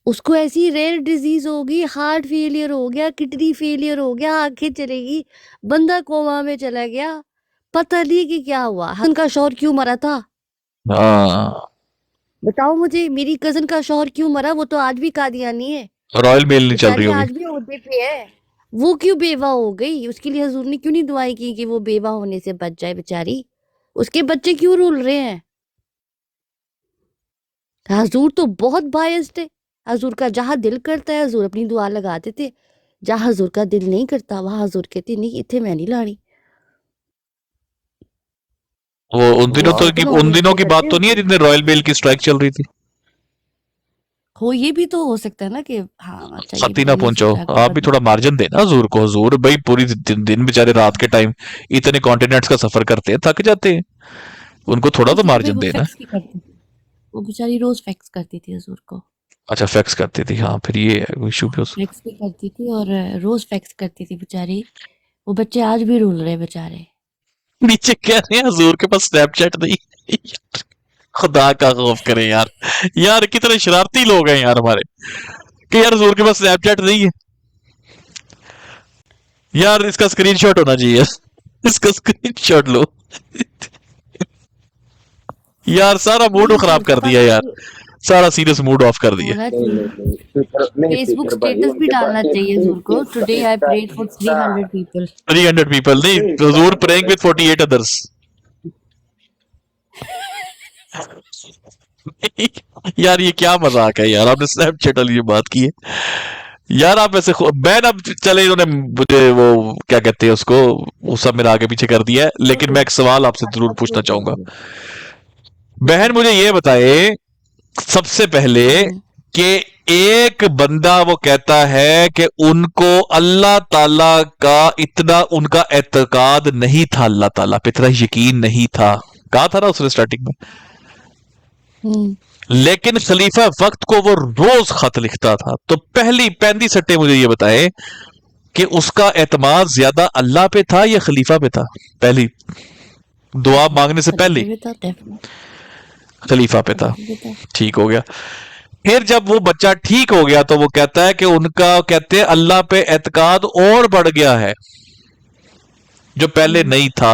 उसको ऐसी rare disease होगी, हार्ट फेलियर हो गया, किडनी फेलियर हो गया, आंखें चलेगी, बंदा कोमा में चला गया, पता नहीं कि क्या हुआ। उनका शौहर क्यों मरा था? हाँ, बताओ मुझे, मेरी कजन का शौहर क्यों मरा? वो तो आज भी कादियानी है, रॉयल मेल नहीं चल रही बेचारी होगी। आज भी ओहदे पे है। वो क्यों बेवा हो गई? उसके लिए हजूर ने क्यों नहीं दुआएं की कि वो बेवा होने से बच जाए बेचारी? उसके बच्चे क्यों रुल रहे हैं? हजूर तो बहुत बायस्ड है। हजूर का जहां दिल करता है हजूर अपनी दुआ लगा देते, जहां हजूर का दिल नहीं करता वहां हजूर कहते नहीं, इतने मैं नहीं लानी। वो उन वो दिनों तो औरतों में उन होने दिनों दिया की बात करते तो नहीं है हजूर। जितने रॉयल मेल की स्ट्राइक चल रही थी। हो ये भी तो हो सकता है ना कि हाँ अच्छा ये खती भी ना मैंने पहुंचो। सोचा अगर आप भी कभी। थोड़ा मार्जिन देना हजूर को। हजूर भाई पूरी दिन बेचारे रात के टाइम इतने कॉन्टिनेंट्स का सफर करते हैं, थक जाते हैं। उनको थोड़ा तो ठीक है भाई, मार्जिन वो देना। फैक्स की करती थी, वो बेचारी रोज फैक्स करती थी हजूर को। अच्छा, फैक्स करती थी, हाँ फिर ये है इशू भी हाँ हो सकता। फैक्स भी करती थी और रोज फैक्स करती थी बेचारी। वो बच्चे आज भी रुल रहे बेचारे। नीचे कह रहे हैं हजूर के पास स्नैपचैट नहीं। खुदा का खौफ करें यार। यार कितने शरारती लोग हैं यार हमारे, कि यार हजूर के पास स्नैपचैट नहीं है। यार इसका स्क्रीनशॉट होना चाहिए। इसका स्क्रीनशॉट लो। यार सारा मूड खराब स्क्रीनशॉट कर पता दिया नहीं यार। सारा सीरियस मूड ऑफ कर दिया। होना नहीं चाहिए। नहीं नहीं, स्पीकर नहीं, फेसबुक स्पीकर भाई स्टेटस भी उनके डालना पास चाहिए हजूर को, टुडे आई इसका प्रेड फॉर इसका 300 पीपल। 300 पीपल नहीं, नहीं हजूर बात बोल प्रेइंग रहे विद 48 अदर्स। यार ये क्या मजाक है यार, आपने स्नैपचैट वाली ये बात की है। यार आप ऐसे बैन अब चले, इन्होंने मुझे वो क्या कहते हैं उसको, वो सब मेरा आगे पीछे कर दिया है, लेकिन मैं एक सवाल आपसे जरूर पूछना चाहूंगा। बहन पूछो। मुझे ये बताए सबसे पहले हम्म। कि एक बंदा वो कहता है कि उनको अल्लाह ताला का इतना उनका एतकाद नहीं था, अल्लाह ताला पे इतना यकीन नहीं था, कहा था ना उसने स्टार्टिंग में। हम्म। लेकिन खलीफा वक्त को वो रोज खत लिखता था, तो पहली पैंती सट्टे मुझे ये बताए कि उसका एतमाद ज्यादा अल्लाह पे था या खलीफा पे था। पहली दुआ मांगने से अल्लाह पहले पे भी था डेफिनेट। खलीफा पे था। अल्लाह पे भी था। ठीक हो गया। फिर जब वो बच्चा ठीक हो गया तो वो कहता है कि उनका कहते हैं अल्लाह पे एतकाद और बढ़ गया है जो पहले हम्म। नहीं था।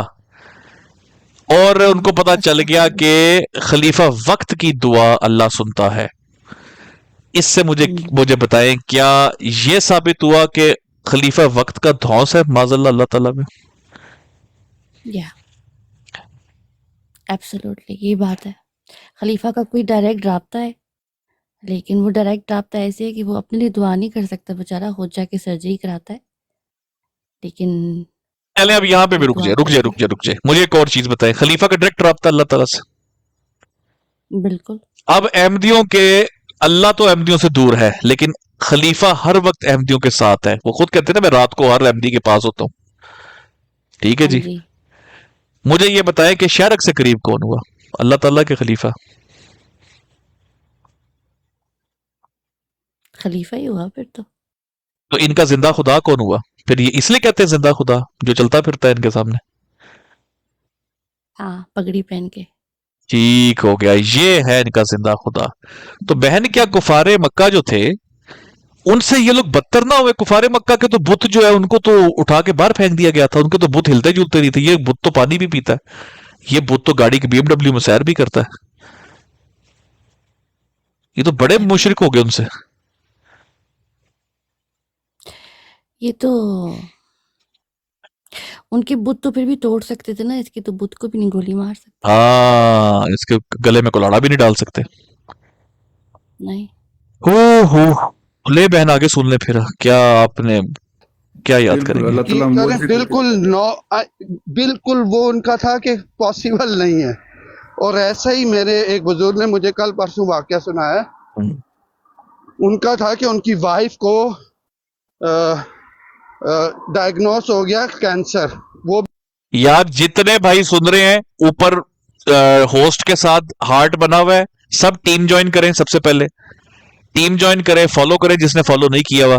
और उनको पता चल गया अस्तगफुरुल्लाह। कि खलीफा वक्त की दुआ अल्लाह सुनता है। इससे मुझे हम्म। मुझे बताएं, क्या ये साबित हुआ कि खलीफा वक्त का धौंस है माजल्ला अल्लाह ताला में। या एब्सोल्युटली ये बात है। खलीफा का कोई डायरेक्ट राब्ता है, लेकिन वो डायरेक्ट राब्ता ऐसे है कि वो अपने लिए दुआ नहीं कर सकता बेचारा, खुद जाके सर्जरी कराता है, लेकिन पहले अब यहां पे भी वो दुआ करता है। रुक जाए, मुझे एक और चीज बताएं। खलीफा का डायरेक्ट राब्ता अल्लाह ताला से। बिल्कुल। अब अहमदियों के, अल्लाह तो अहमदियों से दूर है, लेकिन खलीफा हर वक्त अहमदियों के साथ है। वो खुद कहते हैं ना, मैं रात को हर अहमदी के पास होता हूँ। ठीक है हाँ जी। जी। मुझे ये बताएं कि शारक से करीब कौन हुआ, अल्लाह ताला के खलीफा। खलीफा ही हुआ फिर तो। तो इनका जिंदा खुदा कौन हुआ? फिर ये इसलिए कहते हैं जिंदा खुदा, जो चलता फिरता है इनके सामने। हाँ पगड़ी पहन के। ठीक हो गया, ये है इनका जिंदा खुदा। तो बहन क्या कुफारे मक्का जो थे, उनसे ये लोग बदतर ना हुए? कुफारे मक्का के तो बुत जो है उनको तो उठा के बाहर फेंक दिया गया था, उनके तो बुत हिलते जुलते नहीं थे। ये बुत तो पानी भी पीता है, ये बुत तो गाड़ी की बीएमडब्ल्यू में सैर भी करता है। ये तो बड़े मुशरिक डेफिनेट। हो गए उनसे। ये तो उनके बुत तो फिर भी तोड़ सकते थे ना, इसकी तो बुत को भी नहीं गोली मार सकते। हाँ, इसके गले में कुलाड़ा भी नहीं डाल सकते। नहीं। हो हो। ले बहन आगे सुन ले फिर, क्या आपने क्या याद बिल्कुल करेंगे। अल्लाह कि ताला करें मोहसिन बिल्कुल बिल्कुल वो उनका था कि पॉसिबल नहीं है। और ऐसा ही मेरे एक बुजुर्ग ने मुझे कल परसों वाकया सुनाया। उनका था कि उनकी वाइफ को डायग्नोस हो गया कैंसर। वो यार जितने भाई सुन रहे हैं ऊपर, होस्ट के साथ हार्ट बना हुआ है, सब टीम ज्वाइन करें। सबसे पहले टीम ज्वाइन करें, फॉलो करें जिसने फॉलो नहीं किया हुआ,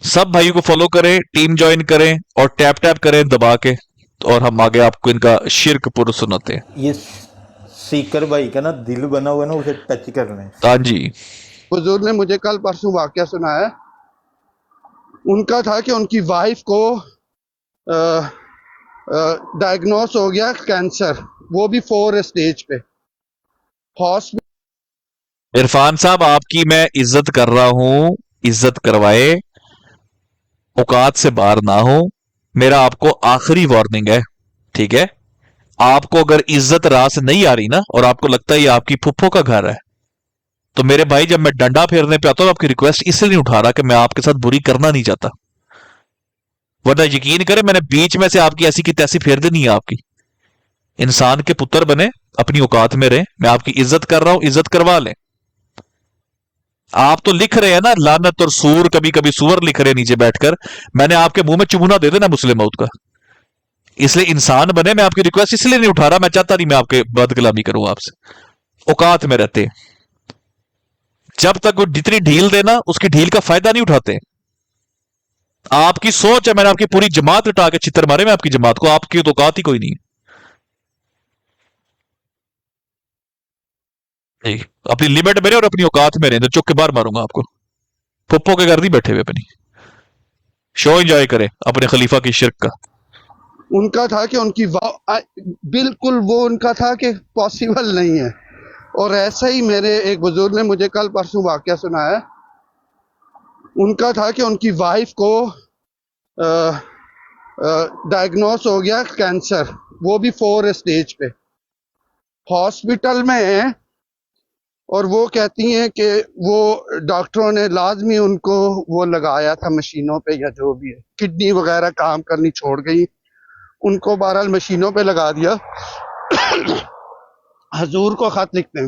सब भाइयों को फॉलो करें, टीम ज्वाइन करें और टैप टैप करें दबा के। और हम आगे आपको इनका शिर्क पुर सुनाते हैं। ये सीकर भाई का ना दिल बना हुआ है ना, उसे टच करना है। हाँ जी। बुजुर्ग ने मुझे कल परसों वाकया सुनाया। उनका था कि उनकी वाइफ को डायग्नोस हो गया कैंसर, वो भी 4 स्टेज पे। हॉस्पिटल इरफान साहब, आपकी मैं इज्जत कर रहा हूं, इज्जत करवाए, औकात से बाहर ना हो। मेरा आपको आखिरी वार्निंग है, ठीक है? आपको अगर इज्जत राह से नहीं आ रही ना, और आपको लगता है ये आपकी फुफ्फो का घर है, तो मेरे भाई, जब मैं डंडा फेरने पे आता हूं, आपकी रिक्वेस्ट इसलिए नहीं उठा रहा कि मैं आपके साथ बुरी करना नहीं चाहता, वरना यकीन करें मैंने बीच में से आपकी ऐसी की तैसी फेर देनी है आपकी। इंसान के पुत्र बने, अपनी औकात में रहे, मैं आपकी इज्जत कर रहा हूं, इज्जत करवा लें। आप तो लिख रहे हैं ना लानत और सूर, कभी कभी सुअर लिख रहे हैं नीचे बैठकर, मैंने आपके मुंह में चुमुना दे देना मुस्लिम मौत का। इसलिए इंसान बने, मैं आपकी रिक्वेस्ट इसलिए नहीं उठा रहा, मैं चाहता नहीं मैं आपके बदकलामी करूं आपसे, औकात में रहते। जब तक वो जितनी ढील देना, उसकी ढील का फायदा नहीं उठाते। आपकी सोच है, मैंने आपकी पूरी जमात उठा के चित्तर मारे, मैं आपकी जमात को, आपकी तो औकात ही कोई नहीं है। नहीं, अपनी लिमिट में रहे और अपनी औकात में रहे, तो चुप के बाहर मारूंगा आपको। पुप्पो के घर नहीं बैठे हुए, अपनी शो एंजॉय करें अपने खलीफा की शिरक का। उनका था कि उनकी बिल्कुल वो उनका था कि पॉसिबल नहीं है। और ऐसा ही मेरे एक बुजुर्ग ने मुझे कल परसों वाकया सुनाया। उनका था कि उनकी वाइफ को डायग्नोस हो गया कैंसर, वो भी 4 स्टेज पे। हॉस्पिटल में है, और वो कहती हैं कि वो डॉक्टरों ने लाजमी उनको वो लगाया था मशीनों पे, या जो भी है, किडनी वगैरह काम करनी छोड़ गई, उनको बहरहाल मशीनों पे लगा दिया। हजूर को खत लिखते हैं,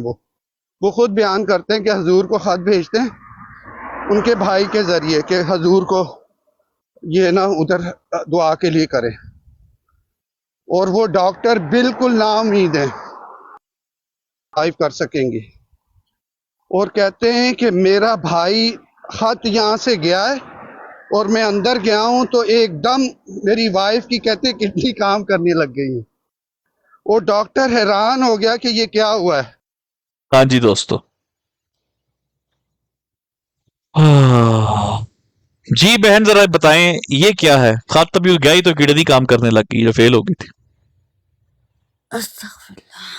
वो खुद बयान करते हैं कि हजूर को खत भेजते हैं उनके भाई के जरिए कि हजूर को ये ना उधर दुआ के लिए करें। और वो डॉक्टर बिल्कुल नाउम्मीद है लाइव कर सकेंगे, और कहते हैं कि मेरा भाई खत यहाँ से गया है और मैं अंदर गया हूं तो एकदम मेरी वाइफ की कहते किडनी काम करने लग गई है। वो डॉक्टर हैरान हो गया कि ये क्या हुआ है। हाँ जी दोस्तों, जी बहन, जरा बताएं ये क्या है? खत तभी गया ही तो किडनी काम करने लग गई, जो फेल हो गई थी। अस्तगफिरुल्लाह।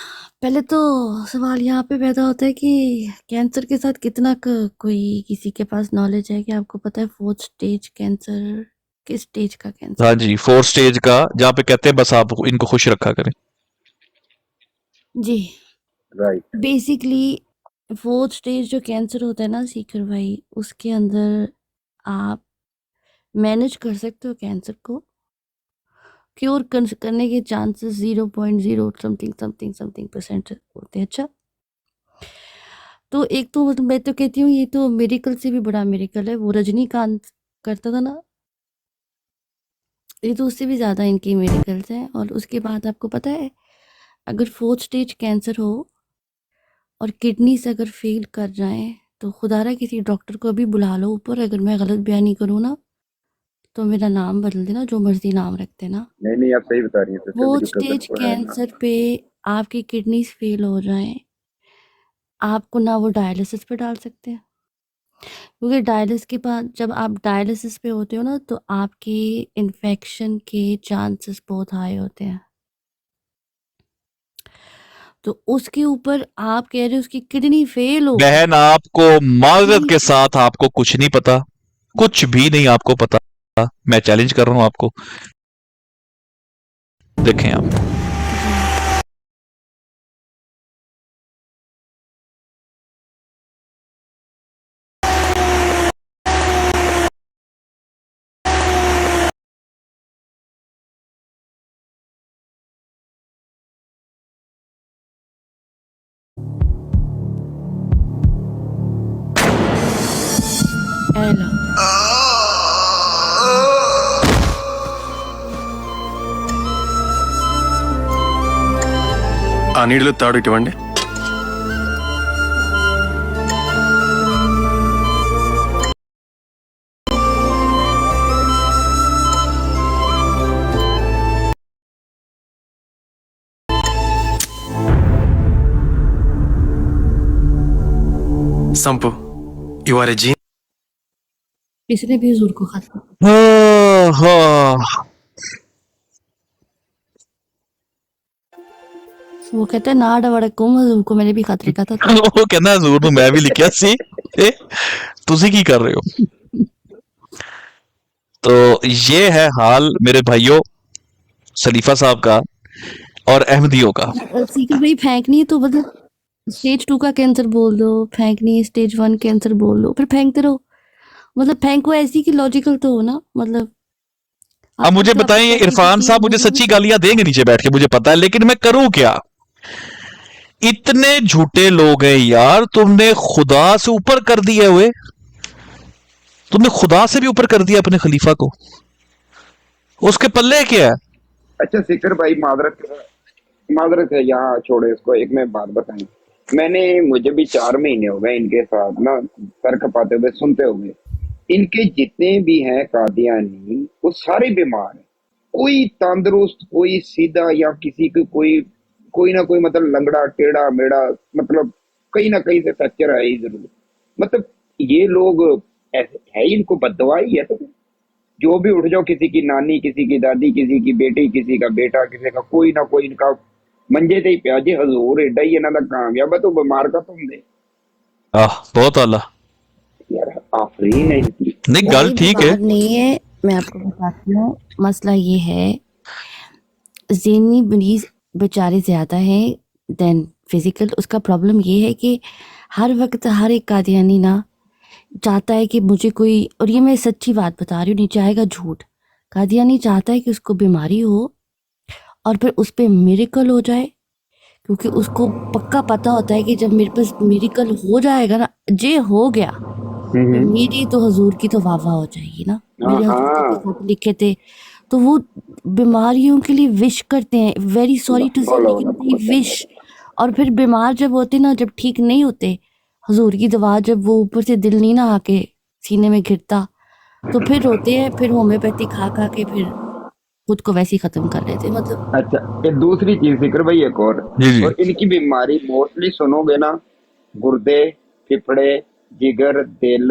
पहले तो सवाल यहाँ पे पैदा होता है कि कैंसर के साथ कितना कोई किसी के पास नॉलेज है कि आपको पता है 4th स्टेज कैंसर किस स्टेज का कैंसर हाँ है? जी, 4 स्टेज का, जहाँ पे कहते हैं बस आप इनको खुश रखा करें। जी, राइट। बेसिकली 4th स्टेज जो कैंसर होता है ना सीकर भाई, उसके अंदर आप मैनेज कर सकते हो कैंसर को, क्योर करने के चांसेस 0.0 समथिंग% होते हैं। अच्छा, तो एक तो मतलब मैं तो कहती हूँ ये तो मिरेकल से भी बड़ा मिरेकल है। वो रजनीकांत करता था ना, ये तो उससे भी ज़्यादा इनकी मिरेकल्स हैं। और उसके बाद आपको पता है, अगर 4th स्टेज कैंसर हो और किडनी से अगर फेल कर जाए, तो खुदारा किसी डॉक्टर को अभी बुला लो ऊपर। अगर मैं गलत बयानी करूँ ना, तो मेरा नाम बदल देना, जो मर्जी नाम रख देना। नहीं आप सही बता रही हैं। 4th स्टेज कैंसर पे आपकी किडनीज फेल हो जाए, आपको ना वो डायलिसिस पे डाल सकते हैं, क्योंकि डायलिसिस के बाद जब आप डायलिसिस पे होते हो ना, तो आपके इन्फेक्शन के चांसेस बहुत हाई होते हैं। तो उसके ऊपर आप कह रहे हो उसकी किडनी फेल हो, बहन, आपको माजरत के साथ आपको कुछ नहीं पता, कुछ भी नहीं आपको पता। मैं चैलेंज कर रहा हूं आपको, देखें आप। एला ఆ నీళ్ళు తాడు ఇటువంటి sump You are a genius. इसने भी हुजूर को खत हाँ, वो कहते हैं ना डवड़कुम हुजूर को मैंने भी खत लिखा था ਉਹ ਕਹਿੰਦਾ ਹਜ਼ੂਰ ਨੂੰ ਮੈਂ ਵੀ ਲਿਖਿਆ ਸੀ ਤੇ ਤੁਸੀਂ ਕੀ ਕਰ ਰਹੇ ਹੋ। तो ये है हाल मेरे भाइयों सलीफा साहब का और अहमदियों का। सीकर भाई फेंकनी है तो मतलब स्टेज 2 का कैंसर बोल दो, फेंकनी है स्टेज 1 कैंसर बोल दो, फिर फेंकते रहो। मतलब फेंको ऐसी कि लॉजिकल तो हो ना। मतलब अब मुझे आपको बताएं, ये आपको इरफान किसी साहब मुझे मतलब सच्ची गालियां देंगे नीचे बैठ के, मुझे पता है, लेकिन मैं करूं क्या। इतने झूठे लोग हैं यार, तुमने खुदा से ऊपर कर दिया हुए, तुमने खुदा से भी ऊपर कर दिया अपने खलीफा को, उसके पल्ले क्या है। अच्छा सिकर भाई माजरत है, यहाँ छोड़े इसको। एक मैं बात बताऊं, मुझे भी 4 महीने हो गए इनके साथ ना सर खपाते हुए सुनते हुए। इनके जितने भी हैं कादियानी वो सारे बीमार हैं, कोई तंदुरुस्त, कोई सीधा, या किसी को कोई ना कोई मतलब लंगड़ा टेढ़ा मेढ़ा, मतलब कहीं ना कहीं से फ्रैक्चर है ही जरूर। मतलब ये लोग ऐसे है ही, इनको बददुआ ही है। तो जो भी उठ जाओ, किसी की नानी, किसी की दादी, किसी की बेटी, किसी का बेटा, किसी का कोई ना कोई इनका मंजे ते ही पिया जी। हजूर एडा ही इन्हां दा कामयाब है, तो बीमार का तुम दे बहुत आला यार, आफरीन है इनकी। नहीं, गल कोई ठीक है। बीमार नहीं है, मैं आपको बताती हूँ। मसला ये है, ज़हनी मरीज बेचारे ज़्यादा हैं देन फिजिकल। उसका प्रॉब्लम ये है कि हर वक्त हर एक कादियानी ना चाहता है कि मुझे कोई, और ये मैं सच्ची बात बता रही हूँ, नहीं चाहेगा झूठ। कादियानी चाहता है कि उसको बीमारी हो और फिर उस पे मिरेकल हो जाए, क्योंकि उसको पक्का पता होता है कि जब मेरे पास मिरेकल हो जाएगा ना, जे हो गया, तो मेरी तो हजूर की तो वाह वाह हो जाएगी ना। मेरे हजूर के खत लिखे थे, तो वो बीमारियों के लिए विश करते हैं, वेरी सॉरी टू से, लेकिन दे विश। और फिर बीमार जब होते ना, जब ठीक नहीं होते, हजूर की दवा जब वो ऊपर से दिल नहीं ना आके सीने में गिरता, तो फिर रोते हैं, फिर होम्योपैथी खा खा के फिर खुद को वैसे ही खत्म कर लेते हैं। मतलब अच्छा, ये दूसरी चीज फिक्र भाई, एक और इनकी बीमारी मोस्टली सुनोगे ना, गुर्दे, फेफड़े, जिगर, दिल,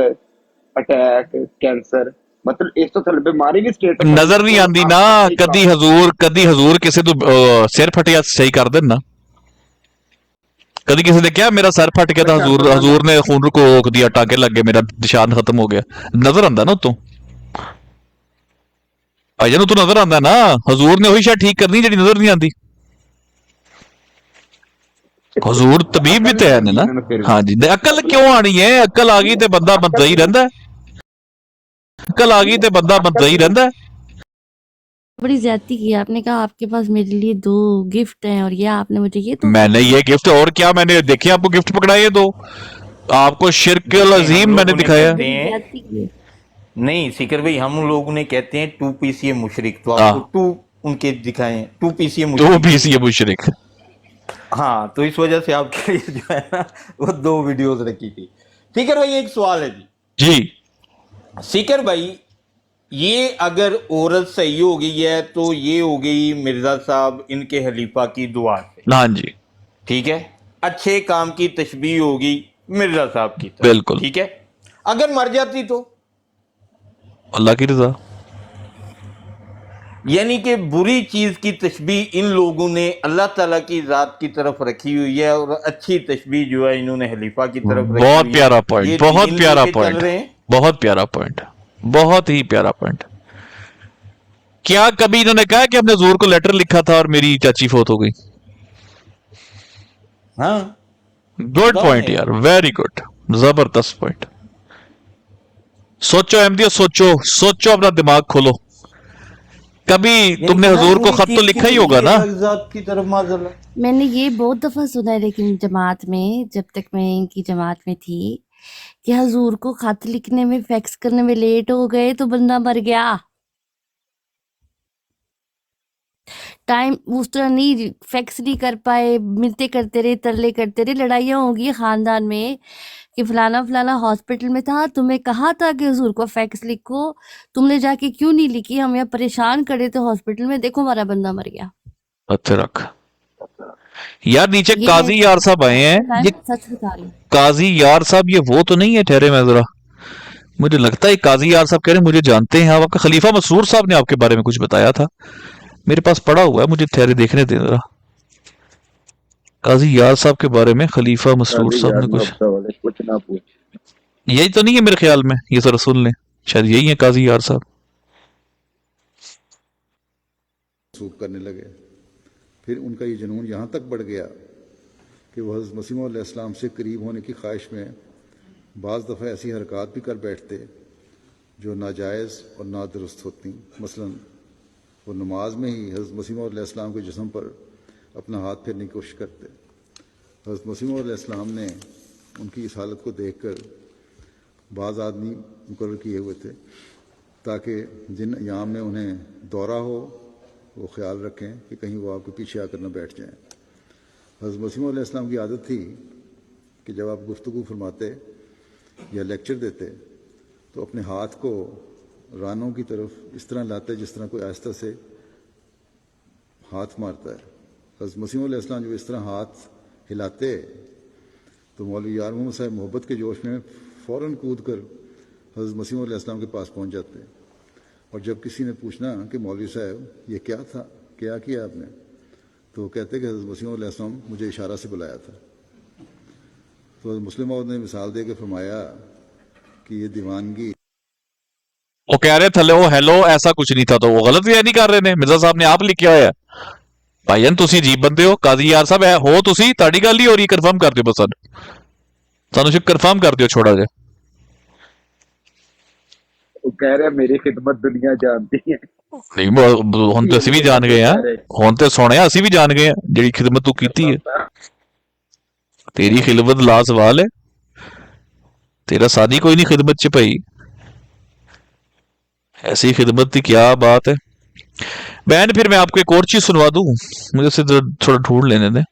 अटैक, कैंसर, मतलब इस तो थल बीमारी भी स्टेट नजर नहीं आती ना। कदी हजूर किसी तो सिर फटिया सही कर देना। कभी किसी ने क्या मेरा सर फट गया था, हजूर ने खून को रोक दिया, टांके लग गए, मेरा निशान खत्म हो गया। नजर आंदा ना तू भाईजान, तू नजर आंदा ना। हजूर ने वही शायद ठीक करनी जी नजर नहीं आती। हजूर तबीब भी तो है ना। हाँ जी, अकल क्यों आनी है, अकल आ गई तो बंदा बंदा ही रहता है। अकल आ गई तो बंदा बंदा ही रहता है। बड़ी ज्यादती की आपने कहा आपके पास मेरे लिए 2 गिफ्ट हैं और ये आपने मुझे ये तो मैंने ये गिफ्ट, और क्या मैंने देखे आपको गिफ्ट पकड़ाए, तो आपको शिर्कुल अजीम मैंने दिखाया। ज्यादती की है। नहीं सिकर भाई, हम लोग ने कहते हैं 2 पीसीए मुशरिक, तो आपको 2 उनके दिखाएं, 2 पीसीए दो पीसीए मुशरिक। हाँ, तो इस वजह से आपके लिए जो है ना वो 2 वीडियोस रखी थी। सिकर भाई एक सवाल है जी। सिकर भाई, ये अगर औरत सही हो गई है तो ये हो गई मिर्जा साहब इनके खलीफा की दुआ से। हाँ जी, ठीक है, अच्छे काम की तशबीह होगी मिर्जा साहब की तरफ। बिल्कुल ठीक है, अगर मर जाती तो अल्लाह की रजा। यानी कि बुरी चीज की तशबीह इन लोगों ने अल्लाह ताला की जात की तरफ रखी हुई है, और अच्छी तशबीह जो है इन्होंने खलीफा की तरफ रखी हुई है। बहुत प्यारा पॉइंट, बहुत प्यारा पॉइंट, बहुत प्यारा पॉइंट, बहुत ही प्यारा पॉइंट। क्या कभी इन्होंने कहा कि हमने हजूर को लेटर लिखा था और मेरी चाची फौत हो गई? हाँ, गुड पॉइंट यार, वेरी गुड, जबरदस्त पॉइंट। सोचो अहमदिया, सोचो सोचो, अपना दिमाग खोलो। कभी तुमने हजूर को खत तो लिखा ही होगा ना। की तरफ माज़ल्ला। मैंने ये बहुत दफा सुना है, लेकिन जमात में, जब तक मैं इनकी जमात में थी, कि हजूर को खत लिखने में, फैक्स करने में लेट हो गए तो बंदा मर गया। टाइम उस तरह नहीं, फैक्स नहीं कर पाए, मिलते करते रहे, तरले करते रहे, लड़ाइयाँ होगी खानदान में कि फलाना फलाना हॉस्पिटल में था, तुम्हें कहा था कि हुजूर को फैक्स लिखो, तुमने जाके क्यों नहीं लिखी, हम यहाँ परेशान करे थे हॉस्पिटल में, देखो हमारा बंदा मर गया। अच्छा रख, यार नीचे ये मैं काजी यार साहब आए हैं, मैं ये सच बता रही हूँ। काजी यार साहब ये वो तो नहीं है? ठहरे मैं जरा, मुझे लगता है काजी यार साहब कह रहे हैं मुझे जानते हैं आप, आपका खलीफा मसरूर साहब ने आपके बारे में कुछ बताया था, मेरे पास पड़ा हुआ है, मुझे ठहरे देखने दे जरा। काजी यार साहब के बारे में खलीफा मसरूर काजी साहब यार ने कुछ, मोहब्बत वाले कुछ ना पूछ। यही तो नहीं है मेरे ख्याल में, ये जरा सुन लें, शायद यही है काजी यार साहब। सूख करने लगे। फिर उनका ये जुनून यहाँ तक बढ़ गया कि वह हज़रत मसीह मौऊद अलैहिस्सलाम से करीब होने की ख्वाहिश में बाज़ दफ़ा ऐसी हरकत भी कर बैठते जो नाजायज़ और नादुरुस्त होती। मसलन वो नमाज में ही हज़रत मसीह मौऊद अलैहिस्सलाम के जिस्म पर अपना हाथ फेरने की कोशिश करते। हज़रत मसीह मौऊद अलैहिस्सलाम ने उनकी इस हालत को देखकर बाज़ आदमी मुकर्रर किए हुए थे ताकि जिन अयाम में उन्हें दौरा हो वो ख्याल रखें कि कहीं वो आपके पीछे आकर न बैठ जाएं। हज़रत मसीह मौऊद अलैहिस्सलाम की आदत थी कि जब आप गुफ्तगू फरमाते या लेक्चर देते तो अपने हाथ को रानों की तरफ इस तरह लाते जिस तरह कोई आहिस्ता से हाथ मारता है। हज़रत मसीह मौऊद अलैहिस्सलाम जब इस तरह हाथ हिलाते तो मौलवी यार मोहम्मद साहब मोहब्बत के जोश में फ़ौरन कूद कर हज़रत मसीह मौऊद अलैहिस्सलाम के पास पहुँच जाते। और जब किसी ने पूछना कि मौलवी साहब ये क्या था, क्या किया आपने, तो वो कहते कि हज़रत मसीह मौऊद अलैहिस्सलाम मुझे इशारा से बुलाया था। तो हज़रत मुस्लिम मौऊद ने मिसाल दे के फरमाया कि ये दीवानगी। वो कह रहे थे वो हेलो ऐसा कुछ नहीं था, तो वो गलत भी नहीं कर रहे ने, मिर्जा साहब ने आप लिखा होया भाईजान, तुसी अजीब बंदे हो, काजी यार साहब है हो तुसी, ताड़ी गल ही हो रही, कंफर्म कर दियो बस सानू सिर्फ कंफर्म कर दियो छोड़ा जाए। वो कह रहे मेरी खिदमत दुनिया जानती है। नहीं हुन तो ਅਸੀਂ ਵੀ ਜਾਣ ਗਏ ਆ, ਹੁਣ ਤੇ ਸੁਣਿਆ ਅਸੀਂ ਵੀ ਜਾਣ ਗਏ ਆ ਜਿਹੜੀ ਖਿਦਮਤ ਤੂੰ ਕੀਤੀ ਹੈ, ਤੇਰੀ ਖਿਦਮਤ ਲਾਸਵਾਲ है, तेरा सादी कोई नहीं खिदमत च भाई, ऐसी खिदमत की क्या बात है। बैंड फिर मैं आपको एक और चीज सुनवा दूं, मुझे से थोड़ा ढूंढ लेने दें।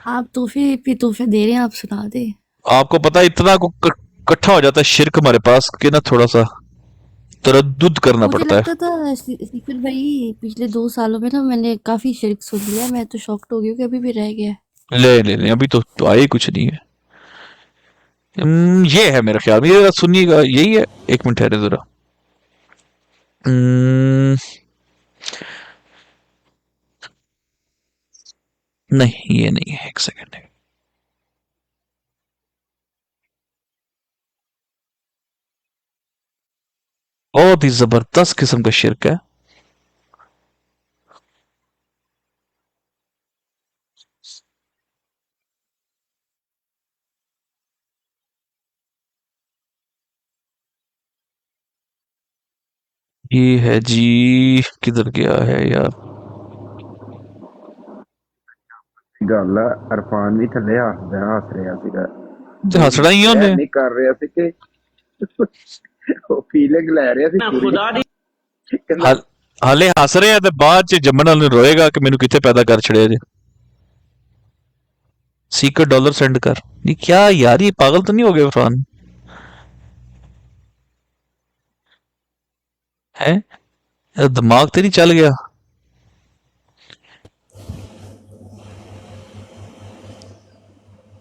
आप तोहफे दे रहे हैं, आप सुना दे। आपको पता है इतना को इकट्ठा हो जाता है शिरक हमारे पास कि ना थोड़ा सा तरद्दुद करना मुझे पड़ता है। लगता था सीकर भाई पिछले 2 सालों में ना मैंने काफी शिरक सुन लिया, मैं तो शॉक्ड हो गई हूँ कि अभी भी रह गया है। ले अभी तो आए कुछ नहीं है। ये है मेरे ख्याल में, ये सुनिएगा, यही है, एक मिनट ठहरे जरा। नहीं ये नहीं है, एक सेकंड। बहुत ही जबरदस्त किस्म का शिरक है। ये है जी, किधर गया है यार, ਗੱਲ ਆ ਅਰਫਾਨ ਵੀ ਥੱਲੇ ਹੱਸ ਰਿਹਾ ਸੀਗਾ, ਤੇ ਹੱਸਣਾ ਹੀ ਉਹਨੇ, ਨਹੀਂ ਕਰ ਰਿਹਾ ਸੀ ਕਿ ਉਹ ਫੀਲਿੰਗ ਲੈ ਰਿਹਾ ਸੀ ਪੂਰੀ। ਹਾਲੇ ਹੱਸ ਰਿਹਾ ਤੇ ਬਾਅਦ ਚ ਜੰਮਣ ਵਾਲੇ ਨੂੰ ਰੋਏਗਾ ਕਿ ਮੈਨੂੰ ਕਿੱਥੇ ਪੈਦਾ ਕਰ ਛੜਿਆ ਜੇ। सीक्रेट डॉलर सेंड कर, ये क्या यार, ये पागल तो नहीं हो गए इरफान है, दिमाग तो नहीं चल गया।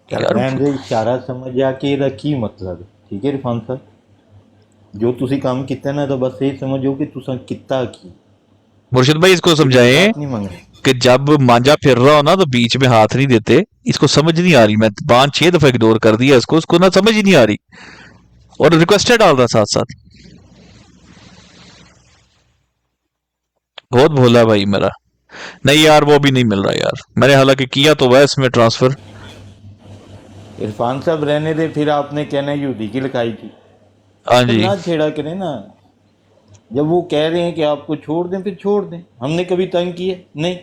कहने इशारा समझ आ कि ਇਹਦਾ ਕੀ ਮਤਲਬ ਹੈ। ਠੀਕ ਹੈ ਇਰਫਾਨ ਸਾਹਿਬ, जो तुसी काम किया ना तो बस यही समझो कि तुसा कितना की। मुर्शिद भाई इसको समझाएं कि जब मांझा फिर रहा हो ना तो बीच में हाथ नहीं देते, इसको समझ नहीं आ रही, मैं 5-6 दफा इग्नोर कर दिया इसको ना समझ ही नहीं आ रही, और रिक्वेस्टेड डाल रहा साथ साथ। बहुत भोला भाई मेरा, नहीं यार वो भी नहीं मिल रहा यार, मैंने हालांकि किया तो वह इसमें ट्रांसफर। इरफान साहब रहने दे, फिर आपने कहना यहूदी की लिखाई थी, हाँ जी, ना छेड़ा करें ना। जब वो कह रहे हैं कि आपको छोड़ दें, फिर छोड़ दें, हमने कभी तंग किया नहीं।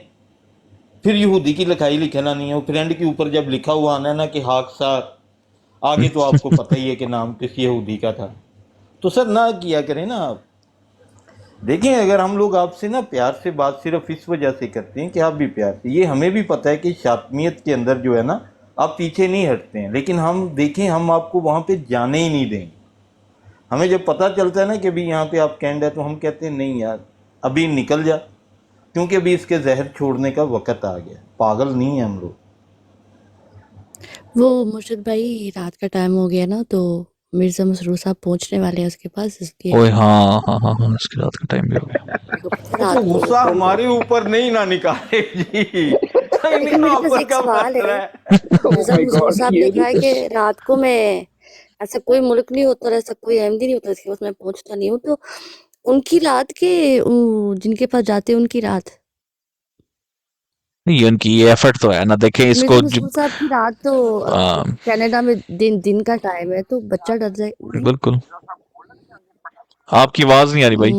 फिर यहूदी की लिखाई लिखना नहीं है, वो फ्रेंड के ऊपर जब लिखा हुआ आना ना कि हाकसार, आगे तो आपको पता ही है कि नाम किस यहूदी का था, तो सर ना किया करें ना आप। देखें अगर हम लोग आपसे ना प्यार से बात सिर्फ इस वजह से करते हैं कि आप भी प्यार से, ये हमें भी पता है कि शातमियत के अंदर जो है ना आप पीछे नहीं हटते हैं, लेकिन हम देखें हम आपको वहाँ पे जाने ही नहीं देंगे। हमें जब पता चलता है ना कि अभी यहाँ पे आप कैंड है तो हम कहते हैं नहीं यार अभी निकल जा, क्योंकि अभी इसके जहर छोड़ने का वक्त आ गया, पागल नहीं है हम लोग। वो मुर्शिद भाई रात का टाइम हो गया ना, तो मिर्जा मसरूर साहब पहुंचने वाले हैं उसके पास, इसलिए ओए हाँ हाँ हाँ हाँ, इसकी रात का टाइम भी हो गया। आपको पता है रात को गुस्सा हमारे ऊपर नहीं ना निकाले जी। लेकिन मेरे पास एक सवाल है। मिर्जा माय मसरूर गॉड, साहब ये ने कहा है कि रात को मैं, ऐसा कोई मुल्क नहीं होता और ऐसा कोई अहमदी नहीं होता इसके पास मैं पहुंचता नहीं हूँ, तो उनकी रात के जिनके पास जाते हैं उनकी रात, ये उनकी ये एफर्ट तो है ना, देखें मिर्जा इसको मसरूर साहब की रात तो कनाडा में दिन का टाइम है, तो बच्चा डर जाए नहीं? बिल्कुल। आपकी आवाज नहीं आ रही भाई।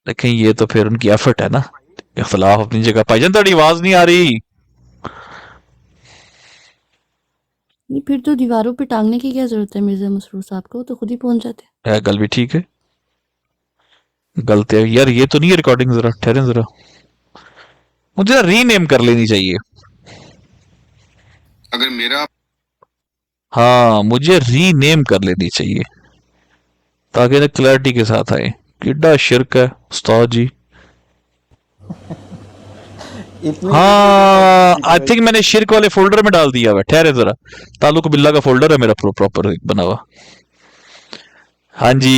देखें ये तो फिर उनकी एफर्ट है ना, इख्तलाफ अपनी जगह। भाईजान तेरी आवाज नहीं आ रही। नहीं, फिर तो दीवारों पे टांगने की क्या जरूरत है मिर्जा मसरूर साहब को, तो खुद ही पहुंच जाते हैं। है गल भी ठीक है, गलत है यार, ये तो नहीं है रिकॉर्डिंग। जरा ठहरें जरा, मुझे रीनेम कर लेनी चाहिए। अगर मेरा हाँ मुझे रीनेम कर लेनी चाहिए ताकि ना क्लैरिटी के साथ आए। किड्डा शिरक है उस्ताद जी। हाँ आई थिंक मैंने शिरक वाले फोल्डर में डाल दिया हुआ। ठहरे जरा, ताल्लुक बिल्ला का फोल्डर है मेरा प्रॉपर बना हुआ। हाँ जी,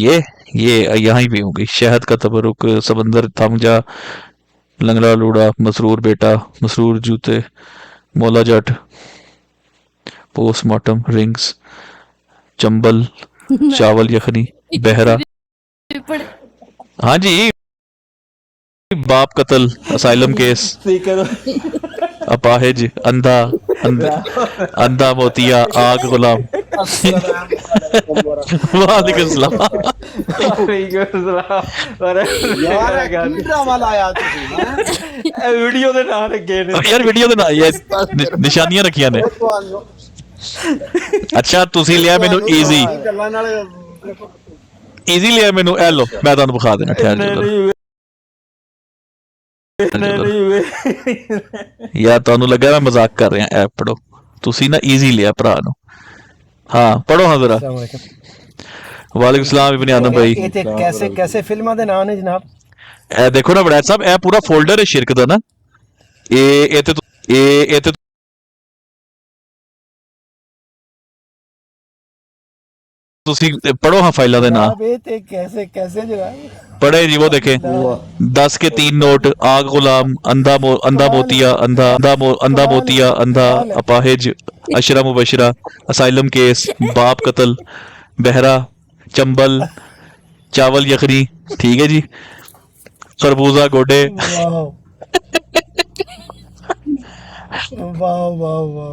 ये यहाँ ही पे होंगी। शहद का तबरुक, समंदर थम जा, लंगड़ा लूड़ा, मसरूर बेटा, मसरूर जूते, मौला जट, पोस्टमार्टम, रिंग्स, चंबल, चावल यखनी, बहरा। हाँ जी, बाप कत्ल, असाइलम केस, अपाहिज, अंधा अंधा मोतिया, आग गुलाम। वालेकुम सलाम। वीडियो दे नाम रखे ने यार वीडियो ਦੇ ਨਾ ਇਹ ਨਿਸ਼ਾਨੀਆਂ ਰੱਖੀਆਂ ਨੇ। ਅੱਛਾ ਤੁਸੀਂ ਲਿਆ ਮੈਨੂੰ ਈਜ਼ੀ ਲਿਆ ਮੈਨੂੰ। ਇਹ ਲੋ ਮੈਂ ਤੁਹਾਨੂੰ ਵਿਖਾ ਦੇਣਾ। ਠਹਿਰ ਜਾਓ ਯਾਰ, ਤੁਹਾਨੂੰ ਲੱਗਾ ਮੈਂ ਮਜ਼ਾਕ ਕਰ ਰਿਹਾ। ਐ ਪੜੋ ਤੁਸੀਂ ਨਾ ਈਜ਼ੀ ਲਿਆ ਭਰਾ ਨੂੰ। हाँ पढ़ो हाँ जरा। वालेकुम सलाम इब्ने आदम भाई। कैसे कैसे फिल्मां दे नाम ने जनाब? ए देखो ना बड़ा साहब, ए पूरा फोल्डर है शिरक दा ना। ए ते ਤੁਸੀਂ पढ़ो हाँ फाइलों दे नाम। कैसे कैसे जनाब? पढ़े जी वो देखे 10 के 3 नोट, आग गुलाम, अंधा मोतिया, अंधा मोतिया, अंधा, अपाहिज, अशरा मुबशरा, असाइलम केस, बाप कत्ल, बहरा, चंबल, चावल यखनी। ठीक है जी, खरबूजा गोडे। वाह वाह वाह।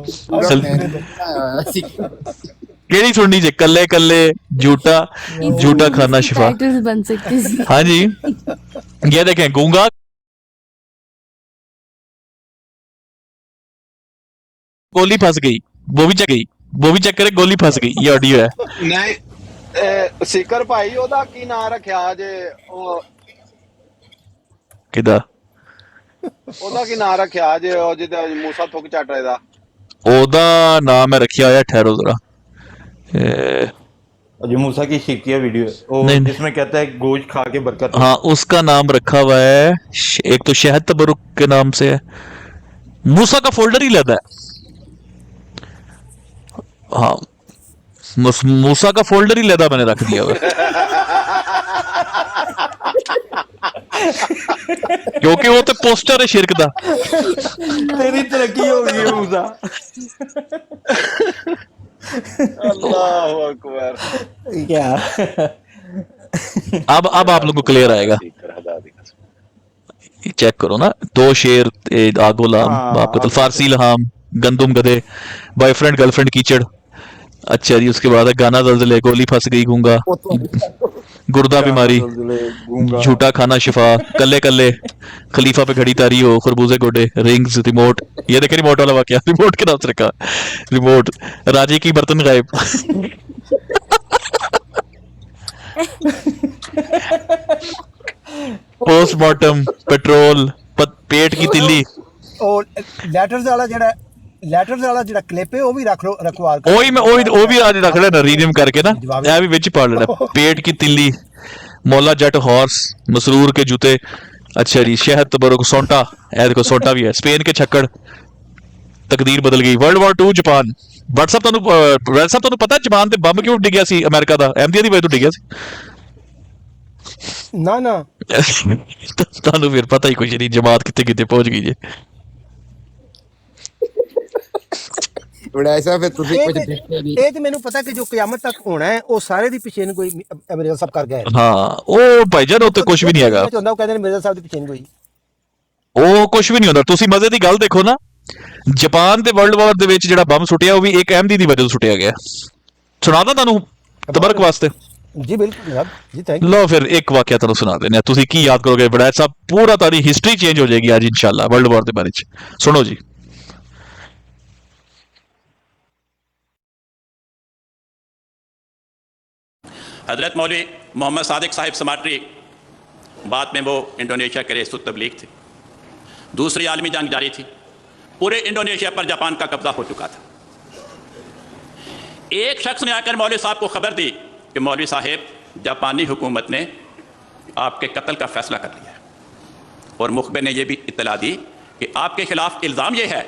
केड़ी सुननी जे? कल्ले कल्ले, झूठा खाना शिफा। टाइटल्स बन सकते हैं। हाँ जी, ये देखें गूंगा, गोली फंस गई, वो भी चेक करे, गोली फंस गई। ये ऑडियो है। नहीं सिकर भाई ओदा की नाम रखिया जे किदा ओदा की नाम रखिया जे ओ जिदा मूसा थुक चट रहा दा ओदा नाम मैं रखिया होया। ठहरो जरा, जो मूसा की शिकिया वीडियो है वो नहीं, जिसमें कहता है गोश्त खा के बरकत। हाँ उसका नाम रखा हुआ है, एक तो शहद तबरुक के नाम से है। मूसा का फोल्डर ही लेता है। हाँ मूसा का फोल्डर ही लेता मैंने रख दिया हुआ। क्योंकि वो तो पोस्टर है शिरक दा। तेरी तरक्की होगी मूसा। अल्लाहु अकबर। क्या अब आप लोगों को क्लियर आएगा। चेक करो ना, 2 शेर, आग गुलाम, बाप कत्ल, फारसी लहाम, गंदुम गधे, बॉयफ्रेंड गर्लफ्रेंड कीचड़। अच्छा जी, उसके बाद है गाना जल्जले, गोली फंस गई, गूंगा, गुर्दा बीमारी, झूठा खाना शिफा, कल्ले कल्ले, खलीफा पे घड़ी तारी हो, खरबूजे गोडे, रिंग्स, रिमोट। ये देखे रिमोट वाला वाकया, रिमोट के नाम से रखा। रिमोट, राजे की बर्तन गायब। पोस्टमार्टम, पेट्रोल, पेट की तिल्ली। और लेटर्स वाला जेड़ा ਲੈਟਰ ਵਾਲਾ ਜਿਹੜਾ ਕਲਿੱਪ ਹੈ ਉਹ ਵੀ ਰੱਖ ਲਓ, ਰਖਵਾ ਕੇ ਉਹੀ ਮੈਂ ਉਹ ਵੀ ਅੱਜ ਰੱਖ ਲੈਣਾ ਰੀਨੇਮ ਕਰਕੇ ਨਾ, ਇਹ ਵੀ ਵਿੱਚ ਪਾ ਲੈਣਾ। पेट की तिल्ली, मौला जट हॉर्स, मसरूर के जूते, अच्छा जी शहद तबरो को सोंटा, ए देखो सोंटा भी है, स्पेन के छक्कड़, तकदीर बदल गई, वर्ल्ड वॉर 2 जापान। WhatsApp ਤੁਹਾਨੂੰ ਪਤਾ ਜਾਪਾਨ ਤੇ ਬੰਬ ਕਿਉਂ ਡਿੱਗਿਆ ਸੀ ਅਮਰੀਕਾ ਦਾ? ਅਹਿਮਦੀਆ ਦੀ ਵਜ੍ਹਾ ਤੋਂ ਡਿੱਗਿਆ ਸੀ। ਨਾ ਨਾ ਤੁਹਾਨੂੰ ਫਿਰ ਪਤਾ ਹੀ ਕੁਝ ਨਹੀਂ, ਜਮਾਤ ਕਿੱਥੇ ਕਿੱਥੇ ਪਹੁੰਚ ਗਈ ਜੇ। ਬੜਾ ਐਸਾ ਫਿਰ ਤੁਸੀਂ ਕੁਝ ਇਹ ਦੇਖਿਆ ਨਹੀਂ। ਇਹ ਤੇ ਮੈਨੂੰ ਪਤਾ ਕਿ ਜੋ ਕਿਆਮਤ ਤੱਕ ਹੋਣਾ ਹੈ ਉਹ ਸਾਰੇ ਦੀ ਪਿੱਛੇ ਨੂੰ ਕੋਈ ਮਿਰਜ਼ਾ ਸਾਹਿਬ ਕਰ ਗਏ। ਹਾਂ ਉਹ ਭਾਈਜਾਨ ਉੱਤੇ ਕੁਝ ਵੀ ਨਹੀਂ ਹੈਗਾ, ਚਾਹੁੰਦਾ ਉਹ ਕਹਿੰਦੇ ਨੇ ਮਿਰਜ਼ਾ ਸਾਹਿਬ ਦੀ ਪਿੱਛੇ ਕੋਈ ਉਹ ਕੁਝ ਵੀ ਨਹੀਂ ਹੁੰਦਾ। ਤੁਸੀਂ ਮਜ਼ੇ ਦੀ ਗੱਲ ਦੇਖੋ ਨਾ, ਜਾਪਾਨ ਦੇ ਵਰਲਡ ਵਾਰ ਦੇ ਵਿੱਚ ਜਿਹੜਾ ਬੰਬ ਸੁੱਟਿਆ ਉਹ ਵੀ ਇੱਕ ਅਹਿਮਦੀ ਦੀ ਵਜ੍ਹਾ ਤੋਂ ਸੁੱਟਿਆ ਗਿਆ। ਸੁਣਾਦਾ ਤੁਹਾਨੂੰ ਤਬਰਕ ਵਾਸਤੇ। ਜੀ ਬਿਲਕੁਲ ਜਨਾਬ ਜੀ, ਥੈਂਕ लो फिर एक वाकया तुहानू सुना देने, तुसी की याद करोगे बड़ैत साहब, पूरा तारी हिस्ट्री चेंज हो जाएगी आज इंशाल्लाह वर्ल्ड वॉर के बारे च। सुनो जी। हजरत मौलवी मोहम्मद सादिक साहिब समाट्री, बाद में वो इंडोनेशिया के रेसुत तबलीग थे। दूसरी आलमी जंग जारी थी, पूरे इंडोनेशिया पर जापान का कब्जा हो चुका था। एक शख्स ने आकर मौलवी साहब को खबर दी कि मौलवी साहिब, जापानी हुकूमत ने आपके कत्ल का फैसला कर लिया है, और मुखबिर ने यह भी इत्तला दी कि आपके खिलाफ इल्ज़ाम यह है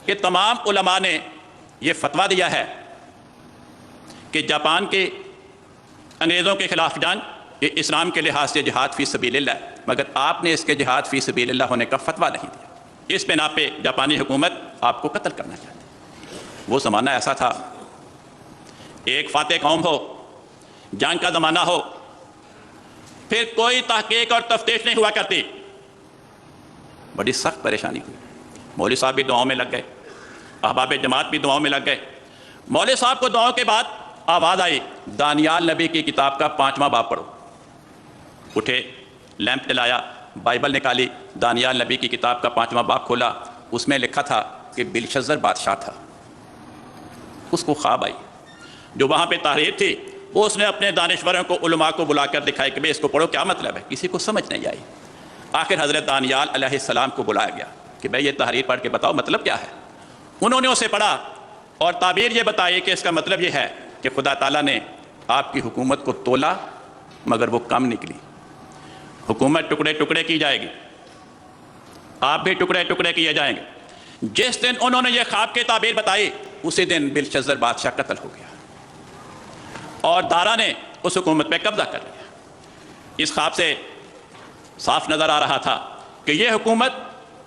कि तमाम उलमा ने यह फतवा दिया है कि जापान के अंग्रेज़ों के खिलाफ जंग ये इस्लाम के लिहाज से जिहाद फ़ी सबीलिल्लाह है, मगर आपने इसके जिहाद फ़ी सबीलिल्लाह होने का फतवा नहीं दिया। इस बिना पे जापानी हुकूमत आपको कत्ल करना चाहती। वो ज़माना ऐसा था, एक फातेह कौम हो, जंग का ज़माना हो, फिर कोई तहकीक और तफ्तीश नहीं हुआ करती। बड़ी सख्त परेशानी हुई। मौलवी साहब भी दुआओं में लग गए, अहबाब जमात भी दुआओं में लग गए। मौलवी साहब को दुआओं के बाद आवाज़ आई, दानियाल नबी की किताब का 5वां बाब पढ़ो। उठे, लैंप जलाया, बाइबल निकाली, दानियाल नबी की किताब का 5वां बाब खोला। उसमें लिखा था कि बिलशज़र बादशाह था, उसको ख्वाब आई। जो वहाँ पे तहरीर थी वो उसने अपने दानिश्वरों को, उलमा को बुलाकर दिखाई कि भाई इसको पढ़ो, क्या मतलब है। किसी को समझ नहीं आई। आखिर हज़रत दानियाल अलैहिस्सलाम को बुलाया गया कि भाई ये तहरीर पढ़ के बताओ मतलब क्या है। उन्होंने उसे पढ़ा और ताबीर ये बताई कि इसका मतलब ये है कि खुदा ताला ने आपकी हुकूमत को तोला मगर वो कम निकली। हुकूमत टुकड़े टुकड़े की जाएगी, आप भी टुकड़े टुकड़े किए जाएंगे। जिस दिन उन्होंने ये ख्वाब की ताबीर बताई उसी दिन बिलशज़र बादशाह कत्ल हो गया और दारा ने उस हुकूमत पे कब्जा कर लिया। इस ख्वाब से साफ नज़र आ रहा था कि ये हुकूमत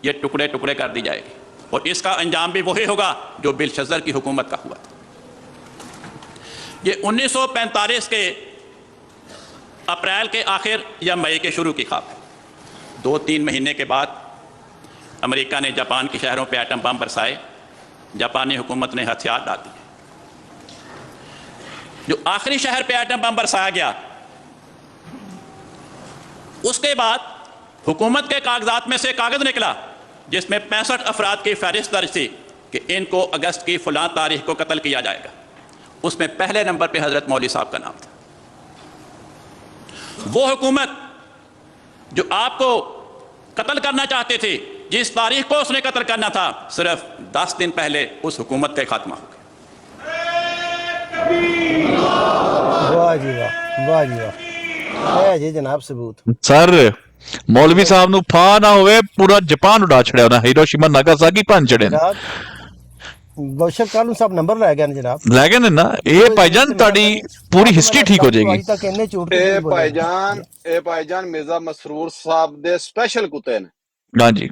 ये टुकड़े टुकड़े कर दी जाएगी और इसका अंजाम भी वही होगा जो बिलशज़र की हुकूमत का हुआ था। ये 1945 के अप्रैल के आखिर या मई के शुरू की ख्वाब है। 2-3 महीने के बाद अमेरिका ने जापान के शहरों पे एटम बम बरसाए, जापानी हुकूमत ने हथियार डाल दिए। जो आखिरी शहर पे एटम बम बरसाया गया, उसके बाद हुकूमत के कागजात में से कागज निकला जिसमें 65 अफराद की फहरिस्त दर्ज थी कि इनको अगस्त की फलां तारीख को कत्ल किया जाएगा। उसमें पहले नंबर पे हजरत मौलवी साहब का नाम था। वो हुकूमत जो आपको कत्ल करना चाहते थे, जिस तारीख को उसने कत्ल करना था, सिर्फ 10 दिन पहले उस हुकूमत का खात्मा हो गया। वाह जी वाह, वाह जी वाह, है जी जनाब सबूत। सर मौलवी साहब ਨੂੰ ਫਾ ਨਾ ਹੋਵੇ, ਪੂਰਾ ਜਾਪਾਨ ਉਡਾ ਛੜਿਆ ਉਹਨਾਂ, ਹੀਰੋਸ਼ੀਮਾ ਨਾਗਾਸਾਕੀ ਭੰਨ ਛੜੇ ਨੇ। ਬਸ਼ਰ ਕਾਲੂ ਸਾਹਿਬ ਨੰਬਰ ਲੈ ਗਏ ਨੇ ਜਨਾਬ, ਲੈ ਗਏ ਨੇ ਨਾ। ਇਹ ਭਾਈਜਾਨ ਤੁਹਾਡੀ ਪੂਰੀ ਹਿਸਟਰੀ ਠੀਕ ਹੋ ਜਾਏਗੀ। ਅੱਜ ਤੱਕ ਇੰਨੇ ਝੂਠ ਇਹ ਭਾਈਜਾਨ ਮਿਰਜ਼ਾ ਮਸਰੂਰ ਸਾਹਿਬ ਦੇ ਸਪੈਸ਼ਲ ਕੁੱਤੇ ਨੇ। ਹਾਂਜੀ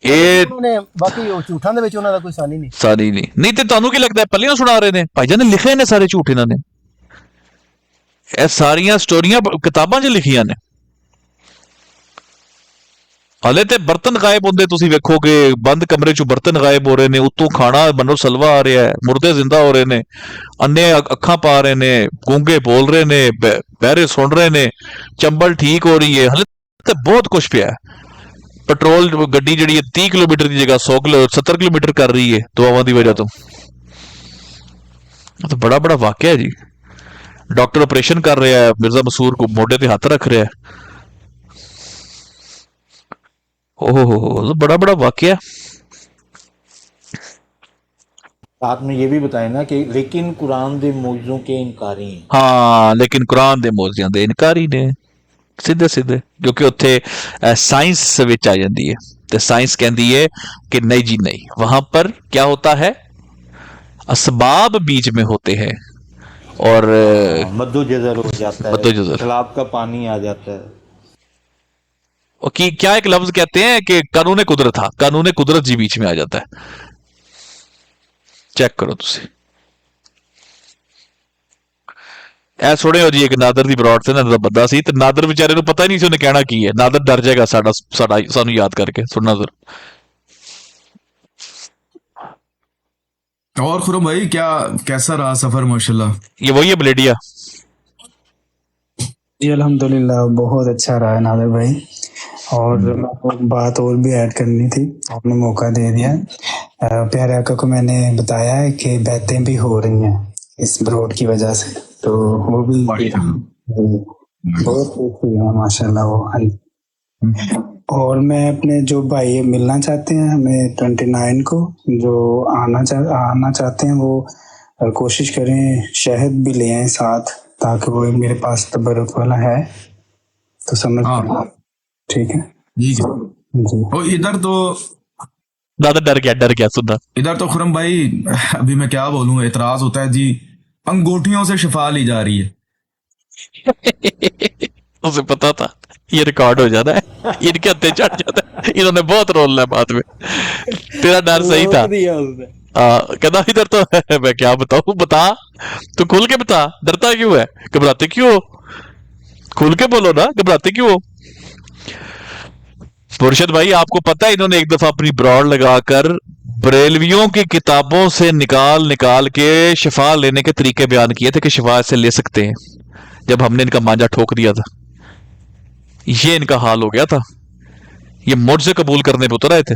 ਇਹ ਉਹਨੇ ਬਾਕੀ ਉਹ ਝੂਠਾਂ ਦੇ ਵਿੱਚ ਉਹਨਾਂ ਦਾ ਕੋਈ ਸਾਨੀ ਨਹੀਂ। ਸਾਰੀ ਨਹੀਂ ਤੇ ਤੁਹਾਨੂੰ ਕੀ ਲੱਗਦਾ ਪੱਲੀਆਂ ਸੁਣਾ ਰਹੇ ਨੇ? ਭਾਈਜਾਨ ਨੇ ਲਿਖੇ ਨੇ ਸਾਰੇ ਝੂਠ ਇਹਨਾਂ ਨੇ। ਇਹ ਸਾਰੀਆਂ ਸਟੋਰੀਆਂ ਕਿਤਾਬਾਂ 'ਚ ਲਿਖੀਆਂ ਨੇ। ਹਲੇ ਤੇ ਬਰਤਨ ਗਾਇਬ ਹੁੰਦੇ, ਤੁਸੀਂ ਵੇਖੋਗੇ ਬੰਦ ਕਮਰੇ 'ਚੋਂ ਬਰਤਨ ਗਾਇਬ ਹੋ ਰਹੇ ਨੇ, ਉੱਤੋਂ ਖਾਣਾ ਮਨੋ ਸਲਵਾ ਆ ਰਿਹਾ ਹੈ, ਮੁਰਦੇ ਜ਼ਿੰਦਾ ਹੋ ਰਹੇ ਨੇ, ਅੰਨੇ ਅੱਖਾਂ ਪਾ ਰਹੇ ਨੇ, ਗੂੰਗੇ ਬੋਲ ਰਹੇ ਨੇ, ਬਹਿਰੇ ਸੁਣ ਰਹੇ ਨੇ, ਚੰਬਲ ਠੀਕ ਹੋ ਰਹੀ ਹੈ। ਹਲੇ ਤੇ ਬਹੁਤ ਕੁਝ ਪਿਆ। ਪੈਟਰੋਲ ਗੱਡੀ ਜਿਹੜੀ ਹੈ 30 ਕਿਲੋਮੀਟਰ ਦੀ ਜਗ੍ਹਾ 70 ਕਿਲੋਮੀਟਰ ਕਰ ਰਹੀ ਹੈ ਦੁਆਵਾਂ ਦੀ ਵਜ੍ਹਾ ਤੋਂ। ਇਹ ਤਾਂ ਬੜਾ ਵਾਕਿਆ ਹੈ ਜੀ। ਡਾਕਟਰ ਆਪਰੇਸ਼ਨ ਕਰ ਰਿਹਾ ਹੈ, ਮਿਰਜ਼ਾ ਮਸੂਰ ਕੋ ਮੋਢੇ ਤੇ ਹੱਥ ਰੱਖ ਰਿਹਾ ਹੈ। ओहो बड़ा वाकया। साथ में ये भी बताए ना कि लेकिन कुरान दे मौजूदों के इनकारी हैं। ਹਾਂ ਲੇਕਿਨ ਕੁਰਾਨ ਦੇ ਮੌਜਿਆਂ ਦੇ ਇਨਕਾਰੀ ਨੇ ਸਿੱਧੇ ਸਿੱਧੇ ਕਿਉਂਕਿ ਉੱਥੇ ਸਾਇੰਸ ਵਿੱਚ ਆ ਜਾਂਦੀ ਹੈ ਤੇ ਸਾਇੰਸ ਕਹਿੰਦੀ ਹੈ कि नहीं जी नहीं वहां पर क्या होता है असबाब बीच में होते हैं और मद्दो जजर हो जाता है, मद्दोजज़र तालाब का पानी आ जाता है। और कि क्या एक लफ्ज कहते हैं कि कानून कुदरत था कानून कुदरत जी बीच में आ जाता है चेक करो तुसी ਐ ਸੁਣਿਓ ਜੀ ਇੱਕ ਨਾਦਰ ਦੀ ਬਰੌਡ ਤੇ ਨਾ ਦਾ ਬੰਦਾ ਸੀ ਤੇ ਨਾਦਰ ਵਿਚਾਰੇ ਨੂੰ ਪਤਾ ਹੀ ਨਹੀਂ ਸੀ ਉਹਨੇ ਕਹਿਣਾ ਕੀ ਹੈ ਨਾਦਰ ਡਰ ਜਾਏਗਾ ਸਾਨੂੰ ਯਾਦ ਕਰਕੇ ਸੁਣਨਾ ਜ਼ਰਾ और खुरम भाई क्या कैसा रहा सफर माशाल्लाह। ये वही है ब्लेडिया जी अल्हम्दुलिल्लाह बहुत अच्छा रहा नादर भाई। और मैं को एक बात और भी ऐड करनी थी, आपने मौका दे दिया। प्यारे आका को मैंने बताया है कि बैतें भी हो रही हैं इस ब्रॉड की वजह से, तो वो भी बहुत खुशी है माशाल्लाह वो। और मैं अपने जो भाई मिलना चाहते हैं हमें 29 को जो आना चाहते हैं वो कोशिश करें शहद भी ले आए साथ, ताकि वो मेरे पास तबरुक वाला है तो समझ ठीक है जी जी। और इधर तो ज्यादा डर गया सुनना इधर तो खुरम भाई अभी मैं क्या बोलूं, एतराज होता है जी, अंगूठियों से शिफा ली जा रही है। उसे पता था ये रिकॉर्ड हो जाना है इनके हत्थे चढ़ जाता है इन्होंने बहुत रोल है बाद में तेरा डर सही था कहना इधर तो मैं क्या बताऊं बता तू खुल के बता डरता क्यों है घबराते क्यों हो खुल के बोलो ना घबराते क्यों हो मुर्शद भाई आपको पता है इन्होंने एक दफा अपनी ब्रॉड लगाकर बरेलवियों की किताबों से निकाल के शिफा लेने के तरीके बयान किए थे कि शिफा से ले सकते हैं जब हमने इनका मांझा ठोक दिया था ये इनका हाल हो गया था ये मुझसे कबूल करने पे उतर आए थे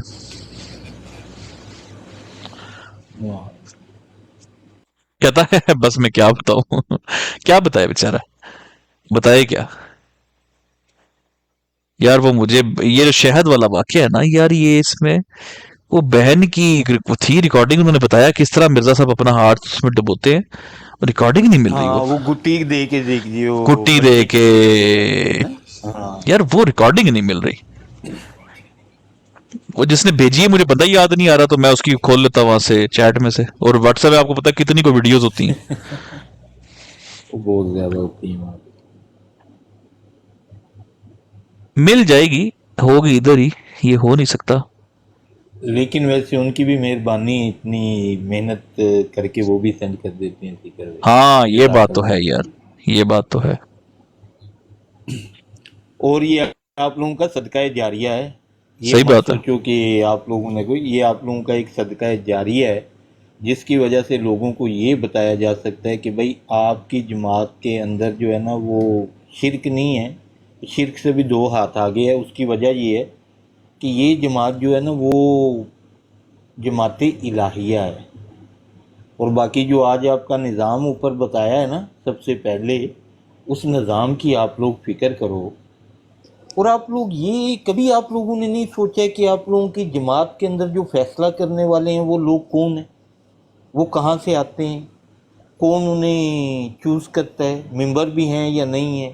कहता है बस मैं क्या बताऊं क्या बताए बेचारा बताए क्या यार वो मुझे ये जो शहद वाला वाकया है ना यार ये इसमें वो बहन की थी रिकॉर्डिंग उन्होंने बताया किस तरह मिर्जा साहब अपना हाथ उसमें डुबोते हैं और रिकॉर्डिंग नहीं मिल रही वो गुट्टी दे के देखिए गुट्टी दे के यार वो रिकॉर्डिंग नहीं मिल रही वो जिसने भेजी है मुझे पता ही याद नहीं आ रहा तो मैं उसकी खोल लेता वहां से चैट में से और व्हाट्सएप पे आपको पता कितनी को वीडियोस होती हैं बहुत ज्यादा होती है मिल जाएगी होगी इधर ही ये हो नहीं सकता लेकिन वैसे उनकी भी मेहरबानी इतनी मेहनत करके वो भी सेंड कर देते हैं हाँ ये बात तो है यार ये बात तो है और ये आप लोगों का सदका जारिया है ये सही बात है सोचो कि आप लोगों ने कोई ये आप लोगों का एक सदका जारिया है जिसकी वजह से लोगों को ये बताया जा सकता है कि भाई आपकी जमात के अंदर जो है ना वो शिरक नहीं है शिरक से भी दो हाथ आगे है उसकी वजह ये है कि ये जमात जो है ना वो जमात इलाहिया है और बाकी जो आज आपका निज़ाम ऊपर बताया है ना सबसे पहले उस निज़ाम की आप लोग फिक्र करो और आप लोग ये कभी आप लोगों ने नहीं सोचा कि आप लोगों की जमात के अंदर जो फैसला करने वाले हैं वो लोग कौन हैं वो कहाँ से आते हैं कौन उन्हें चूज़ करता है मेंबर भी हैं या नहीं है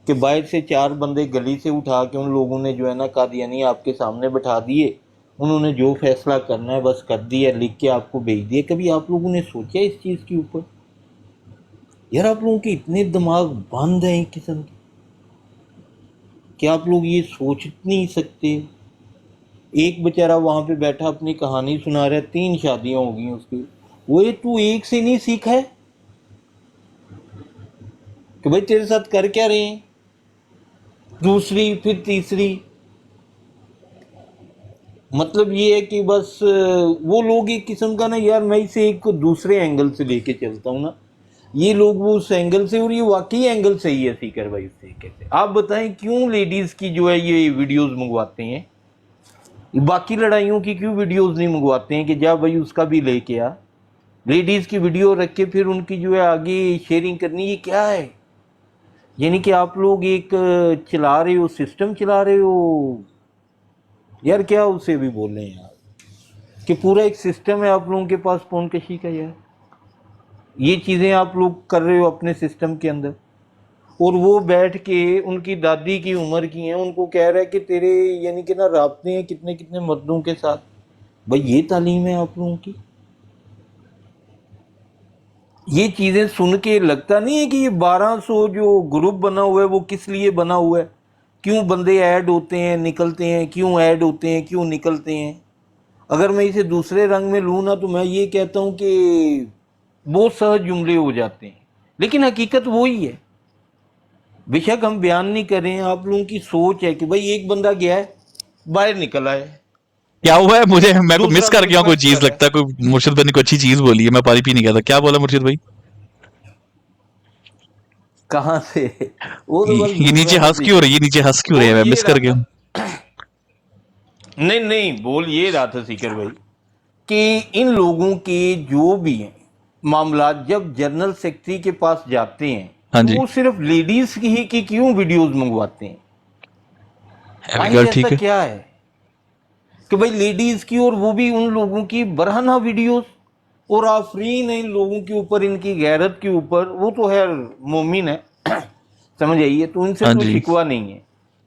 कि बाहर से चार बंदे गली से उठा के उन लोगों ने जो है ना कादियानी आपके सामने बैठा दिए उन्होंने जो फैसला करना है बस कर दिया लिख के आपको भेज दिया कभी आप लोगों ने सोचा इस चीज़ के ऊपर यार आप लोगों के इतने दिमाग बंद हैं एक किस्म के कि आप लोग ये सोच नहीं सकते एक बेचारा वहाँ पे बैठा अपनी कहानी सुना रहा है 3 शादियाँ हो गई उसकी वो तू एक से नहीं सीखा है कि भाई तेरे साथ कर क्या रहे हैं दूसरी फिर तीसरी मतलब ये है कि बस वो लोग एक किस्म का ना यार मैं इसे एक दूसरे एंगल से लेके चलता हूँ ना ये लोग वो उस एंगल से और ये वाकई एंगल सही है सीकर भाई उस तरीके से आप बताएं क्यों लेडीज़ की जो है ये वीडियोस मंगवाते हैं बाकी लड़ाइयों की क्यों वीडियोस नहीं मंगवाते हैं कि जा भाई उसका भी लेके आ लेडीज़ की वीडियो रख के फिर उनकी जो है आगे शेयरिंग करनी ये क्या है यानी कि आप लोग एक चला रहे हो सिस्टम चला रहे हो यार क्या उसे भी बोल रहे हैं यार कि पूरा एक सिस्टम है आप लोगों के पास फोन कशी का यार। ये चीज़ें आप लोग कर रहे हो अपने सिस्टम के अंदर, और वो बैठ के उनकी दादी की उम्र की हैं, उनको कह रहा है कि तेरे यानी कि ना राब्ते हैं कितने कितने मर्दों के साथ। भाई ये तालीम है आप लोगों की? ये चीज़ें सुन के लगता नहीं है कि ये 1200 जो ग्रुप बना हुआ है वो किस लिए बना हुआ है? क्यों बंदे ऐड होते हैं निकलते हैं, क्यों ऐड होते हैं क्यों निकलते हैं? अगर मैं इसे दूसरे रंग में लूँ ना तो मैं ये कहता हूँ कि बहुत सहज जुमले हो जाते हैं, लेकिन हकीकत वही है। बेशक हम बयान नहीं कर रहे हैं, आप लोगों की सोच है कि भाई एक बंदा गया है बाहर निकल आया है, क्या हुआ है? मुझे मैं को मिस दूसरा कर गया हूँ कोई रिक्वेस्ट चीज, कर रहा लगता है कोई मुर्शिद भाई ने कोई अच्छी चीज बोली है, मैं पानी पी नहीं गया था। क्या बोला मुर्शिद भाई? कहाँ से? वो तो बस ये बोल नीचे रहा था हंस क्यों रही है? नीचे हंस क्यों रही है? बोल मैं ये मिस रहा कर गया हूँ। था नहीं नहीं, बोल ये रहा था सीकर भाई कि इन लोगों के जो भी हैं मामला जब जनरल सेक्रेटरी के पास जाते हैं हाँ तो जी, वो सिर्फ लेडीज की ही की क्यों वीडियोस मंगवाते हैं? अभी आखिर गल ऐसा ठीक है। क्या है कि भाई लेडीज की, और वो भी उन लोगों की बरहना वीडियोस, और आफरीन है इन लोगों के ऊपर, इनकी गैरत के ऊपर। वो तो है मोमिन है समझ आइए, तो इनसे हाँ तो जी, शिकवा नहीं है,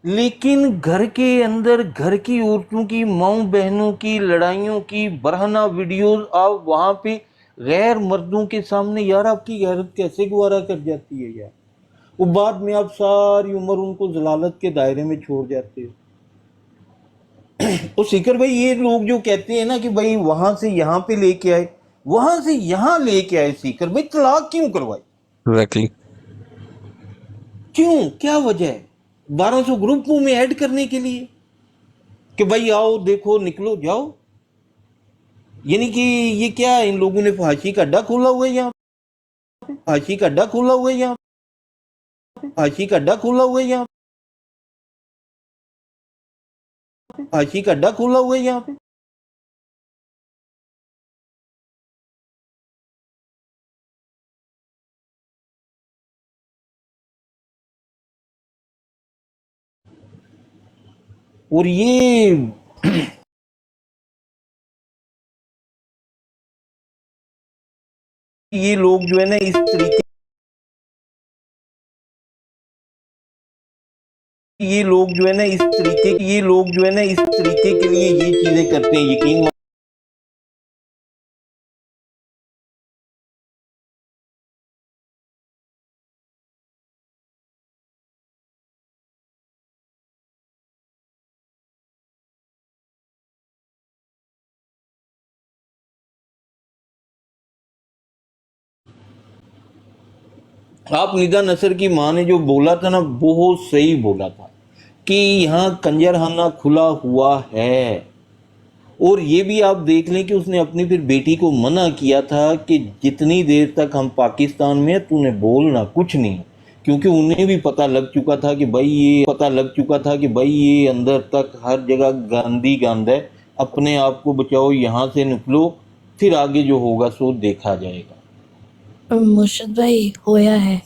लेकिन घर के अंदर घर की औरतों की माँ बहनों की लड़ाइयों की बरहना वीडियोस आप वहां पे गैर मर्दों के सामने, यार आपकी गैरत कैसे गवारा कर जाती है यार? वो बाद में आप सारी उम्र उनको जलालत के दायरे में छोड़ जाते हो। तो सीकर भाई ये लोग जो कहते हैं ना कि भाई वहां से यहाँ पे लेके आए, वहां से यहाँ लेके आए, सीकर भाई तलाक क्यों करवाई? एग्जैक्टली। क्यों, क्या वजह है? 1200 ग्रुपों में ऐड करने के लिए कि भाई आओ देखो निकलो जाओ? यानी कि ये क्या इन लोगों ने फांसी का अड्डा खोला हुआ है यहाँ पे? फांसी का अड्डा खोला हुआ है यहाँ पे? फांसी का अड्डा खोला हुआ है यहाँ पे? फांसी का अड्डा खोला हुआ है यहाँ पे? और ये लोग जो है ना इस तरीके, ये लोग जो है ना इस तरीके, ये लोग जो है ना इस तरीके के लिए ये चीजें करते हैं, यकीन आप निदा नसर की माँ ने जो बोला था ना बहुत सही बोला था कि यहाँ कंजरखाना खुला हुआ है। और ये भी आप देख लें कि उसने अपनी फिर बेटी को मना किया था कि जितनी देर तक हम पाकिस्तान में तूने बोलना कुछ नहीं, क्योंकि उन्हें भी पता लग चुका था कि भाई ये अंदर तक हर जगह गांधी गंद है, अपने आप को बचाओ, यहाँ से निकलो, फिर आगे जो होगा सो देखा जाएगा। मुर्शिद भाई होया है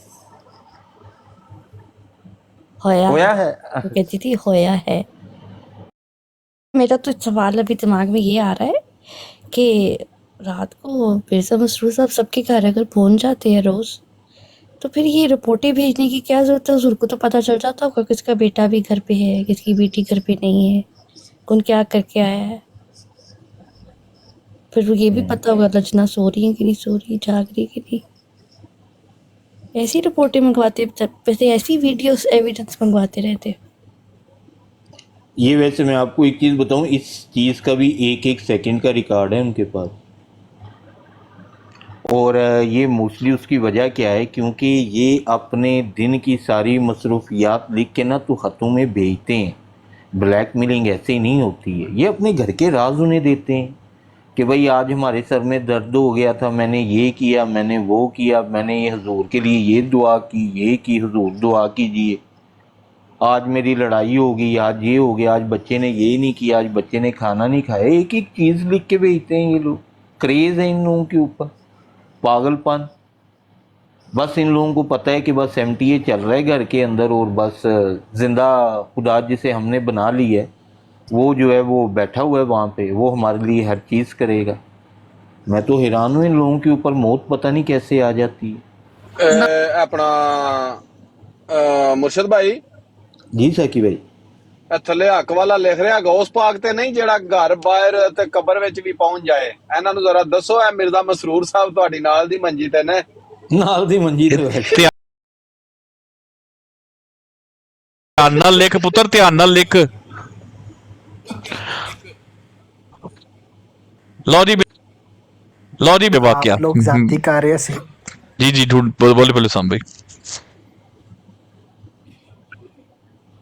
होया है। वो कहती थी होया है। मेरा तो सवाल अभी दिमाग में ये आ रहा है कि रात को मिर्जा मसरूर साहब सबके घर अगर पहुंच जाते हैं रोज, तो फिर ये रिपोर्टें भेजने की क्या जरूरत है? हुजूर को तो पता चल जाता होगा किसका बेटा भी घर पे है, किसकी बेटी घर पे नहीं है, कौन क्या करके आया है। फिर वो ये भी पता होगा लजना सो रही है कि नहीं सो रही, जाग रही कि नहीं। ऐसी रिपोर्टें मंगवाते, वैसे ऐसी वीडियोस एविडेंस मंगवाते रहते। ये वैसे मैं आपको एक चीज़ बताऊं, इस चीज़ का भी एक एक सेकंड का रिकॉर्ड है उनके पास। और ये मोस्टली उसकी वजह क्या है, क्योंकि ये अपने दिन की सारी मसरूफियात लिख के ना तो ख़तों में भेजते हैं। ब्लैकमेलिंग ऐसे ही नहीं होती है, ये अपने घर के राज उन्हें देते हैं कि भाई आज हमारे सर में दर्द हो गया था, मैंने ये किया, मैंने वो किया, मैंने ये हुजूर के लिए ये दुआ की, ये की, हुजूर दुआ कीजिए, आज मेरी लड़ाई हो गई, आज ये हो गया, आज बच्चे ने ये नहीं किया, आज बच्चे ने खाना नहीं खाया। एक एक चीज़ लिख के भेजते हैं ये लोग। क्रेज़ है इन लोगों के ऊपर, पागलपन। बस इन लोगों को पता है कि बस MTA चल रहा है घर के अंदर, और बस जिंदा खुदा जिसे हमने बना ली है वो जो है वो बैठा हुआ है वहाँ पे, वो हमारे लिए हर चीज़ करेगा। मैं तो हैरान हूँ इन लोगों के ऊपर मौत पता नहीं कैसे आ जाती है। अपना मुर्शद भाई जी साकी भाई, ਥੱਲੇ ਹੱਕ ਵਾਲਾ ਲਿਖ ਰਿਹਾ ਗੌਸ ਪਾਕ ਤੇ ਨਹੀਂ ਜਿਹੜਾ ਘਰ ਬਾਹਰ ਤੇ ਕਬਰ ਵਿੱਚ ਵੀ ਪਹੁੰਚ ਜਾਏ। ਇਹਨਾਂ ਨੂੰ ਜ਼ਰਾ ਦੱਸੋ ਇਹ ਮਿਰਜ਼ਾ ਮਸਰੂਰ ਸਾਹਿਬ ਤੁਹਾਡੀ ਨਾਲ ਦੀ ਮੰਜੀ ਤੇ ਨੇ ਨਾਲ ਦੀ ਮੰਜੀ ਤੇ ਬੈਠੇ। ਧਿਆਨ ਨਾਲ ਲਿਖ ਪੁੱਤਰ, ਧਿਆਨ ਨਾਲ ਲਿਖ। लो जी वाकया लोग जाति कार्य से जी बोले साम भाई।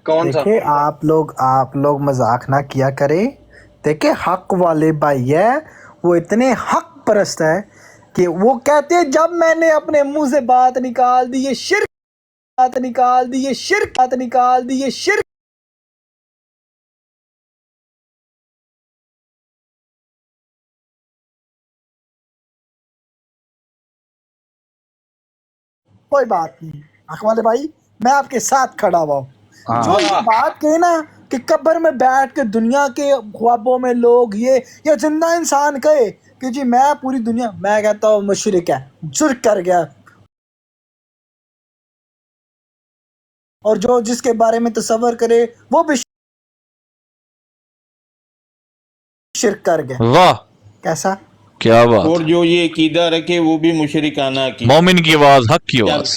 कौन सा? देखिए आप लोग मजाक ना किया करे। देखिए हक वाले भाई है, वो इतने हक परस्त है कि वो कहते हैं जब मैंने अपने मुंह से बात निकाल दी, ये शिर्क बात निकाल दी, ये शिर्क बात निकाल दी, ये शिर्क। कोई बात नहीं हक वाले भाई, मैं आपके साथ खड़ा हुआ हूँ। जो ये बात कहे ना कि कब्र में बैठ के दुनिया के ख्वाबों में लोग ये जिंदा इंसान कहे कि जी मैं पूरी दुनिया, मैं कहता हूँ मुशरिक है, जुर्क कर गया। और जो जिसके बारे में तसव्वुर करे वो भी शिर्क कर गया। वाह कैसा, क्या बात। और जो ये अकीदा रखे वो भी मुशरिकाना की। मोमिन की आवाज, हक की आवाज,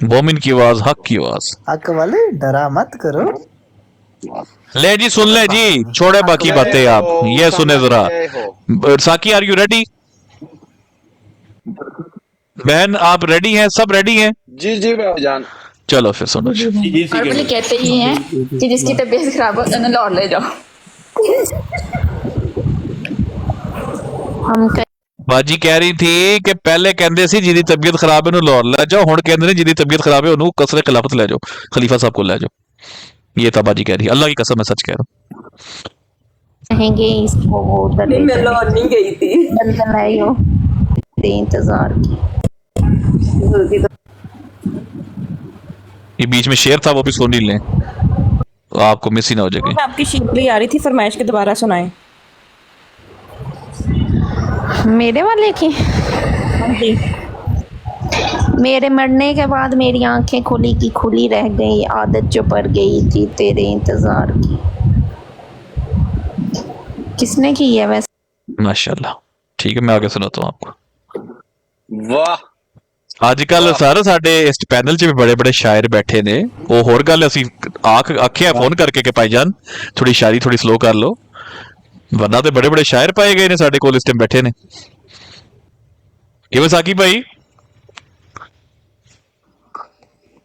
मोमिन की आवाज, हक की आवाज। हक वाले डरा मत करो। ले जी सुन ले जी, छोड़े बाकी बातें आप, ये सुने जरा। साकी आर यू रेडी? बहन आप रेडी हैं? सब रेडी हैं? जी जी भाईजान। चलो फिर सुनो। नॉर्मली कहते ही हैं कि जिसकी तबीयत खराब हो उन्हें लौट ले जाओ। हम बाजी कह रही थी कि पहले कहते सी जिदी तबीयत खराब है लाहौर ले जाओ, हुण कहते ने जिदी तबीयत खराब है उन्होंने कसरे खिलाफत ले जाओ, खलीफा साहब को ले जाओ। ये था बाजी कह रही, अल्लाह की कसम मैं सच कह रहा हूँ। कहेंगे इसको वो नहीं, मैं लाहौर नहीं गई थी, दलदल आई हो इंतजार की। ये बीच में शेर था वो भी सुन ही लें, तो आपको मिस ही ना हो जाएगी। आपकी शीतली आ रही थी, फरमाइश के दोबारा सुनाएं। मेरे वाले की जी। मेरे मरने के बाद मेरी आंखें खुली की खुली रह गई, आदत जो पड़ गई थी तेरे इंतजार की। किसने की है वैसे? माशाल्लाह, ठीक है मैं आगे सुनाता हूँ आपको। वाह आजकल सर साडे इस पैनल च भी बड़े बड़े शायर बैठे ने, वो होर गल असी आखिया फोन करके कि भाईजान थोड़ी शायरी थोड़ी स्लो कर लो, वरना तो बड़े बड़े शायर पाए गए ने साडे कोल इस टाइम बैठे ने। किवें साकी भाई?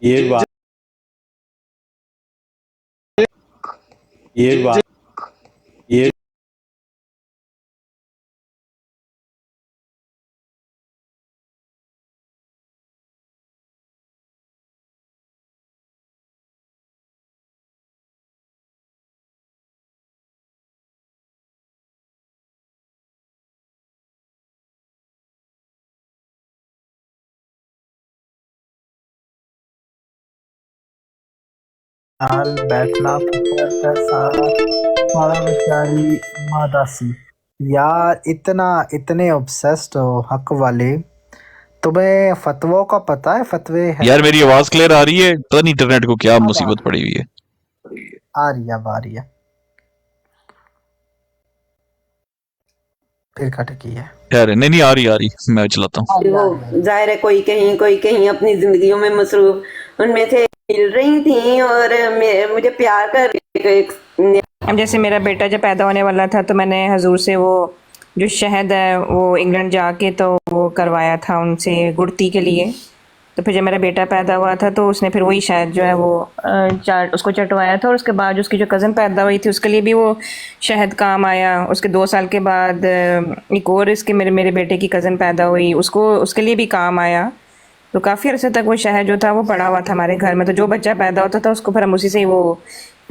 ये बात ये हाल बैठना सारा बेचारी मादासी। यार इतने ऑब्सेस्ड हो हक वाले। तुम्हें फतवों का पता है? फतवे है यार मेरी आवाज क्लियर आ रही है? तो इंटरनेट को क्या मुसीबत पड़ी हुई है? आ रही है फिर कट की है यार नहीं आ रही मैं चलाता हूँ। वो जाहिर है कोई कहीं अपनी जिंदगियों में मसरूफ, उनमें से मिल रही थी और मुझे प्यार कर। जैसे मेरा बेटा जब पैदा होने वाला था तो मैंने हजूर से वो जो शहद है वो इंग्लैंड जाके तो वो करवाया था उनसे गुड़ती के लिए। तो फिर जब मेरा बेटा पैदा हुआ था तो उसने फिर वही शायद जो है वो उसको चटवाया था, और उसके बाद उसकी जो कज़न पैदा हुई थी उसके लिए भी वो शहद काम आया। उसके 2 साल के बाद एक और इसके मेरे बेटे की कज़न पैदा हुई, उसके लिए भी काम आया। तो काफ़ी अरसे तक वो शहद जो था वो पड़ा हुआ था हमारे घर में। तो जो बच्चा पैदा होता था उसको फिर हम उसी से ही वो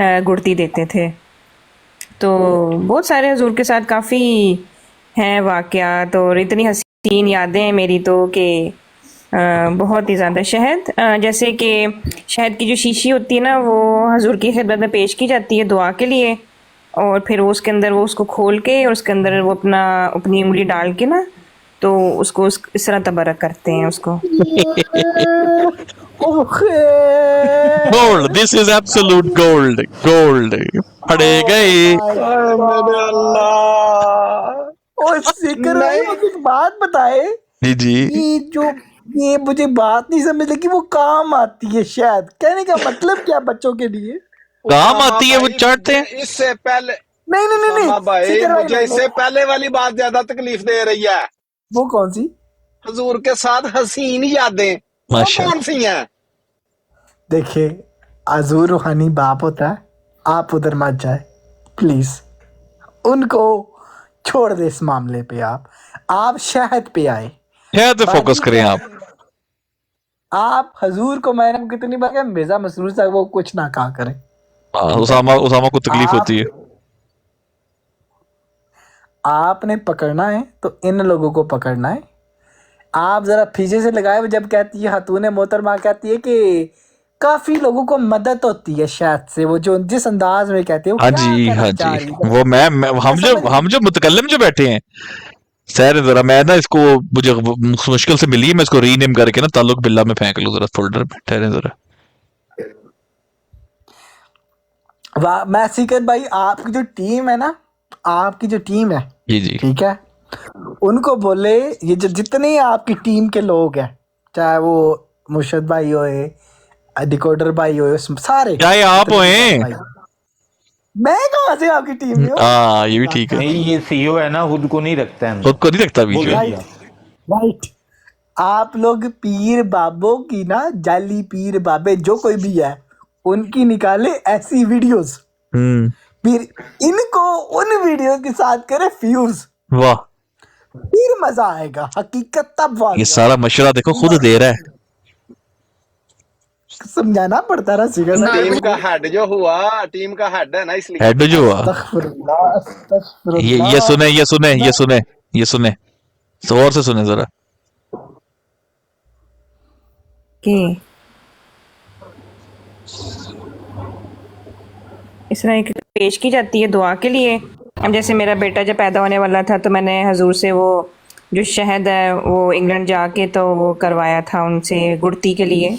गुड़ती देते थे। तो बहुत सारे हुजूर के साथ काफ़ी हैं वाक़यात और इतनी हसीन यादें हैं मेरी तो कि बहुत ही ज़्यादा शहद जैसे कि शहद की जो शीशी होती है ना वो हजूर की खिदमत में पेश की जाती है दुआ के लिए, और फिर वो उसके अंदर वो उसको खोल के और उसके अंदर वो अपनी उंगली डाल के ना तो उसको इस तरह तबरक करते हैं उसको। Gold, this is absolute gold, gold पड़े गए। मेरे अल्लाह। और सीकर भाई मुझे एक बात बताए जी जी, ये मुझे बात नहीं समझ लगी, वो काम आती है शायद, कहने का मतलब क्या बच्चों के लिए काम आती है, वो चाटते हैं। इससे पहले नहीं भाई सीकर भाई, मुझे इससे पहले वाली बात ज्यादा तकलीफ दे रही है। वो कौन सी? हजूर के साथ हसीन यादें, वो माशाल्लाह। कौन सी हैं? देखिए हजूर रूहानी बाप होता है, आप उधर मत जाए प्लीज, उनको छोड़ दे इस मामले पे। आप शहद पे आए, शहद पे फोकस करें आप हजूर को मैंने कितनी बार कहा मिर्जा मसरूर साहब वो कुछ ना कहा करें। उसामा को तकलीफ होती है। आपने पकड़ना है तो इन लोगों को पकड़ना है। आप जरा पीछे से लगाए, जब कहती है खातून मोहतरमा कहती है कि काफी लोगों को मदद होती है शायद से, वो जो जिस अंदाज में कहते हैं हाँ जी, हाँ जी, वो मैं हम जो मुतकल्लिम जो बैठे हैं सैर, जरा मैं ना इसको मुझे मुश्किल से मिली है, मैं इसको रीनेम करके ना ताल्लुक बिल्ला में फेंक लूं जरा फोल्डर में, ठहरे जरा। वाह मैं सीकर भाई, आपकी जो टीम है ना, आपकी जो टीम है जी जी, ठीक है, उनको बोले ये जो जितने आपकी टीम के लोग हैं, चाहे वो मुर्शद भाई होए, डिकोडर भाई होए, सारे चाहे आप होए, मैं कहाँ से आपकी टीम में हूँ? हाँ ये भी ठीक है। नहीं ये सीईओ है ना, खुद को नहीं रखता है, खुद को नहीं रखता बीच में। राइट, आप लोग पीर बाबों की ना, जाली पीर बाबे जो कोई भी है उनकी निकाले ऐसी वीडियोस, फिर इनको उन वीडियो के साथ करे फ्यूज, वाह, फिर मजा आएगा, हकीकत तब ये सारा मशवरा देखो खुद दे रहा है। समझाना पड़ता रहा सीखा। टीम का हेड जो हुआ, टीम का हेड है ना, इसलिए हेड जो हुआ, ये सुने ये सुने ये सुने ये सुने, और से सुने जरा कि इस तरह एक पेश की जाती है दुआ के लिए। अब जैसे मेरा बेटा जब पैदा होने वाला था तो मैंने हजूर से वो जो शहद है वो इंग्लैंड जाके तो वो करवाया था उनसे गुड़ती के लिए।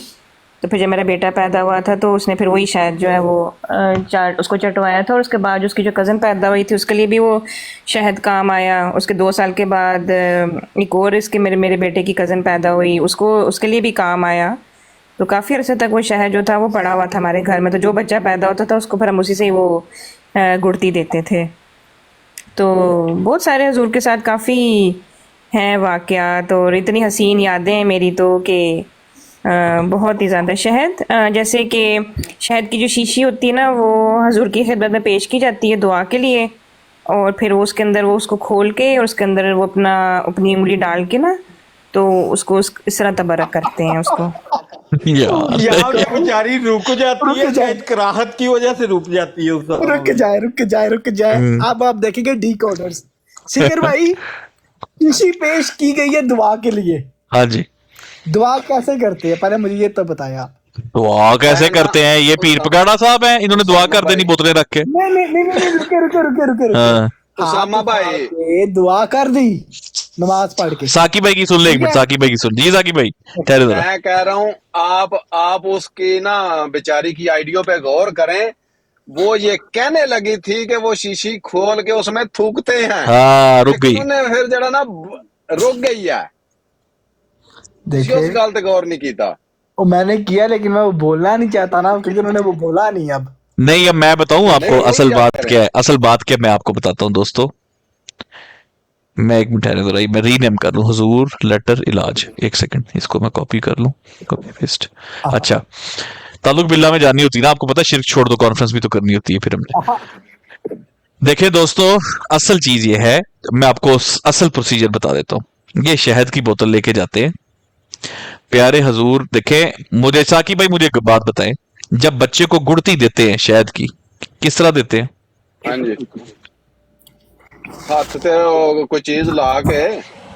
तो फिर जब मेरा बेटा पैदा हुआ था तो उसने फिर वही शहद जो है वो उसको चटवाया था, और उसके बाद उसकी जो कज़न पैदा हुई थी उसके लिए भी वो शहद काम आया। उसके 2 साल के बाद एक और इसके मेरे बेटे की कज़न पैदा हुई, उसके लिए भी काम आया। तो काफ़ी अरसे तक वो शहद जो था वो पड़ा हुआ था हमारे घर में। तो जो बच्चा पैदा होता था उसको फिर हम उसी से ही वो गुड़ती देते थे। तो बहुत सारे हजूर के साथ काफ़ी हैं वाक़यात, और इतनी हसीन यादें हैं मेरी तो कि बहुत ही ज़्यादा शहद जैसे कि शहद की जो शीशी होती है ना वो हजूर की खिदमत में पेश की जाती है दुआ के लिए, और फिर वो उसके अंदर वो उसको खोल के और उसके अंदर वो अपनी उंगली डाल के ना तो उसको इस तरह तबरक करते हैं उसको। यहाँ पे बेचारी रुक जाती है, शायद कराहत की वजह से रुक जाती है उस रुक जाए अब आप देखेंगे डिकोडर्स। शिखर भाई शीशी पेश की गई है दुआ के लिए। हाँ जी, दुआ कैसे करते हैं पहले मुझे ये तो बताया। दुआ कैसे करते हैं? ये पीर पगाड़ा साहब हैं, इन्होंने दुआ कर देनी बोतलें रख के। नहीं रुके उसामा भाई दुआ कर दी नमाज पढ़ के। साकी भाई की सुन ले एक मिनट, साकी भाई की सुन जी। साकी भाई ठहरे जरा, मैं कह रहा हूँ आप उसकी ना बेचारी की आइडियो पे गौर करें। वो ये कहने लगी थी कि वो शीशी खोल के उसमें थूकते हैं। हाँ रुक गई, फिर जरा ना रुक गई है। देखिए उस गल ते गौर नहीं किया। वो मैंने किया लेकिन मैं वो बोलना नहीं चाहता ना, क्योंकि उन्होंने वो बोला नहीं। अब नहीं, अब मैं बताऊं आपको असल बात क्या है। असल बात क्या मैं आपको बताता हूं दोस्तों। मैं एक मिनट ठहरे जरा, मैं रीनेम कर लूं, हुजूर लेटर इलाज। एक सेकंड, इसको मैं कॉपी कर लूं, कॉपी पेस्ट। अच्छा, ताल्लुक बिल्ला में जानी होती ना, आपको पता है, शिर्क छोड़ दो कॉन्फ्रेंस भी तो करनी होती है फिर हमने। देखिए दोस्तों, असल चीज ये है, मैं आपको असल प्रोसीजर बता देता हूँ। ये शहद की बोतल लेके जाते हैं प्यारे हजूर। देखें मुझे साकी भाई, मुझे एक बात बताएं, जब बच्चे को गुड़ती देते हैं शहद की, किस तरह देते हैं? हाँ जी, हाथ ते कोई चीज ला के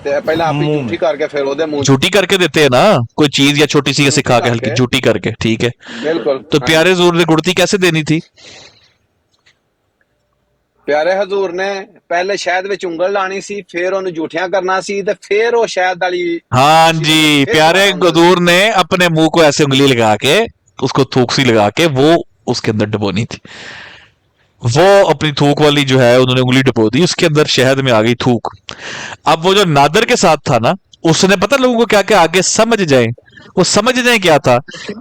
देते हैं पहले आप ही मुंह झूठी में करके फिर ओदे मुंह झूठी करके देते हैं ना, कोई चीज या छोटी सी झूठी सिखा के हल्की करके झूठी करके, ठीक है। बिल्कुल तो हाँ प्यारे जी हजूर ने गुड़ती कैसे देनी थी? प्यारे हजूर ने पहले शहद ਵਿੱਚ ਉਂਗਲ ਲਾਣੀ ਸੀ ਫਿਰ ਉਹਨੂੰ ਝੂਠੀਆਂ ਕਰਨਾ ਸੀ ਤੇ ਫਿਰ ਉਹ ਸ਼ਹਿਦ ਵਾਲੀ हाँ मुसीबत जी, ਵਿੱਚ ਫਿਰ प्यारे दुबारा ਉਂਗਲ हजूर देनी ने अपने मुंह को ऐसे उंगली लगा के, उसको थूक सी लगा के वो उसके अंदर डबोनी थी। वो अपनी थूक वाली जो है उन्होंने उंगली डबो दी, उसके अंदर शहद में आ गई थूक। अब वो जो नादर के साथ था ना, उसने पता लोगों को क्या क्या आगे समझ जाए, वो समझ जाए क्या था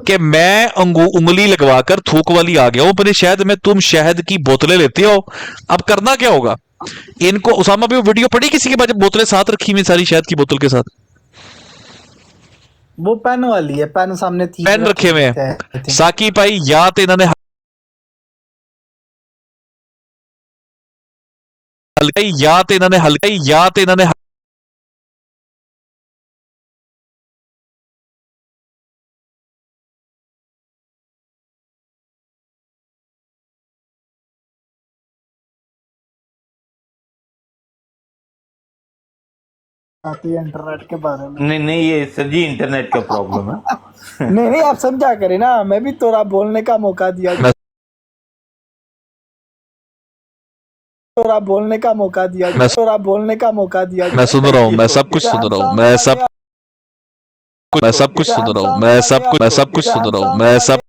कि मैं उंगली लगवाकर थूक वाली आ गया हूं अपने शहद में, तुम शहद की बोतलें लेते हो। अब करना क्या होगा इनको? उसामा भी वो वीडियो पड़ी किसी के पास जब बोतलें साथ रखी हुई सारी शहद की बोतल के साथ, वो पेन वाली है, पेन सामने थी पेन रखे हुए थे, हैं। साकी भाई या तो इन्होंने हल्का ही, या तो इन्होंने हल्का ही, या तो इन्होंने आती है इंटरनेट के बारे में। नहीं नहीं, ये सर जी इंटरनेट का प्रॉब्लम है। नहीं नहीं, आप समझा करे ना, मैं भी थोड़ा बोलने का मौका दिया, थोड़ा बोलने का मौका दिया, थोड़ा बोलने का मौका दिया। मैं सुन रहा हूं, मैं सब कुछ सुन रहा हूं, मैं सब कुछ सुन रहा हूं, मैं सब कुछ सुन रहा हूं, मैं सब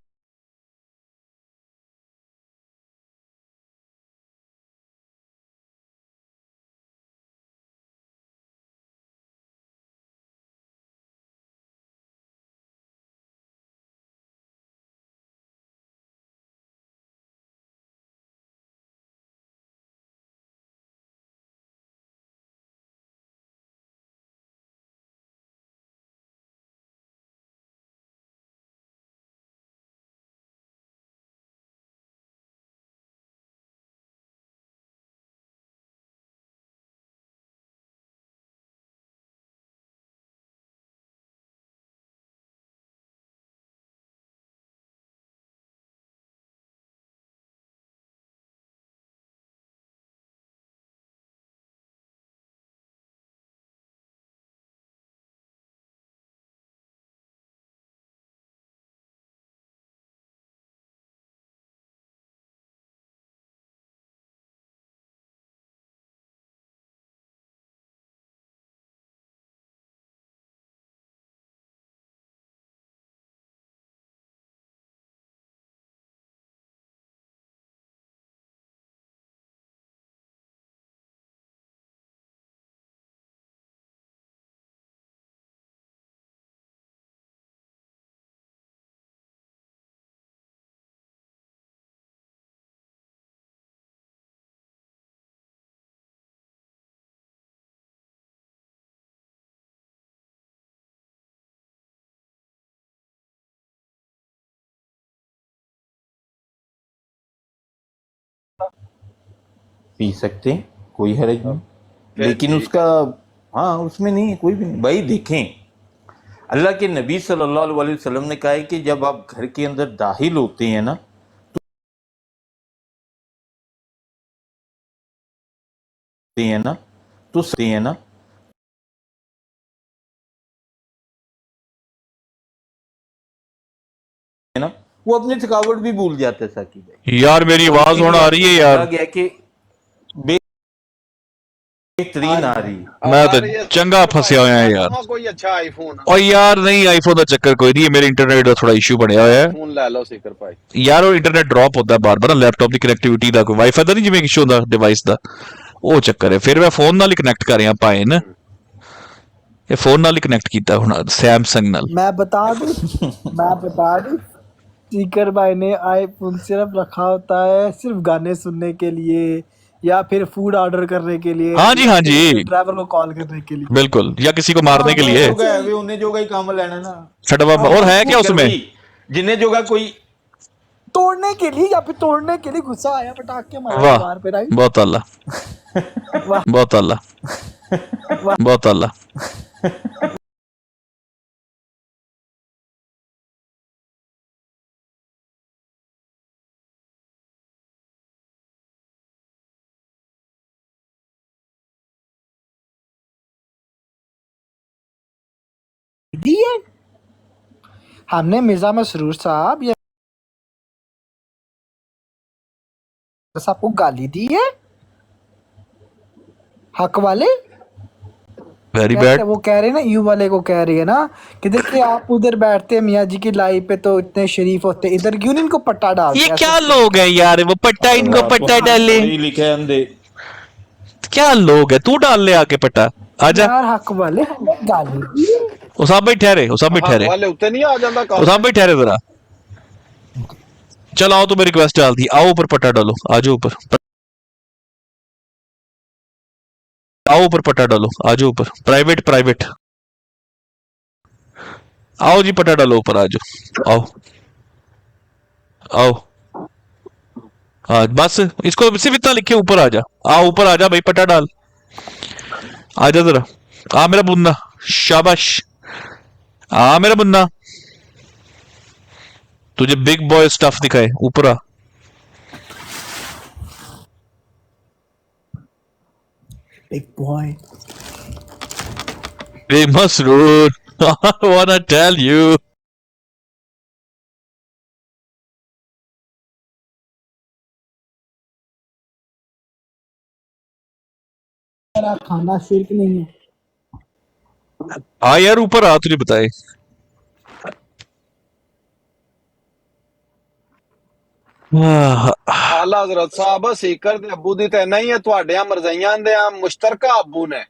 पी सकते हैं, कोई हर्ज नहीं, फिर लेकिन ठीक उसका हाँ उसमें नहीं है, कोई भी नहीं भाई। देखें, अल्लाह के नबी सल्लल्लाहु अलैहि वसल्लम ने कहा है कि जब आप घर के अंदर दाखिल होते हैं ना, तो सकते हैं ना, है ना, वो अपनी थकावट भी भूल जाते हैं साकी भाई। यार मेरी और आवाज होना आ रही है कहा यार, गया कि बेहतरीन आ रही है। मैं आ तो रही है चंगा सिकर भाई फंसिया होया मैं यार। कहा कोई अच्छा आईफोन और यार नहीं, आईफोन का चक्कर कोई नहीं है, मेरे इंटरनेट का थोड़ा इशू बनया हुआ है आईफोन ले लो सिकर भाई यार। वो इंटरनेट ड्रॉप होता है बार बार, लैपटॉप की कनेक्टिविटी का, कोई वाईफाई का नहीं जिवें इशू होता डिवाइस का, वो चक्कर है। फिर मैं फोन नाल ही कनेक्ट कर रहा पाए ना, ये फोन नाल ही कनेक्ट किया हुण सैमसंग नाल। मैं बता दूं, स्पीकर भाई ने आईफोन सिर्फ रखा होता है सिर्फ गाने सुनने के लिए, या फिर फूड ऑर्डर करने के लिए, हाँ जी, या हाँ फिर जी, अपने ड्राइवर को कॉल करने के लिए। बिल्कुल, या किसी को मारने के जिन्हें लिए जोगा है वे उन्हें जोगा ही काम लेना ना। छटवा। और है क्या सिकर उसमें? भाई, जिन्हें जोगा कोई तोड़ने के लिए, या फिर तोड़ने के लिए गुस्सा आया, पटाखे मारे वाह, दीवार पे, राइट? बहुत आला, वाह बहुत आला, वाह बहुत आला। दी है? हमने मिर्जा मसरूर साहब या साहब को गाली दी है? हक वाले वेरी कहते बैड। वो कह रहे हैं ना, यू वाले को कह रही है ना कि देखिए आप उधर बैठते हैं मियाँ जी की लाइव पे तो इतने शरीफ होते, इधर क्यों नहीं इनको पट्टा डालते? ये ऐसे क्या लोग हैं यार, वो पट्टा इनको पट्टा डाले, पढ़े लिखे अंधे। क्या लोग है? तू डाल ले आके पट्टा, आजा। यार हक वाले हमें गाली दी है। उसाम भाई ठहरे, उसाम भाई ठहरे, वाले उत्ते नहीं आ जाता काम। उसाम भाई ठहरे जरा। चल आओ, तुम्हें रिक्वेस्ट डाल दी, आओ ऊपर पट्टा डालो, आजो ऊपर, आओ ऊपर पट्टा डालो, आजो ऊपर, प्राइवेट प्राइवेट, आओ जी पट्टा डालो ऊपर, आजो, आओ आओ। हाँ बस इसको सिर्फ इतना लिखे, ऊपर आजा, आओ ऊपर आजा भाई, पट्टा डाल, आजा जरा, आ मेरा बुन्ना, शाबाश, आ मेरा बुन्ना, तुझे बिग बॉय स्टफ दिखाए, ऊपर आ। Big boy Big Masroor, I wanna tell you. मेरा खाना शिरक नहीं है। हाँ यार ऊपर आ, तुझे बताए। आला हजरत साहब सीकर दे अबू दी ते नहीं है, ਤੁਹਾਡੇ ਮਰਜ਼ਾਈਆਂ ਦੇ ਆ ਮੁਸ਼ਤਰਕਾ अबू ने।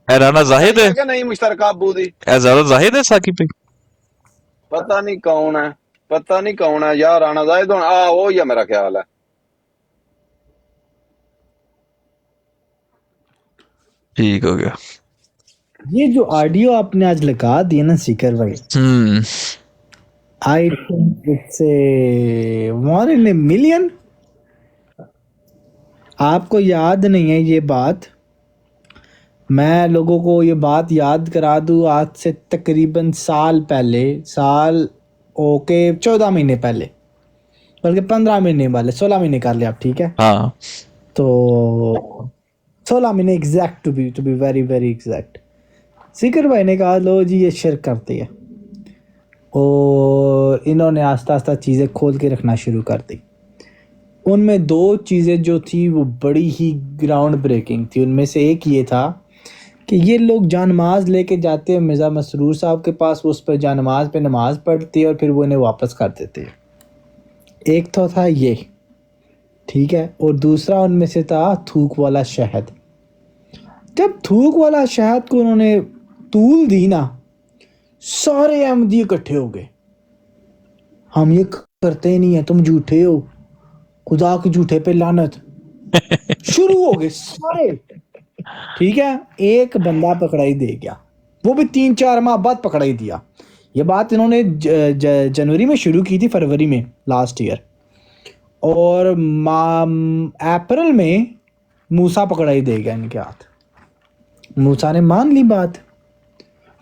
ए राना जाहिद है कि नहीं मुश्तरका अबू दी? ए ज़रा जाहिद है साकिब पे, पता नहीं कौन है, पता नहीं कौन है यार। राना जाहिद वो ही है मेरा ख्याल है। ठीक हो गया। ये जो ऑडियो आपने आज लगा दिया ना सीकर भाई, I think it's a 1 in a million। आपको याद नहीं है ये बात? मैं लोगों को ये बात याद करा दूँ, आज से तकरीबन साल पहले, साल ओके 14 महीने पहले, बल्कि 15 महीने वाले, 16 महीने कर ले आप, ठीक है? हाँ तो 16 महीने exact, to be very very exact. सीकर भाई ने कहा लो जी ये शिरक करती है, और इन्होंने आस्ता आस्ता चीज़ें खोल के रखना शुरू कर दी। उनमें 2 चीज़ें जो थी वो बड़ी ही ग्राउंड ब्रेकिंग थी। उनमें से एक ये था कि ये लोग जानमाज लेके जाते हैं मिर्ज़ा मसरूर साहब के पास, वो उस पर जानमाज पे नमाज पढ़ती है और फिर वो इन्हें वापस कर देते हैं। एक तो था ये, ठीक है, और दूसरा उनमें से था थूक वाला शहद। जब थूक वाला शहद को उन्होंने तूल दी ना, सारे अहमदी इकट्ठे हो गए, हम ये करते ही नहीं है, तुम झूठे हो, खुदा के झूठे पे लानत। शुरू हो गए सारे, ठीक है। एक बंदा पकड़ाई दे गया, वो भी 3-4 माह बाद पकड़ाई दिया। ये बात इन्होंने जनवरी में शुरू की थी, फरवरी में लास्ट ईयर, और अप्रैल में मूसा पकड़ाई दे गया इनके हाथ। मूसा ने मान ली बात,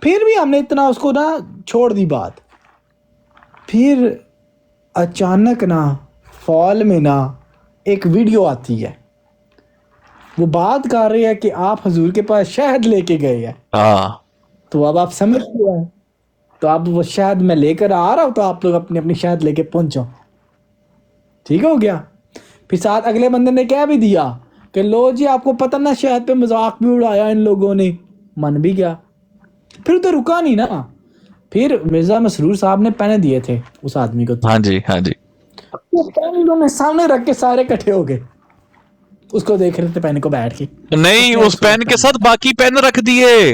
फिर भी हमने इतना उसको ना छोड़ दी बात। फिर अचानक ना फॉल में ना एक वीडियो आती है, वो बात कर रही है कि आप हजूर के पास शहद लेके गए हैं। तो अब आप समझ गए, तो अब वो शहद मैं लेकर आ रहा हूँ, तो आप लोग अपनी अपनी शहद लेके पहुंचो, ठीक हो गया। फिर साथ अगले बंदे ने कह भी दिया कि लो जी आपको पता ना, शहद पे मजाक भी उड़ाया इन लोगों ने, मन भी गया। फिर तो रुका नहीं ना, फिर मिर्जा मसरूर साहब ने पेन दिए थे उस आदमी को। हाँ जी हाँ जी, वो पेन उन्होंने सामने रख के सारे इकट्ठे हो गए, उसको देख रहे थे पेन को बैठ के। नहीं, उस पेन के साथ बाकी पेन रख दिए,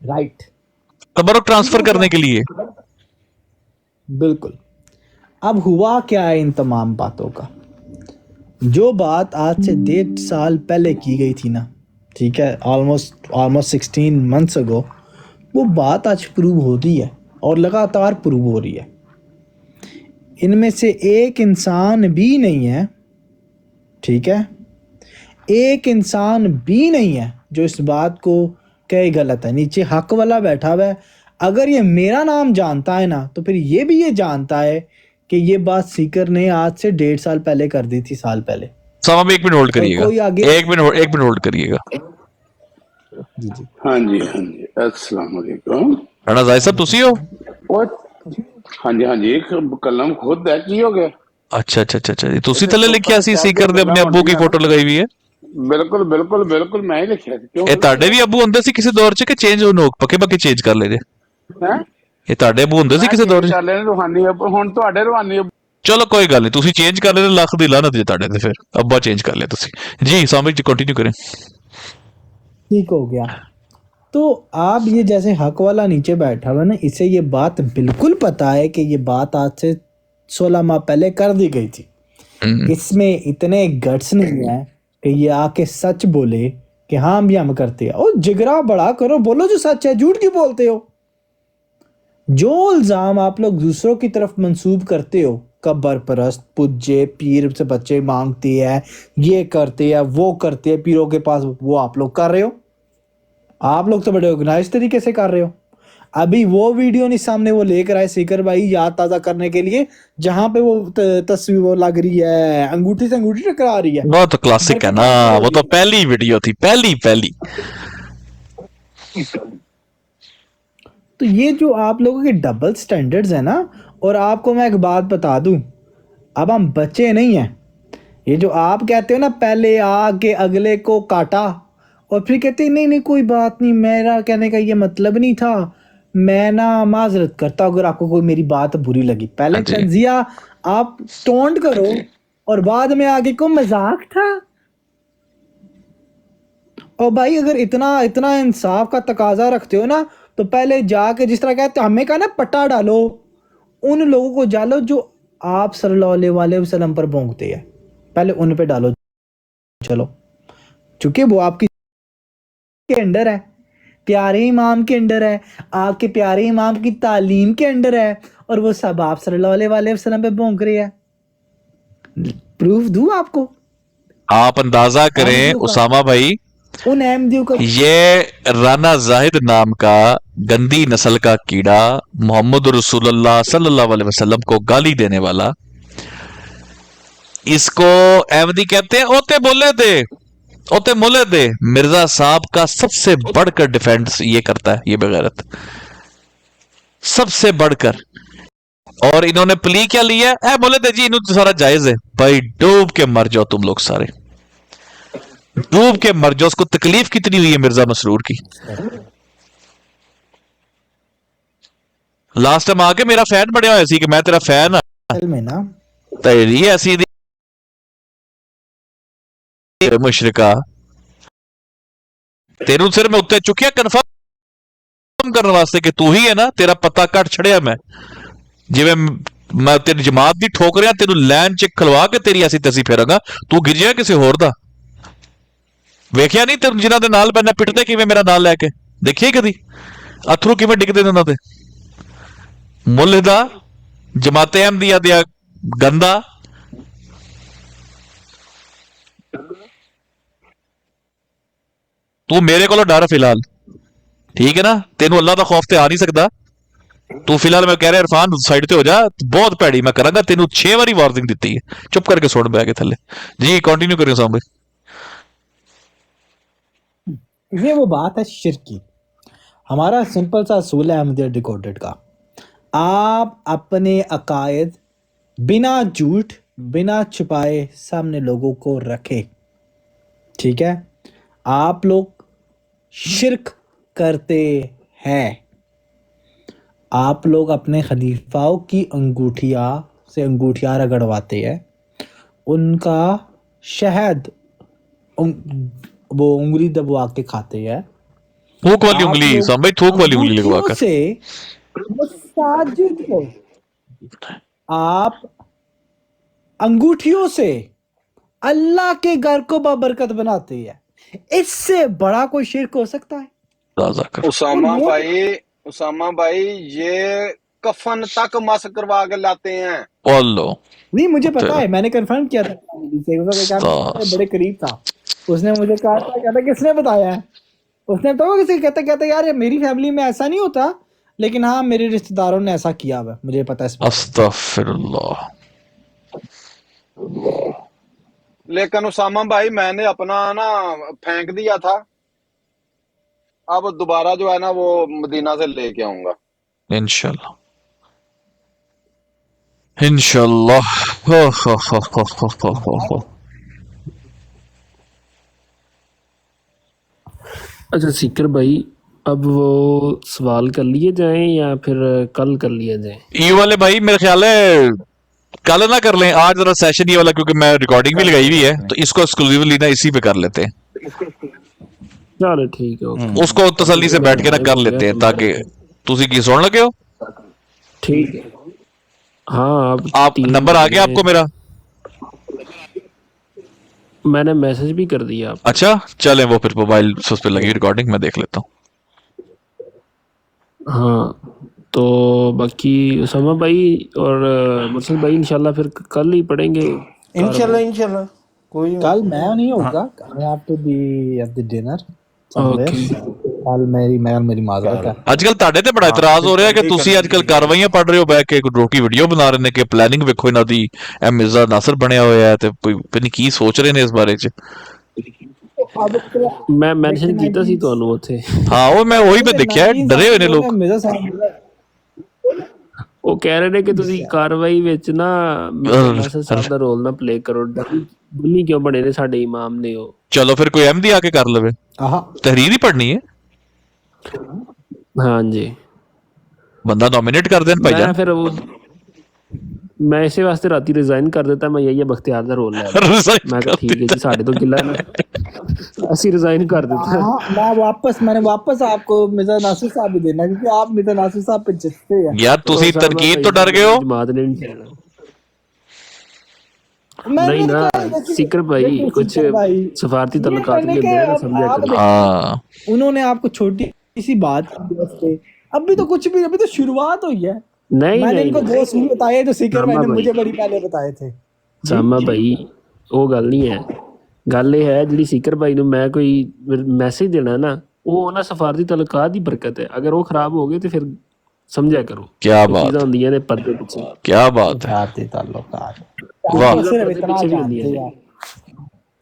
राइट, तबरुक ट्रांसफर करने के लिए। बिल्कुल। अब हुआ क्या है इन तमाम बातों का? जो बात आज से 1.5 साल पहले की गई थी ना, ठीक है, ऑलमोस्ट 16 मंथ्स अगो, वो बात आज प्रूव हो रही है और लगातार प्रूव हो रही है। इनमें से एक इंसान भी नहीं है, ठीक है, एक इंसान भी नहीं है जो इस बात को कहे गलत है। नीचे हक वाला बैठा हुआ है, अगर ये मेरा नाम जानता है ना, तो फिर ये भी ये जानता है कि ये बात सीकर ने आज से 1.5 साल पहले कर दी थी, साल पहले। साहब 1 मिनट होल्ड करिएगा, कोई आगे 1 मिनट होल्ड करिएगा। करो। जी जी हाँ जी, हाँ जी, अस्सलाम वालेकुम। राणा जाहिद साहब तुसी हो? ਉਹ ਹਾਂਜੀ ਕਲਮ ਖੁਦ ਹੈ, ਕੀ ਹੋ ਗਿਆ? अच्छा अच्छा अच्छा अच्छा जी, तुसी ਇੱਥੇ थल्ले ਸੋਫਾ लिखिया ਤੇ सी ਚੱਲ ਦੀਆਂ सीकर दे ਗੱਲਾਂ अपने अब्बू की ਹੁੰਦੀਆਂ ਨਾ। फोटो लगाई हुई है। ਬਿਲਕੁਲ ਬਿਲकुल ਬਿਲकुल ਮੈਂ ਹੀ ਲਿਖਿਆ ਸੀ, ਕਿਉਂ ਇਹ ਗਲਤ ਤੁਹਾਡੇ ਹੈ? ਵੀ ਅੱਬੂ ਹੁੰਦੇ ਸੀ ਕਿਸੇ ਦੌਰ 'ਚ ਕਿ ਚੇਂਜ ਉਹਨੂੰ ਪੱਕੇ ਪੱਕੇ ਚੇਂਜ ਕਰ ਲਏ ਜੇ? ਹੈ ਇਹ ਤੁਹਾਡੇ ਅੱਬੂ ਹੁੰਦੇ ਸੀ ਮੈਂ ਕਿਸੇ ਦੌਰ ਚੇਂਜ 'ਚ? ਕਰ ਲੈਣੇ ਰੂਹਾਨੀ ਹੁਣ ਤੁਹਾਡੇ ਰੂਹਾਨੀ चलो कोई गल नहीं, तुसी चेंज कर ले, लख दी लानत जे ਤੁਹਾਡੇ ਤੇ ਫਿਰ अब्बा चेंज कर ले तुसी। जी सामिक जी कंटिन्यू करें। ठीक हो गया। तो आप ये जैसे हक वाला नीचे बैठा हुआ ना, इसे ये बात बिल्कुल पता है कि ये बात आज से 16 माह पहले कर दी गई थी। इसमें इतने गट्स नहीं है कि ये आके सच बोले कि हाँ हम करते हैं। और जिगरा बड़ा करो, बोलो जो सच है, झूठ क्यों बोलते हो? जो इल्जाम आप लोग दूसरों की तरफ मंसूब करते हो, कब्र परस्त, पूज्य, पीर से बच्चे मांगते हैं, ये करते हैं, वो करते हैं पीरों के पास, वो आप लोग कर रहे हो। आप लोग तो बड़े ऑर्गेनाइज तरीके से कर रहे हो। अभी वो वीडियो नहीं सामने वो लेकर आए सीकर भाई याद ताजा करने के लिए, जहां पे वो तस्वीर वो लग रही है, अंगूठी से अंगूठी टकरा रही है। वो तो क्लासिक है ना, वो तो पहली वीडियो थी, पहली। तो ये जो आप लोगों के डबल स्टैंडर्ड्स है ना, और आपको मैं एक बात बता दूं, अब हम बच्चे नहीं हैं। ये जो आप कहते हो ना, पहले आके अगले को काटा और फिर कहते नहीं कोई बात नहीं, मेरा कहने का ये मतलब नहीं था, मैं ना माजरत करता अगर आपको कोई मेरी बात बुरी लगी। पहले तंजिया आप टोंट करो और बाद में आगे को मजाक था। और भाई अगर इतना इंसाफ का तकाजा रखते हो ना, तो पहले जाके जिस तरह कहते हमें कहा ना पट्टा डालो, उन लोगों को डालो जो आप सल्लल्लाहु अलैहि वसल्लम पर भोंकते हैं, पहले उन पे डालो। चलो, चूंकि वो आपकी के अंडर है, प्यारे इमाम के अंडर है, आपके प्यारे इमाम की तालीम के अंडर है, और वो सब आप सल्लल्लाहु अलैहि वसल्लम पे भोंक रहे हैं। प्रूफ दूं आपको? आप अंदाजा करें उसामा भाई, उन अहमदियों का ये राना जाहिद नाम का गंदी नस्ल का कीड़ा मोहम्मद रसूलुल्लाह सल्लल्लाहु अलैहि वसल्लम को गाली देने वाला, इसको अहमदी कहते हैं। ओते मोले दे मिर्जा साहब का सबसे बढ़कर डिफेंस ये करता है, ये बेगैरत सबसे बढ़कर। और इन्होंने प्ली क्या लिया है? बोले थे जी इन्होंने सारा जायज है। भाई डूब के मर जाओ तुम लोग सारे, डूब के मर जाओ। उसको तकलीफ कितनी हुई है मिर्जा मसरूर की। लास्ट टाइम आके मेरा फैन बढ़िया होया सी कि मैं तेरा फैन में ना तेरी ऐसी मुशरिका तेरू सिर में उत्ते चुकिया कंफर्म करने वास्ते कि तू ही है ना, तेरा पता कट छड़िया मैं, जिवें मैं तेरी जमात दी ठोक रहा, तेनू लैन च खलवा के तेरी ऐसी तैसी फेरांगा, तू गिर जाए किसी होर दा। वेखिया नहीं तेन जिन्हां दे नाल पैना पिटदे किवें मेरा नाल लैके, देखिए कदी अथरू किवें डिगदे ने उन्हां ते। मुल्ह दा जमाते अहमदिया दिया गंदा। तू मेरे को डर फिलहाल, ठीक है ना, तेनू अल्लाह का खौफ ते आ नहीं सकता। तू फिलहाल मैं कह रहा इरफान साइड ते हो जा, बहुत भैड़ी मैं करांगा, तेनू 6 बारी वार्निंग दी है, चुप करके सुन बैठ के थले। जी कंटिन्यू करियो साहब भाई। ये वो बात है शिर्क की। हमारा सिंपल सा असूल है अहमदिया डिकोडेड का, आप अपने अकायद बिना झूठ बिना छुपाए सामने लोगों को रखे, ठीक है। आप लोग शिर्क करते हैं, आप लोग अपने खलीफाओं की अंगूठियां रगड़वाते हैं, उनका शहद वो उंगली दबवा के खाते हैं, थूक वाली उंगली साहब, थूक वाली उंगली लगवा कर से मसाजिद को आप अंगूठियों से अल्लाह के घर को बाबरकत बनाते हैं। इससे बड़ा कोई शिर्क हो सकता है? उसामा भाई ये कफन तक मस करवा के लाते हैं। नहीं मुझे पता है, मैंने कंफर्म किया था बड़े करीब था, उसने मुझे कहा था, कहता किसने बताया है? उसने तो किसी कहता यार मेरी फैमिली में ऐसा नहीं होता, लेकिन हाँ मेरे रिश्तेदारों ने ऐसा किया हुआ, मुझे पता है। अस्तगफिरुल्लाह। लेकिन उसामा भाई मैंने अपना ना फेंक दिया था, अब दोबारा जो है ना वो मदीना से लेके आऊंगा इंशाल्लाह इंशाल्लाह। हो। अच्छा सीकर भाई, अब वो सवाल कर लिए जाएं या फिर कल कर लिए जाएं? ये वाले भाई मेरे ख्याल है कल ना कर लें, आज जरा सेशन ये वाला क्योंकि मैं रिकॉर्डिंग भी लगाई हुई है तो इसको एक्सक्लूसिवली ना इसी पे कर लेते हैं। चलो ठीक है, ओके। उसको तसल्ली से बैठ के ना कर लेते हैं ताकि तुसी की सुन लगे हो। ठीक है, हाँ। आप नंबर आ गया आपको मेरा? मैंने मैसेज भी कर दिया आप। अच्छा चलें, वो फिर मोबाइल उस पे लगी रिकॉर्डिंग मैं देख लेता हूँ। हाँ तो बाकी उसामा भाई और मुर्शद भाई इंशाल्लाह फिर कल ही पढ़ेंगे इंशाल्लाह कोई कल मैं नहीं होगा, I have to be at the dinner कल। मेरी माजरत है। आजकल ਤੁਹਾਡੇ ਤੇ ਬੜਾ ਇਤਰਾਜ਼ ਹੋ ਰਿਹਾ ਕਿ ਤੁਸੀਂ ਅੱਜਕਲ ਕਾਰਵਾਈਆਂ ਪੜ ਰਹੇ ਹੋ ਬੈ ਕੇ ਰੋਟੀ ਵੀਡੀਓ ਬਣਾ ਰਹੇ ਨੇ ਕਿ ਪਲੈਨਿੰਗ ਵੇਖੋ ਇਹਨਾਂ ਦੀ। ਇਹ ਮਿਰਜ਼ਾ ਨਾਸਰ ਬਣਿਆ ਹੋਇਆ ਹੈ ਤੇ ਪਤਾ ਨਹੀਂ ਕੀ ਸੋਚ ਰਹੇ ਨੇ ਇਸ ਬਾਰੇ ਚ। ਮੈਂ ਮੈਂਸ਼ਨ ਕੀਤਾ ਸੀ ਤੁਹਾਨੂੰ ਉੱਥੇ। ਹਾਂ ਉਹ ਮੈਂ ਉਹੀ ਤੇ ਦੇਖਿਆ, ਡਰੇ ਹੋਏ ਨੇ ਲੋਕ। ਉਹ ਕਹਿ ਰਹੇ ਨੇ ਕਿ ਤੁਸੀਂ ਕਾਰਵਾਈ ਵਿੱਚ ਨਾ ਨਾਸਰ ਸਾਹਿਬ ਦਾ ਰੋਲ ਨਾ ਪਲੇ ਕਰੋ। ਦੁਨੀ ਕਿਉਂ ਬਣੇ ਨੇ ਸਾਡੇ ਇਮਾਮ ਨੇ ਉਹ। ਚਲੋ ਫਿਰ ਕੋਈ ਅਹਿਮਦੀ ਆ ਕੇ ਕਰ ਲਵੇ, ਤਹਿਰੀਰ ਹੀ ਪੜਨੀ ਹੈ। हाँ जी, बंदा नॉमिनेट कर देन भाईजान। फिर वो मैं इसे वास्ते राती रिजाइन कर देता, मैं यही बख्तियार दा रोल ले मैं कहा ठीक है जी साढ़े तो किला है ना असि रिजाइन कर देता। मैंने वापस आपको मिर्जा नासिर साहब भी देना क्योंकि आप मिर्जा नासिर साहब पे जितते हैं यार तुसी तनकीद तो डर गए हो। जमात ने नहीं ना सीकर भाई कुछ सफारती तल्लुकात के अंदर ना समझा करो। उन्होंने आपको छोटी इसी बात अभी तो कुछ भी, अभी तो शुरुआत हुई है। मैंने इनको दोस्त नहीं बताए जो सीकर भाई ने मुझे बड़ी पहले बताए थे। सामा भाई ਉਹ ਗੱਲ ਨਹੀਂ ਹੈ, ਗੱਲ ਇਹ ਹੈ ਜਿਹੜੀ ਸੀਕਰ ਭਾਈ ਨੂੰ ਮੈਂ ਕੋਈ ਮੈਸੇਜ ਦੇਣਾ ਨਾ ਉਹ ਉਹਨਾਂ ਸਫਾਰਤੀ ਤਲਕਾਤ ਦੀ ਬਰਕਤ ਹੈ। ਅਗਰ ਉਹ ਖਰਾਬ ਹੋ ਗਏ ਤੇ ਫਿਰ ਸਮਝਿਆ ਕਰੋ क्या बात ਚੀਜ਼ਾਂ ਹੁੰਦੀਆਂ ਨੇ ਪਰਦੇ ਪਿੱਛੇ। क्या बात है, वाह।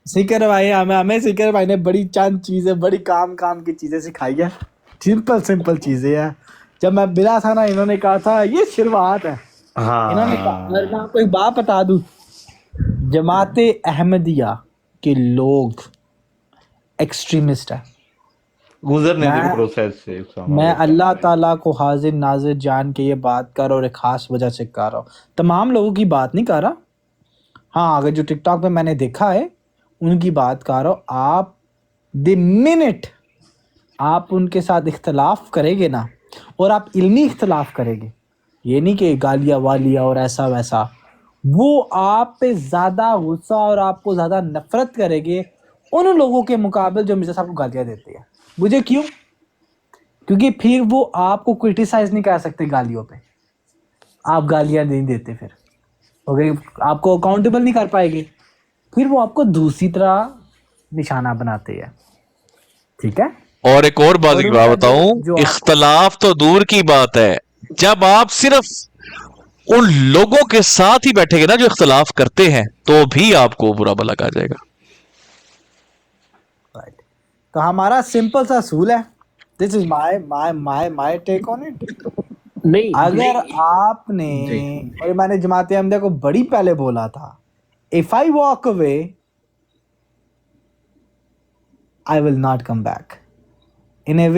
सीकर भाई हमें सीकर भाई ने बड़ी चंद चीजें, बड़ी काम की चीजें सिखाई है। सिंपल चीजें हैं। जब मैं मिला था ना इन्होंने कहा था ये शुरुआत है। इन्होंने कहा, मैं आपको एक बात बता दूं, जमाते अहमदिया के लोग एक्सट्रीमिस्ट है। गुजरने दे प्रोसेस से। मैं अल्लाह ताला को हाजिर नाजिर जान के ये बात कर रहा हूँ और एक खास वजह से कर रहा हूँ, तमाम लोगों की बात नहीं कर रहा। हाँ अगर जो टिकटॉक पे मैंने देखा है उनकी बात कर रहा हूँ। आप द मिनट आप उनके साथ इख्तलाफ करेंगे ना, और आप इल्मी इख्तलाफ करेंगे, ये नहीं कि गालियाँ वालियाँ और ऐसा वैसा, वो आप पे ज़्यादा गुस्सा और आपको ज़्यादा नफरत करेंगे उन लोगों के मुकाबले जो मिर्ज़ा साहब को गालियाँ देते हैं। मुझे क्यों? क्योंकि फिर वो आपको क्रिटिसाइज नहीं कर सकते गालियों पे, आप गालियाँ नहीं देते फिर ओके, आपको अकाउंटेबल नहीं कर पाएंगे, फिर वो आपको दूसरी तरह निशाना बनाते हैं। ठीक है। और एक और बात की बात बताऊं, इख्तलाफ तो दूर की बात है, जब आप सिर्फ उन लोगों के साथ ही बैठेंगे ना जो इख्तलाफ करते हैं तो भी आपको बुरा भला कहा जाएगा। तो हमारा सिंपल सा असूल है, this is my take on it. नहीं अगर आपने, और मैंने जमात अहमदिया को बड़ी पहले बोला था, if I walk away I will not come back in a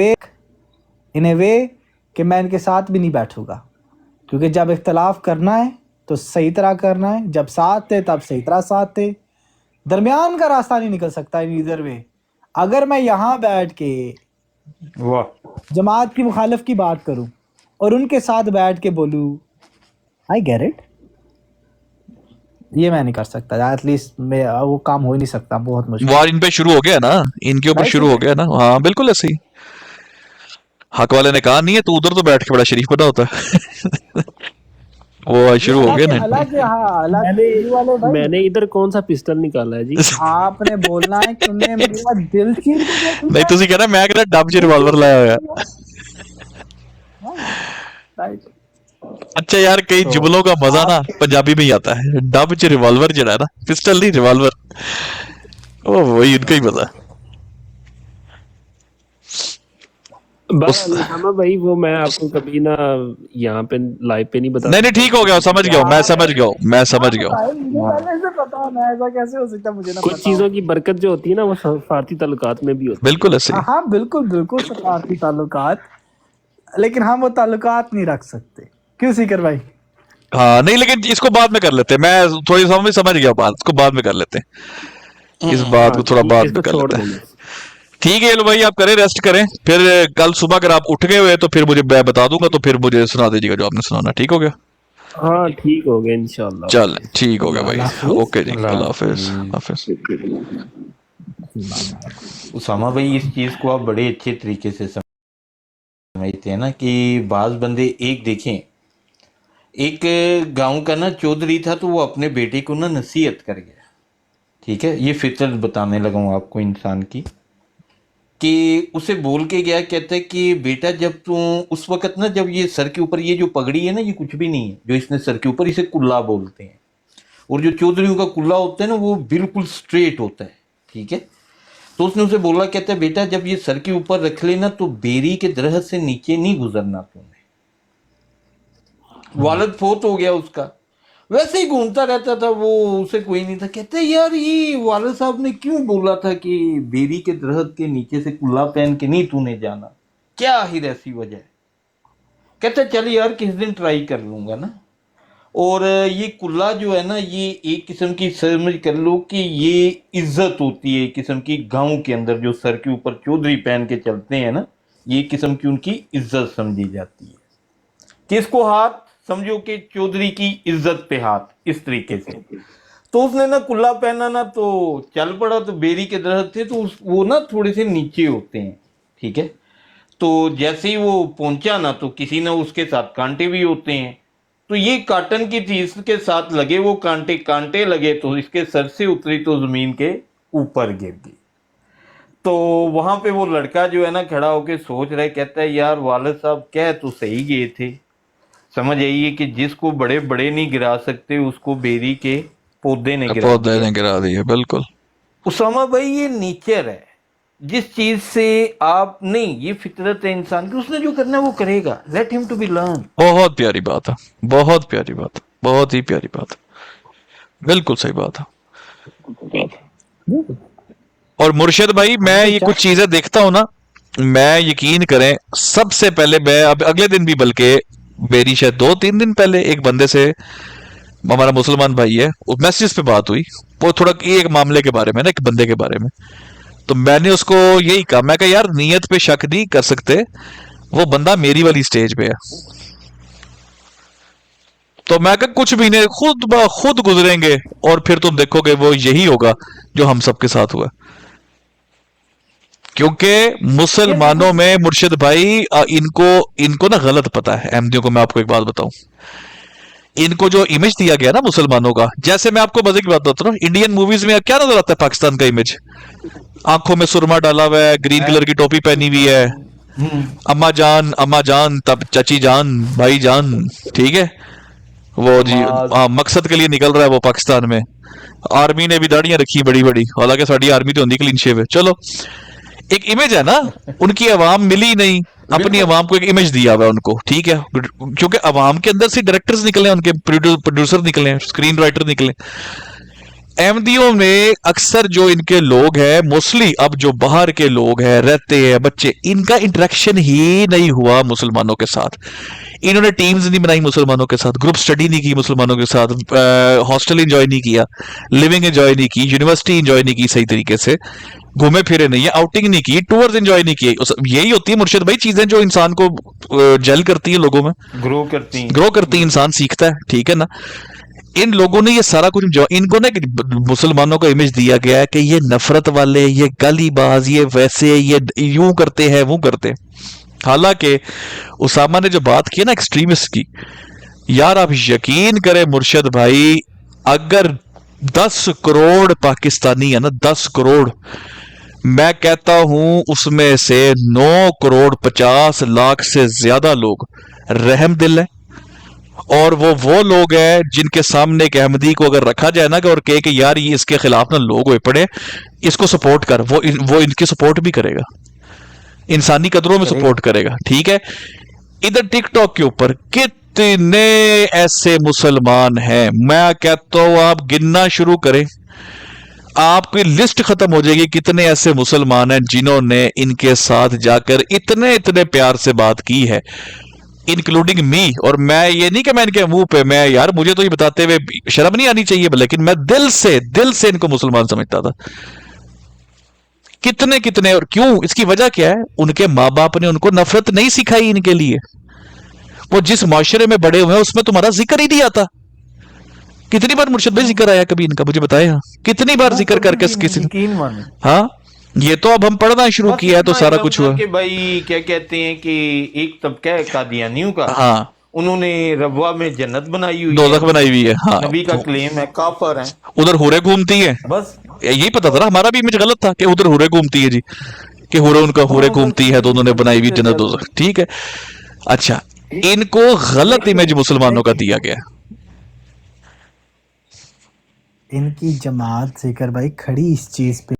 way कि मैं इनके साथ भी नहीं बैठूंगा, क्योंकि जब इख्तलाफ करना है तो सही तरह करना है, जब साथ थे तब सही तरह साथ थे, दरमियान का रास्ता नहीं निकल सकता इन इधर वे। अगर मैं यहाँ बैठ के जमात की मुखालिफ की बात करूं और उनके साथ बैठ के बोलूं आई गेट इट, ये मैं नहीं कर सकता, एटलीस्ट मैं वो काम हो ही नहीं सकता, बहुत मुश्किल। वार इन पे शुरू हो गया ना, इनके ऊपर शुरू हो गया ना। हाँ बिल्कुल ऐसे ही, हक वाले ने कहा नहीं है तो उधर तो बैठ के बड़ा शरीफ बना होता है। वो शुरू हो गया ना। मैंने इधर कौन सा पिस्टल निकाला है जी? आपने बोलना है कि तुमने मेरा दिल चीर के नहीं तुसी कहना मैं कहना डब च रिवॉल्वर लाया होया। अच्छा यार कई जुमलों का मजा ना पंजाबी में ही आता है। डब च रिवॉल्वर जड़ा है ना, पिस्टल नहीं रिवॉल्वर, वो वही इनका ही मजा। बहरहाल भाई वो मैं आपको कभी ना यहाँ पे लाइव पे नहीं बता नहीं ठीक हो गया, समझ गया, मैं समझ गया, मैं समझ गया। मुझे पहले से पता होना ऐसा कैसे हो सकता है मुझे ना कुछ चीजों की बरकत जो होती है ना वो सफारती ताल्लुकात में भी होती है। बिल्कुल ऐसे। हाँ बिल्कुल बिल्कुल सफारती ताल्लुकात, लेकिन हम वो ताल्लुकात नहीं रख सकते। क्यों सीकर भाई? हाँ नहीं, लेकिन इसको बाद में कर लेते हैं, मैं थोड़ी समझ गया बात, इसको बाद में कर लेते हैं, इस बात को थोड़ा बाद में कर लेते हैं। ठीक है लो भाई, आप करें, रेस्ट करें, फिर कल सुबह अगर आप उठ गए हुए तो फिर मुझे मैं बता दूंगा, तो फिर मुझे सुना दीजिएगा जो आपने सुनाना। ठीक हो गया? हाँ ठीक हो गया इंशाल्लाह। चल ठीक हो गया भाई, ओके जी, अल्लाह हाफिज। हाफिज। उसामा भाई इस चीज को आप बड़े अच्छे तरीके से समझते हैं ना कि बाज बंदे, एक देखें, एक गांव का ना चौधरी था, तो वो अपने बेटे को ना नसीहत कर गया। ठीक है, ये फितरत बताने लगा हूँ आपको इंसान की, कि उसे बोल के गया, कहता है कि बेटा जब तू उस वक्त ना, जब ये सर के ऊपर ये जो पगड़ी है ना, ये कुछ भी नहीं है जो इसने सर के ऊपर, इसे कुल्ला बोलते हैं, और जो चौधरियों का कुल्ला होता है ना वो बिल्कुल स्ट्रेट होता है। ठीक है, तो उसने उसे बोला, कहता है बेटा जब ये सर के ऊपर रख लेना तो बेरी के दरख्त से नीचे नहीं गुजरना तूने। वालिद फोत हो गया उसका, वैसे ही घूमता रहता था वो, उसे कोई नहीं था। कहते यार ये वालिद साहब ने क्यों बोला था कि बेरी के दरख्त के नीचे से कुल्ला पहन के नहीं तूने जाना, क्या आखिर ऐसी वजह है? कहते चल यार किस दिन ट्राई कर लूंगा ना। और ये कुल्ला जो है ना, ये एक किस्म की समझ कर लो कि ये इज्जत होती है एक किस्म की गांव के अंदर, जो सर के ऊपर चौधरी पहन के चलते हैं ना, ये किस्म की उनकी इज्जत समझी जाती है। किसको हाथ समझो कि चौधरी की इज्जत पे हाथ, इस तरीके से। तो उसने ना कुल्ला पहना ना, तो चल पड़ा, तो बेरी के दरख्त थे तो वो ना थोड़े से नीचे होते हैं। ठीक है, तो जैसे ही वो पहुंचा ना, तो किसी ना उसके साथ कांटे भी होते हैं, तो ये काटन की थी, इसके साथ लगे वो कांटे लगे, तो इसके सर से उतरी तो जमीन के ऊपर गिर गई। तो वहां पे वो लड़का जो है ना खड़ा होके सोच रहा है, कहता है यार वालिद साहब कह तो सही गए थे, समझ आइए कि जिसको बड़े बड़े नहीं गिरा सकते उसको बेरी के पौधे ने गिरा दिए। बिल्कुल उसामा भाई, ये नेचर है, जिस चीज से आप नहीं, ये फितरत है इंसान की, उसने जो करना है वो करेगा, let him to be learn. बहुत प्यारी बात है, बहुत प्यारी बात, बहुत ही प्यारी बात, बिल्कुल सही बात है। और मुर्शिद भाई, मैं ये कुछ चीजें देखता हूं ना, मैं यकीन करें, सबसे पहले मैं अब अगले दिन भी, बल्कि मेरी शायद 2-3 दिन पहले एक बंदे से, हमारा मुसलमान भाई है, वो मैसेज पे बात हुई, वो थोड़ा एक मामले के बारे में ना, एक बंदे के बारे में, तो मैंने उसको यही कहा, मैं कहा यार नीयत पे शक नहीं कर सकते, वो बंदा मेरी वाली स्टेज पे है, तो मैं कहा कुछ भी नहीं, खुद गुजरेंगे और फिर तुम देखोगे वो यही होगा जो हम सबके साथ हुआ। क्योंकि मुसलमानों में मुर्शिद भाई, इनको ना गलत पता है अहमदियों को। मैं आपको एक बात बताऊं, इनको जो इमेज दिया गया ना मुसलमानों का, जैसे मैं आपको मजे की बात बताता हूँ, इंडियन मूवीज में क्या नजर आता है पाकिस्तान का इमेज, आंखों में सुरमा डाला हुआ है, ग्रीन कलर की टोपी पहनी हुई है, अम्मा जान तब चाची जान, भाई जान, ठीक है, वो जी मकसद के लिए निकल रहा है वो पाकिस्तान में। आर्मी ने भी दाढ़ियां रखी बड़ी बड़ी, हालांकि साड़ी आर्मी तो होती क्लीन शेव है। चलो, एक इमेज है ना, उनकी अवाम मिली नहीं, अपनी अवाम को एक इमेज दिया हुआ है उनको, ठीक है, क्योंकि अवाम के अंदर से डायरेक्टर्स निकले, उनके प्रोड्यूसर निकले, स्क्रीन राइटर निकले। अहमदियों में अक्सर जो इनके लोग हैं, मोस्टली अब जो बाहर के लोग हैं, रहते हैं बच्चे, इनका इंटरेक्शन ही नहीं हुआ मुसलमानों के साथ। इन्होंने टीम्स नहीं बनाई मुसलमानों के साथ, ग्रुप स्टडी नहीं की मुसलमानों के साथ, हॉस्टल एंजॉय नहीं किया, लिविंग एंजॉय नहीं की, यूनिवर्सिटी एंजॉय नहीं की सही तरीके से, घूमे फिरे नहीं है, आउटिंग नहीं की, टूर्स एंजॉय नहीं किए। यही होती है मुर्शिद भाई चीजें जो इंसान को जेल करती है, लोगों में ग्रो करती है, इंसान सीखता है, ठीक है ना। इन लोगों ने ये सारा कुछ, जो इनको ना मुसलमानों का इमेज दिया गया है कि ये नफरत वाले, ये गालीबाज, ये वैसे, ये यूं करते हैं वो करते हैं। हालांकि उसामा ने जो बात की ना एक्सट्रीमिस्ट की, यार आप यकीन करें मुर्शिद भाई, अगर 10 करोड़ पाकिस्तानी है ना, 10 करोड़, मैं कहता हूं उसमें से 9 करोड़ 50 लाख से ज्यादा लोग रहम दिल है, और वो लोग हैं जिनके सामने एक अहमदी को अगर रखा जाए ना और कहे कि यार ये इसके खिलाफ ना लोग हुए पड़े, इसको सपोर्ट कर, वो इनकी सपोर्ट भी करेगा। इंसानी कदरों में सपोर्ट करेगा, ठीक है। इधर टिकटॉक के ऊपर कितने ऐसे मुसलमान हैं, मैं कहता हूं आप गिनना शुरू करें, आपकी लिस्ट खत्म हो जाएगी कितने ऐसे मुसलमान हैं जिन्होंने इनके साथ जाकर इतने इतने प्यार से बात की है, इंक्लूडिंग मी। और मैं ये नहीं कि मैं इनके मुंह पे, मैं यार मुझे तो ये बताते हुए शर्म नहीं आनी चाहिए, लेकिन मैं दिल से इनको मुसलमान समझता था। कितने कितने, और क्यों, इसकी वजह क्या है, उनके माँ बाप ने उनको नफरत नहीं सिखाई इनके लिए। वो जिस माशरे में बड़े हुए हैं उसमें तुम्हारा जिक्र ही नहीं आता। कितनी बार मुर्शिद भाई जिक्र आया कभी इनका, मुझे बताए? हाँ, कितनी बार जिक्र करके किसी, हाँ ये तो अब हम पढ़ना शुरू किया है तो सारा कुछ हुआ कि भाई क्या कहते हैं कि एक तबका है कादियानियों का, हाँ उन्होंने रबवा में जन्नत बनाई हुई दोज़ख बनाई हुई है, हाँ नबी का क्लेम है, काफर है, उधर हुरे घूमती है, बस यही पता था ना, हमारा भी इमेज गलत था कि उधर हुरे घूमती है जी, कि हुरे उनका हुरे घूमती है तो उन्होंने बनाई हुई जन्नत दोज़ख, ठीक है। अच्छा, इनको गलत इमेज मुसलमानों का दिया गया। इनकी जमात जिक्र भाई खड़ी इस चीज पे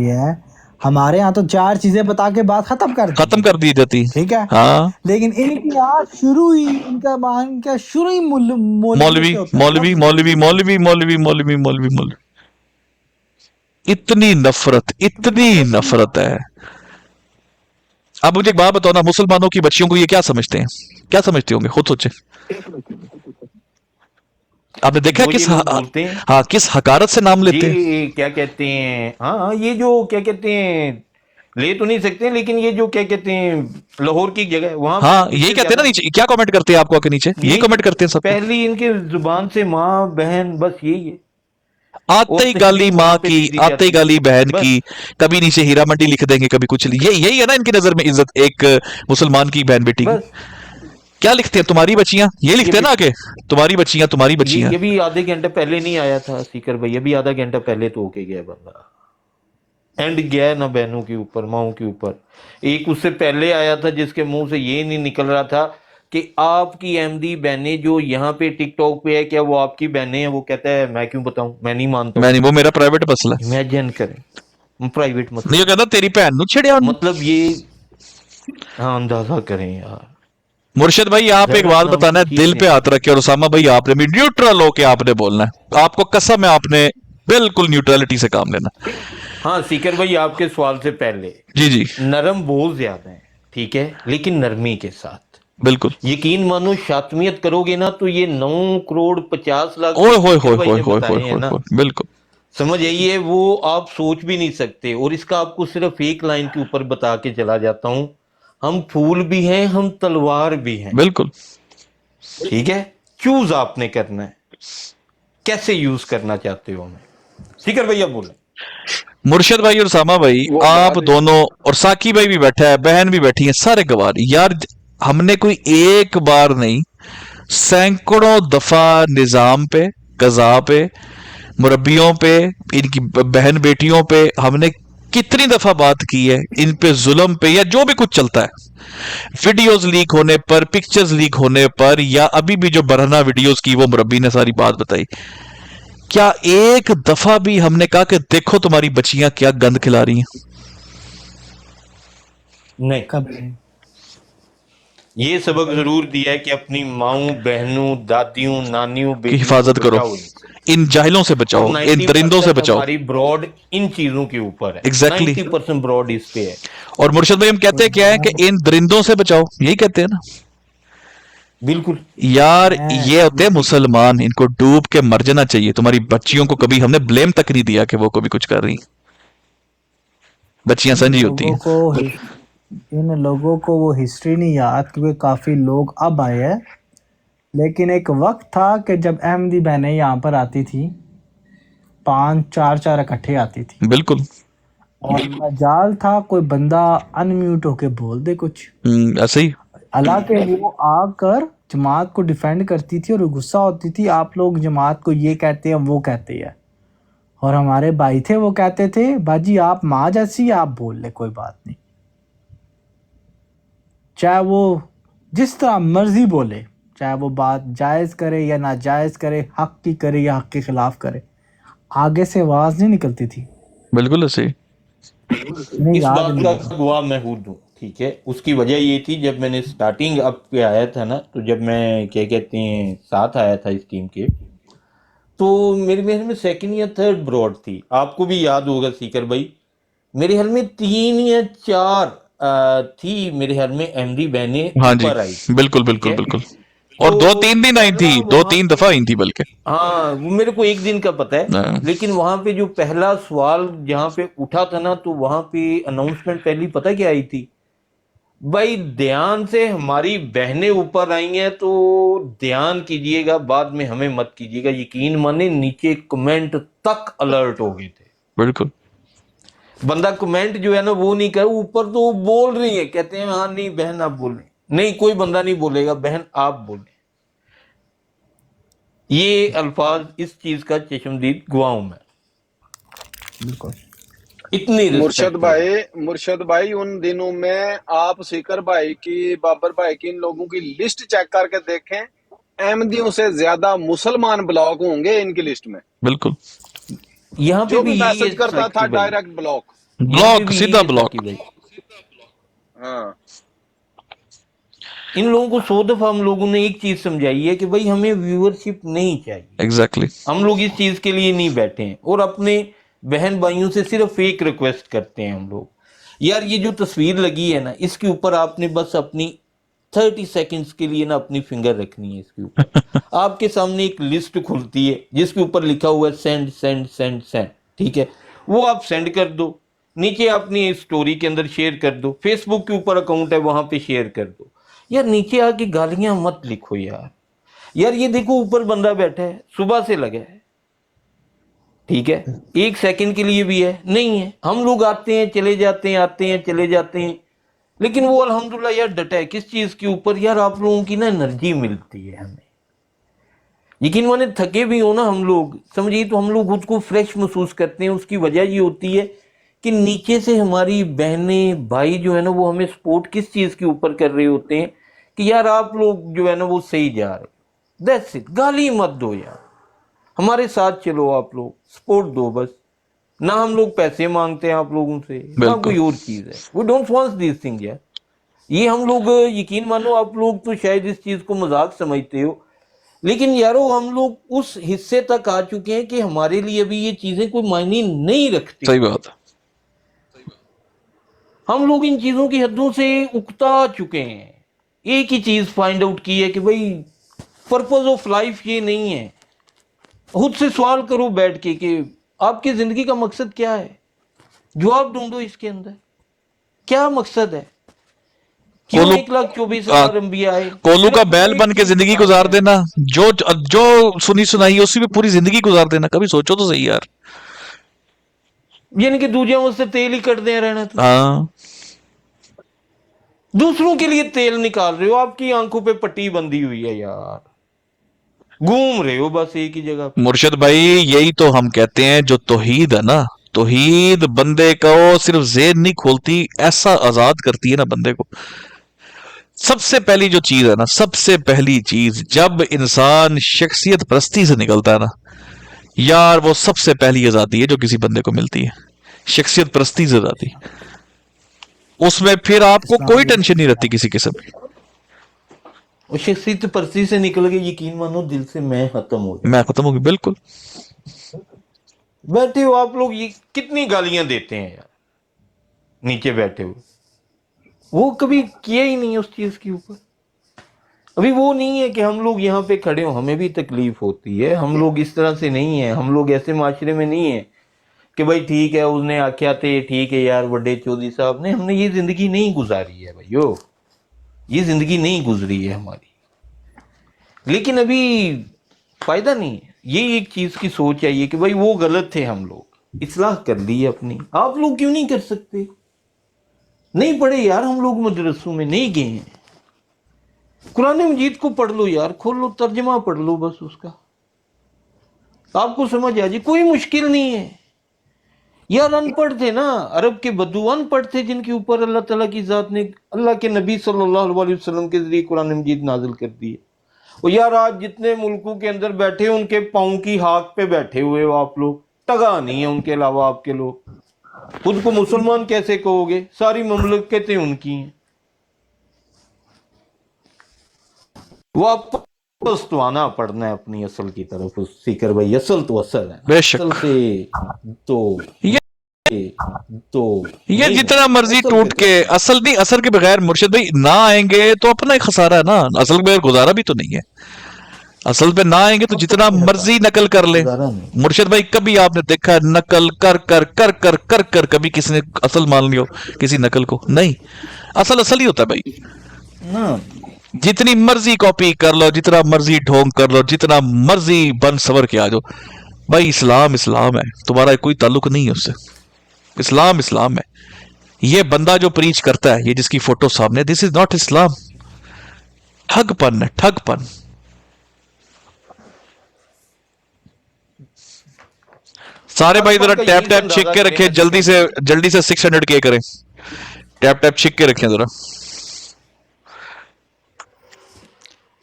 है, हमारे यहाँ तो 4 चीजें बता के बात खत्म कर दी जाती, ठीक है, हाँ। लेकिन इनकी आज शुरू ही इनका मान क्या शुरू ही मौलवी मौलवी मौलवी मौलवी मौलवी मौलवी मौलवी, इतनी नफरत है। अब मुझे एक बात बताओ ना, मुसलमानों की बच्चियों को ये क्या समझते हैं, क्या समझते होंगे, खुद सोचे। आपने देखा किस हाँ किस हकारत से नाम लेते हैं, ये क्या कहते हैं, हाँ ये जो क्या कहते हैं, ले तो नहीं सकते लेकिन ये जो क्या कहते हैं लाहौर की जगह है वहां, हाँ यही कहते हैं ना, नीचे क्या कमेंट करते हैं आपको आके नीचे, यही कमेंट करते हैं सब। पहली इनके जुबान से माँ बहन, बस यही है, आते ही गाली माँ की, आते ही गाली बहन की, कभी नीचे हीरा मंडी लिख देंगे, कभी कुछ, यही है ना इनकी नजर में इज्जत एक मुसलमान की बहन बेटी की। क्या लिखते हैं, तुम्हारी बच्चियां, ये लिखते हैं ना आगे, तुम्हारी बच्चियां। ये भी आधे घंटे पहले नहीं आया था सीकर भाई, अभी आधा घंटा पहले तो होके गया बंदा, एंड गया ना बहनों के ऊपर माओं के ऊपर। एक उससे पहले आया था जिसके मुंह से ये नहीं निकल रहा था कि आपकी अहमदी बहनें जो यहाँ पे टिकटॉक पे है, क्या वो आपकी बहनें हैं? वो कहता है मैं क्यों बताऊं, मैं नहीं मानता, मैं नहीं, वो मेरा प्राइवेट मसला है। इमेजिन करें, प्राइवेट मसला, नहीं कहता तेरी बहन नु छेड़िया, मतलब ये, हाँ अंदाजा करें यार। मुर्शिद भाई आप एक बात बताना है, दिल पे हाथ रखे, और उसामा भाई आपने भी न्यूट्रल होके आपने बोलना है, आपको कसम है आपने बिल्कुल न्यूट्रलिटी से काम लेना। हाँ सीकर भाई आपके सवाल से पहले, जी नरम बहुत ज्यादा है, ठीक है, लेकिन नरमी के साथ, बिल्कुल यकीन मानो शातमियत करोगे ना तो ये 9 करोड़ 50 लाख बिल्कुल समझ यही है, वो आप सोच भी नहीं सकते। और इसका आपको सिर्फ एक लाइन के ऊपर बता के चला जाता हूं, हम फूल भी हैं, हम तलवार भी हैं, बिल्कुल ठीक है, चूज आपने करना है, कैसे यूज करना चाहते हो हमें। सीकर भैया बोले। मुर्शिद भाई और सामा भाई आप दोनों, और साकी भाई भी बैठा है, बहन भी बैठी है, सारे गवार यार, हमने कोई एक बार नहीं, सैकड़ों दफा निजाम पे, कज़ा पे, मुरब्बियों पे, इनकी बहन बेटियों पे हमने कितनी दफा बात की है, इन पे जुल्म पे, या जो भी कुछ चलता है, वीडियोस लीक होने पर, पिक्चर्स लीक होने पर, या अभी भी जो बरहना वीडियोस की वो मुरब्बी ने सारी बात बताई, क्या एक दफा भी हमने कहा कि देखो तुम्हारी बच्चियां क्या गंद खिला रही हैं? नहीं, कभी ये सबक जरूर दिया है कि अपनी माओं, बहनों, दादियों, नानियों की हिफाजत करो, इन जाहिलों से बचाओ, इन दरिंदों से बचाओ। हमारी ब्रॉड इन चीजों के ऊपर है, एग्जैक्टली 90% ब्रॉड इस पे है। और मुर्शिद भाई हम कहते हैं क्या है कि इन दरिंदों से बचाओ, यही कहते हैं ना, बिल्कुल यार ये होते हैं मुसलमान, इनको डूब के मर जाना चाहिए। तुम्हारी बच्चियों को कभी हमने ब्लेम तक नहीं दिया कि वो कभी कुछ कर रही, बच्चियां संजी होती हैं। इन लोगों को वो हिस्ट्री नहीं याद, क्योंकि काफी लोग अब आए हैं, लेकिन एक वक्त था कि जब अहमदी बहनें यहाँ पर आती थी, 5-4 इकट्ठे आती थी, बिल्कुल, और मजाल था कोई बंदा अनम्यूट होके बोल दे कुछ, ऐसे ही, हालांकि वो आकर जमात को डिफेंड करती थी और गुस्सा होती थी, आप लोग जमात को ये कहते हैं वो कहते हैं, और हमारे भाई थे वो कहते थे बाजी आप माँ जैसी, आप बोल ले कोई बात नहीं, चाहे वो जिस तरह मर्जी बोले, चाहे वो बात जायज़ करे या नाजायज़ करे, हक की करे या हक के खिलाफ करे, आगे से आवाज नहीं निकलती थी। बिल्कुल ऐसे ही। नहीं इस याद बात नहीं का है। गवाह मैं हूँ दूँ, ठीक है। उसकी वजह ये थी, जब मैंने स्टार्टिंग अप पे आया था ना, तो जब मैं क्या कहते हैं साथ आया था इस टीम के, तो मेरे ख्याल में सेकंड या थर्ड ब्रॉड थी। आपको भी याद होगा सीकर भाई, मेरे ख्याल में 3 या 4 थी मेरे ख्याल में अहमदी बहनें हाँ जी, ऊपर आई थी, बिल्कुल ठीक बिल्कुल है। बिल्कुल। और तो 2-3 दिन आई थी, पहला वहां 2-3 पे, दफा आई थी बल्कि। हाँ वो मेरे को एक दिन का पता है, हाँ, लेकिन वहां पे जो पहला सवाल जहां पे उठा था ना, तो वहां पे अनाउंसमेंट पहली पता क्या आई थी भाई, ध्यान से हमारी बहनें ऊपर आई हैं तो ध्यान कीजिएगा, बाद में हमें मत कीजिएगा। यकीन माने नीचे कमेंट तक अलर्ट हो गए थे। बिल्कुल। बंदा कमेंट जो है ना वो नहीं कर, ऊपर तो वो बोल रही है, कहते हैं हाँ नहीं बहन आप बोलें, नहीं कोई बंदा नहीं बोलेगा, बहन आप बोलें। ये अल्फाज, इस चीज का चश्मदीद गवाह हूं मैं। बिल्कुल। इतनी रिस्पेक्ट है। मुर्शद भाई उन दिनों में आप सीकर भाई की, बाबर भाई की, इन लोगों की लिस्ट चेक करके देखें, अहमदियों से ज्यादा मुसलमान ब्लॉक होंगे इनकी लिस्ट में। बिल्कुल। यहाँ पे जो भी भी यही मैसेज है करता था साकी भाई, डायरेक्ट ब्लॉक। यहाँ पे ब्लॉक, भी सीधा यही है ब्लॉक। साकी भाई। हाँ इन लोगों को 100 दफा हम लोगों ने एक चीज समझाई है कि भाई हमें व्यूअरशिप नहीं चाहिए, एग्जैक्टली। हम लोग इस चीज के लिए नहीं बैठे हैं, और अपने बहन भाइयों से सिर्फ एक रिक्वेस्ट करते हैं हम लोग, यार ये जो तस्वीर लगी है ना, इसके ऊपर आपने बस अपनी 30 सेकंड्स के लिए ना अपनी फिंगर रखनी है इसके ऊपर। आपके सामने एक लिस्ट खुलती है जिसके ऊपर लिखा हुआ है सेंड सेंड सेंड सेंड, ठीक है। वो आप सेंड कर दो, नीचे अपनी स्टोरी के अंदर शेयर कर दो, फेसबुक के ऊपर अकाउंट है वहां पे शेयर कर दो। यार नीचे आके गालियां मत लिखो यार। यार ये देखो ऊपर बंदा बैठा है, सुबह से लगा है, ठीक है, 1 सेकंड के लिए भी है नहीं है। हम लोग आते हैं चले जाते हैं, आते हैं चले जाते हैं, लेकिन वो अल्हम्दुलिल्लाह यार डटा है किस चीज के ऊपर, यार आप लोगों की ना एनर्जी मिलती है हमें। यकीन माने थके भी हो ना हम लोग, समझिए तो हम लोग खुद को फ्रेश महसूस करते हैं। उसकी वजह ये होती है कि नीचे से हमारी बहनें भाई जो है ना वो हमें सपोर्ट किस चीज के ऊपर कर रहे होते हैं कि यार आप लोग जो है ना वो सही जा रहे, दैट्स इट। गाली मत दो यार, हमारे साथ चलो, आप लोग सपोर्ट दो बस। ना हम लोग पैसे मांगते हैं आप लोगों से, ना कोई और चीज है। We don't want this thing यार। ये हम लोग, यकीन मानो आप लोग तो शायद इस चीज को मजाक समझते हो, लेकिन यारो हम लोग उस हिस्से तक आ चुके हैं कि हमारे लिए अभी ये चीजें कोई मायने नहीं रखती। सही बात है। हम लोग इन चीजों की हदों से उकता चुके हैं। एक ही चीज फाइंड आउट की है कि भाई पर्पस ऑफ लाइफ ये नहीं है। खुद से सवाल करो बैठ के कि आपकी जिंदगी का मकसद क्या है, जवाब ढूंढो इसके अंदर, क्या मकसद है। क्यों 1,24,000 अंबिया आए? कोलू का बैल बन के जिंदगी गुजार देना, जो जो सुनी सुनाई उसी में पूरी जिंदगी गुजार देना, कभी सोचो तो सही यार। यानी कि दूसरों से तेल ही कटते रहना। तो हाँ, दूसरों के लिए तेल निकाल रहे हो, आपकी आंखों पे पट्टी बंधी हुई है यार, घूम रहे हो बस एक ही जगह। मुर्शिद भाई यही तो हम कहते हैं, जो तौहीद है ना, तौहीद बंदे को सिर्फ ज़हन नहीं खोलती, ऐसा आजाद करती है ना बंदे को। सबसे पहली जो चीज है ना, सबसे पहली चीज जब इंसान शख्सियत परस्ती से निकलता है ना यार, वो सबसे पहली आजादी है जो किसी बंदे को मिलती है, शख्सियत परस्ती से आजादी। उसमें फिर आपको कोई टेंशन नहीं रहती किसी किस्म की। और शख्सियत परस्ती से निकल के यकीन मानो दिल से मैं खत्म हो गया, मैं खत्म हो गई। बिल्कुल बैठे हो आप लोग, ये कितनी गालियां देते हैं यार नीचे बैठे हो, वो कभी किया ही नहीं उस चीज के ऊपर। अभी वो नहीं है कि हम लोग यहाँ पे खड़े हो, हमें भी तकलीफ होती है। हम लोग इस तरह से नहीं है, हम लोग ऐसे माशरे में नहीं है कि भाई ठीक है उसने आख्या थे ठीक है यार बड़े चौधरी साहब ने, हमने ये जिंदगी नहीं गुजारी है भाइयों, ये जिंदगी नहीं गुजरी है हमारी। लेकिन अभी फायदा नहीं है, ये एक चीज की सोच चाहिए कि भाई वो गलत थे, हम लोग इस्लाह कर ली है अपनी। आप लोग क्यों नहीं कर सकते? नहीं पढ़े यार हम लोग, मदरसों में नहीं गए हैं। कुरान मजीद को पढ़ लो यार, खोल लो तर्जमा पढ़ लो बस उसका, आपको समझ आ जाए, कोई मुश्किल नहीं है यार। अनपढ़ थे ना, अरब के बदू अनपढ़ थे जिनके ऊपर अल्लाह ताला की जात ने अल्लाह के नबी सल्लल्लाहु अलैहि वसल्लम के जरिए कुरान मजीद नाजिल कर दी है। और यार आज जितने मुल्कों के अंदर बैठे उनके पाँव की हाक पे बैठे हुए हो आप लोग, जगह नहीं है उनके अलावा आपके लोग। खुद को मुसलमान कैसे कहोगे? सारी ममलकतें उनकी हैं। वो आपको पछताना पड़ना है अपनी असल की तरफ। उस सीकर भाई असल तो असल है, बेशक। असल से तो ये जितना मर्जी टूट के असल नहीं, असल के बगैर मुर्शिद भाई ना आएंगे तो अपना ही खसारा है ना। असल के बगैर गुजारा भी तो नहीं है। असल पे ना आएंगे तो जितना मर्जी नकल कर ले। मुर्शिद भाई कभी आपने देखा नकल कर कर कर कर कर कर कभी किसी ने असल मान लियो किसी नकल को? नहीं, असल असल ही होता है भाई। जितनी मर्जी कॉपी कर लो, जितना मर्जी ढोंग कर लो, जितना मर्जी बन सवर के आ जाओ भाई, इस्लाम इस्लाम है, तुम्हारा कोई ताल्लुक नहीं है उससे। इस्लाम इस्लाम है। ये बंदा जो प्रीच करता है, ये जिसकी फोटो सामने, दिस इज नॉट इस्लाम। ठगपन है, ठगपन। सारे भाई जरा टैप टैप छिक के रखें, जल्दी से 600 के करें। टैप टैप छिक के रखें जरा।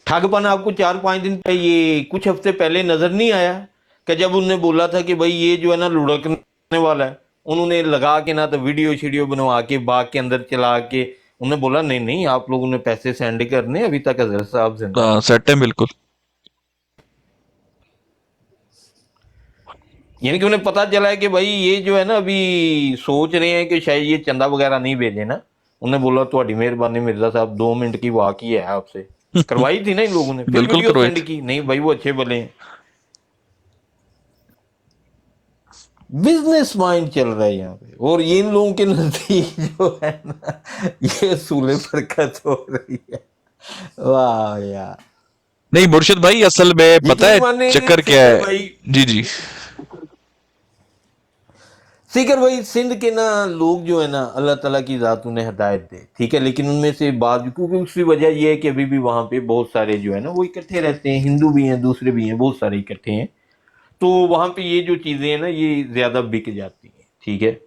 ठगपन आपको 4-5 दिन पहले, ये कुछ हफ्ते पहले नजर नहीं आया कि जब उन्होंने बोला था कि भाई ये जो है ना लुढ़कने वाला है, उन्होंने लगा के ना तो वीडियो शीडियो बनवा के बाग के अंदर चला के उन्होंने बोला नहीं नहीं आप लोगों ने पैसे सेंड करने, अभी तक हजरत साहब जिंदा सेट है बिल्कुल। यानी कि उन्हें पता चला है कि भाई ये जो है ना अभी सोच रहे हैं कि शायद ये चंदा वगैरह नहीं भेजे ना। उन्होंने बोला तुम्हारी मेहरबानी मिर्जा साहब, 2 मिनट की वाक ही है आपसे। करवाई थी ना इन लोगों ने, फिर बिल्कुल वीडियो करवाई सेंड की। नहीं भाई वो अच्छे भले हैं, बिजनेस माइंड चल रहा है यहाँ पे। और ये इन लोगों के नजदीक जो है ना ये सूले बरकत हो रही है। वाह यार। नहीं मुर्शिद भाई असल में पता है चक्कर क्या है? जी जी सीकर भाई, सिंध के ना लोग जो है ना अल्लाह ताला की जात उन्हें हिदायत दे, ठीक है, लेकिन उनमें से बाद, क्योंकि उसकी वजह यह है कि अभी भी वहाँ पे बहुत सारे जो है ना वो इकट्ठे रहते हैं, हिंदू भी हैं दूसरे भी हैं, बहुत सारे इकट्ठे हैं। तो वहाँ पे ये जो चीज़ें हैं ना ये ज़्यादा बिक जाती हैं, ठीक है।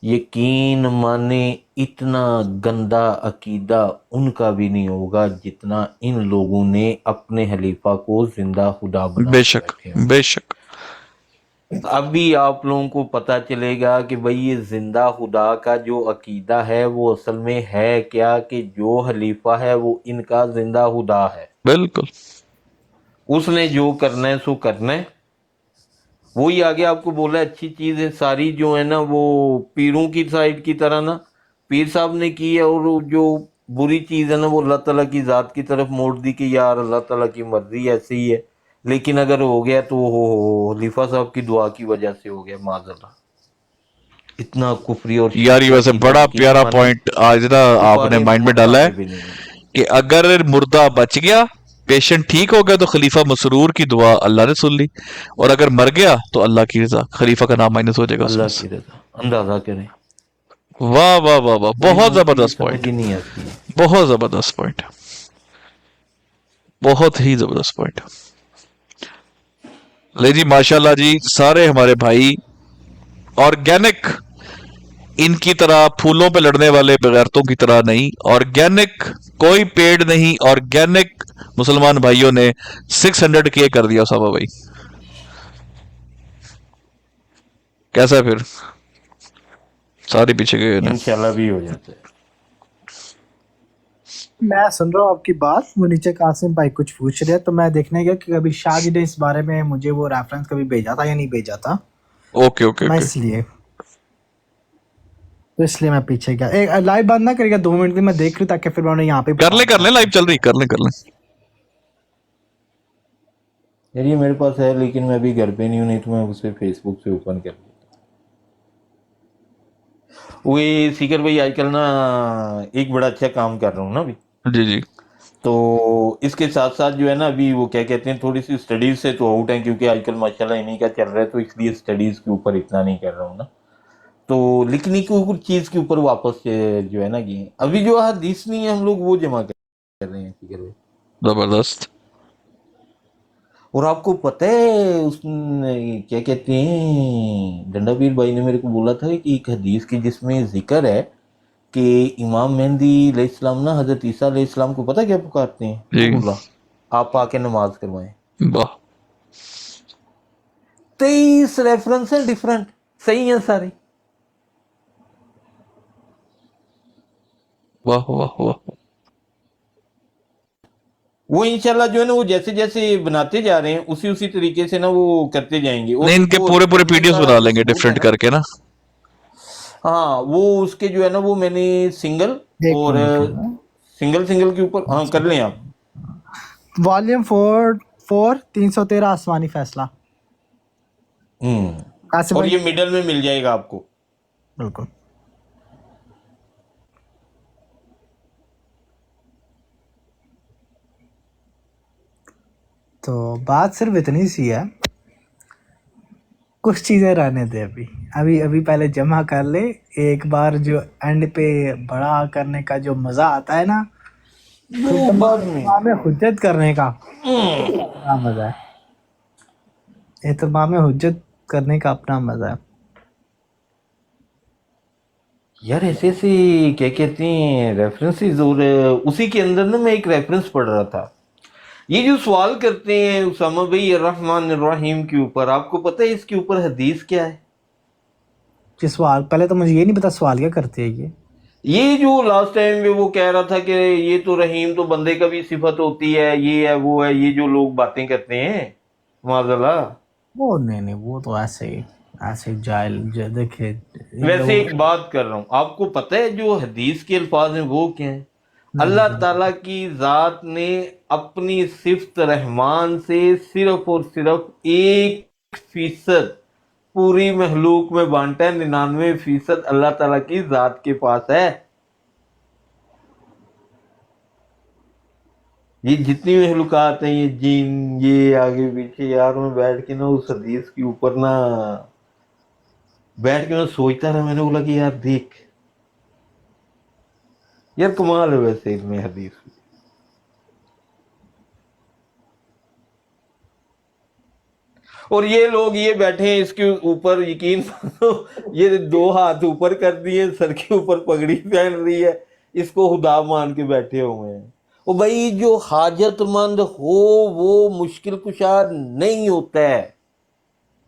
यकीन माने इतना गंदा अकीदा उनका भी नहीं होगा जितना इन लोगों ने अपने खलीफा को जिंदा खुदा बना। बेशक बेशक। अभी आप लोगों को पता चलेगा कि भाई ये जिंदा खुदा का जो अकीदा है वो असल में है क्या, कि जो खलीफा है वो इनका जिंदा खुदा है। बिल्कुल। उसने जो करना है सो करना है। वही आगे आपको बोला, अच्छी चीज है सारी जो है ना वो पीरों की साइड की तरह ना पीर साहब ने की है, और जो बुरी चीज है ना वो अल्लाह ताला की जात की तरफ मोड़ दी कि यार अल्लाह ताला की मर्जी ऐसी ही है। लेकिन अगर हो गया तो हो खलीफा साहब की दुआ की वजह से हो गया, माज़अल्लाह। इतना कुफरी और यार ये वैसे बड़ा प्यारा पॉइंट आज ना आपने माइंड में डाला है कि अगर मुर्दा बच गया, पेशेंट ठीक हो गया, तो खलीफा मसरूर की दुआ अल्लाह ने सुन ली, और अगर मर गया तो अल्लाह की रजा, खलीफा का नाम माइनस हो जाएगा। अल्लाह की रजा, अंदाजा करें। वाह वाह वाह वाह, बहुत जबरदस्त पॉइंट, बहुत जबरदस्त पॉइंट, बहुत ही जबरदस्त पॉइंट। ले जी माशाल्लाह जी, सारे हमारे भाई ऑर्गेनिक, इनकी तरह फूलों पे लड़ने वाले बगैरतों की तरह नहीं, ऑर्गेनिक, कोई पेड़ नहीं, ऑर्गेनिक मुसलमान भाइयों ने 600 के कर दिया साहब भाई। कैसा फिर सारे पीछे गए ना, इंशाल्लाह भी हो जाता है। मैं सुन रहा हूँ आपकी बात। वो नीचे कासिम भाई कुछ पूछ रहे हैं, तो मैं देखने गया कि कभी शाह जी ने इस बारे में मुझे वो रेफरेंस कभी भेजा था या नहीं भेजा था। ओके ओके मैं इसलिए मैं पीछे गया। एक लाइव बंद ना करेगा 2 मिनट की, मैं देख लूं ताकि फिर उन्होंने यहाँ पे कर ले लाइव चल रही, कर ले। यार ये मेरे पास है लेकिन मैं अभी घर पे नहीं हूँ, नहीं तो मैं उसे फेसबुक से ओपन कर लेता। वो सीकर भाई आजकल ना एक बड़ा अच्छा काम कर रहा हूँ ना अभी। जी जी। तो इसके साथ साथ जो है ना अभी वो क्या कहते हैं, थोड़ी सी स्टडीज से तो आउट है, क्योंकि आजकल माशाल्लाह इन्हीं का चल रहा है, तो इसलिए स्टडीज के ऊपर इतना नहीं कर रहा हूँ ना। तो लिखने की कुछ चीज के ऊपर वापस जो है ना कि अभी जो हदीस नहीं है हम लोग वो जमा कर रहे हैं। सीकर भाई जबरदस्त। और आपको पता है उसने क्या कहते हैं, डंडापीर भाई ने मेरे को बोला था कि एक हदीस की जिसमें जिक्र है कि इमाम मेहंदी अलैहिस्सलाम ना हजरत ईसा अलैहिस्सलाम को पता क्या पुकारते हैं, आप आके नमाज करवाएं। वाह। 23 रेफरेंस है डिफरेंट, सही है सारे। वाह वाह वाह। वो इंशाल्लाह जो है ना, वो जैसे जैसे बनाते जा रहे हैं उसी उसी तरीके से ना वो करते जाएंगे। और नहीं, इनके वो पूरे पूरे करने पीडीएफ का बना लेंगे वो है डिफरेंट ना, करके ना। हाँ वो उसके जो है ना वो मैंने सिंगल एक और मिनट, सिंगल सिंगल के ऊपर, हाँ कर लें आप। वॉल्यूम 4 313 आसमानी फैसला। कासिम और भाई ये मिडल में मिल जाएगा आपको। बिल्कुल। तो बात सिर्फ इतनी सी है, कुछ चीजें रहने दे अभी अभी अभी पहले जमा कर ले। एक बार जो एंड पे बड़ा करने का जो मजा आता है ना, वो बाद में इत्माम हुज्जत करने का अपना मजा है। इत्माम हुज्जत करने का अपना मजा है। यार ऐसे ऐसे क्या कहते हैं रेफरेंसेस, और उसी के अंदर ना मैं एक रेफरेंस पढ़ रहा था। ये जो सवाल करते हैं उसामा भाई रहमान रहीम के ऊपर, आपको पता है इसके ऊपर हदीस क्या है? कि सवाल, पहले तो मुझे ये नहीं पता सवाल क्या करते हैं ये जो लास्ट टाइम में वो कह रहा था कि ये तो रहीम तो बंदे का भी सिफत होती है, ये है वो है, ये जो लोग बातें करते हैं माज़अल्लाह। वो नहीं वो तो ऐसे जाहिल देखे। वैसे एक बात कर रहा हूँ, आपको पता है जो हदीस के अल्फाज हैं वो क्या है? अल्लाह ताला की जात ने अपनी सिफ्त रहमान से सिर्फ और सिर्फ 1% पूरी महलूक में बांटा है, 99% अल्लाह ताला की जात के पास है। ये जितनी महलूकात हैं, ये जिन, ये आगे पीछे, यार मैं बैठ के ना उस हदीस के ऊपर ना बैठ के मैं सोचता रहा, मैंने बोला कि यार देख यार कमाल है वैसे इनमें हदीस। और ये लोग ये बैठे हैं इसके ऊपर, यकीन मानो ये 2 हाथ ऊपर कर दिए, सर के ऊपर पगड़ी पहन रही है, इसको खुदा मान के बैठे हुए हैं। और भाई जो हाजतमंद हो वो मुश्किल कुशा नहीं होता है।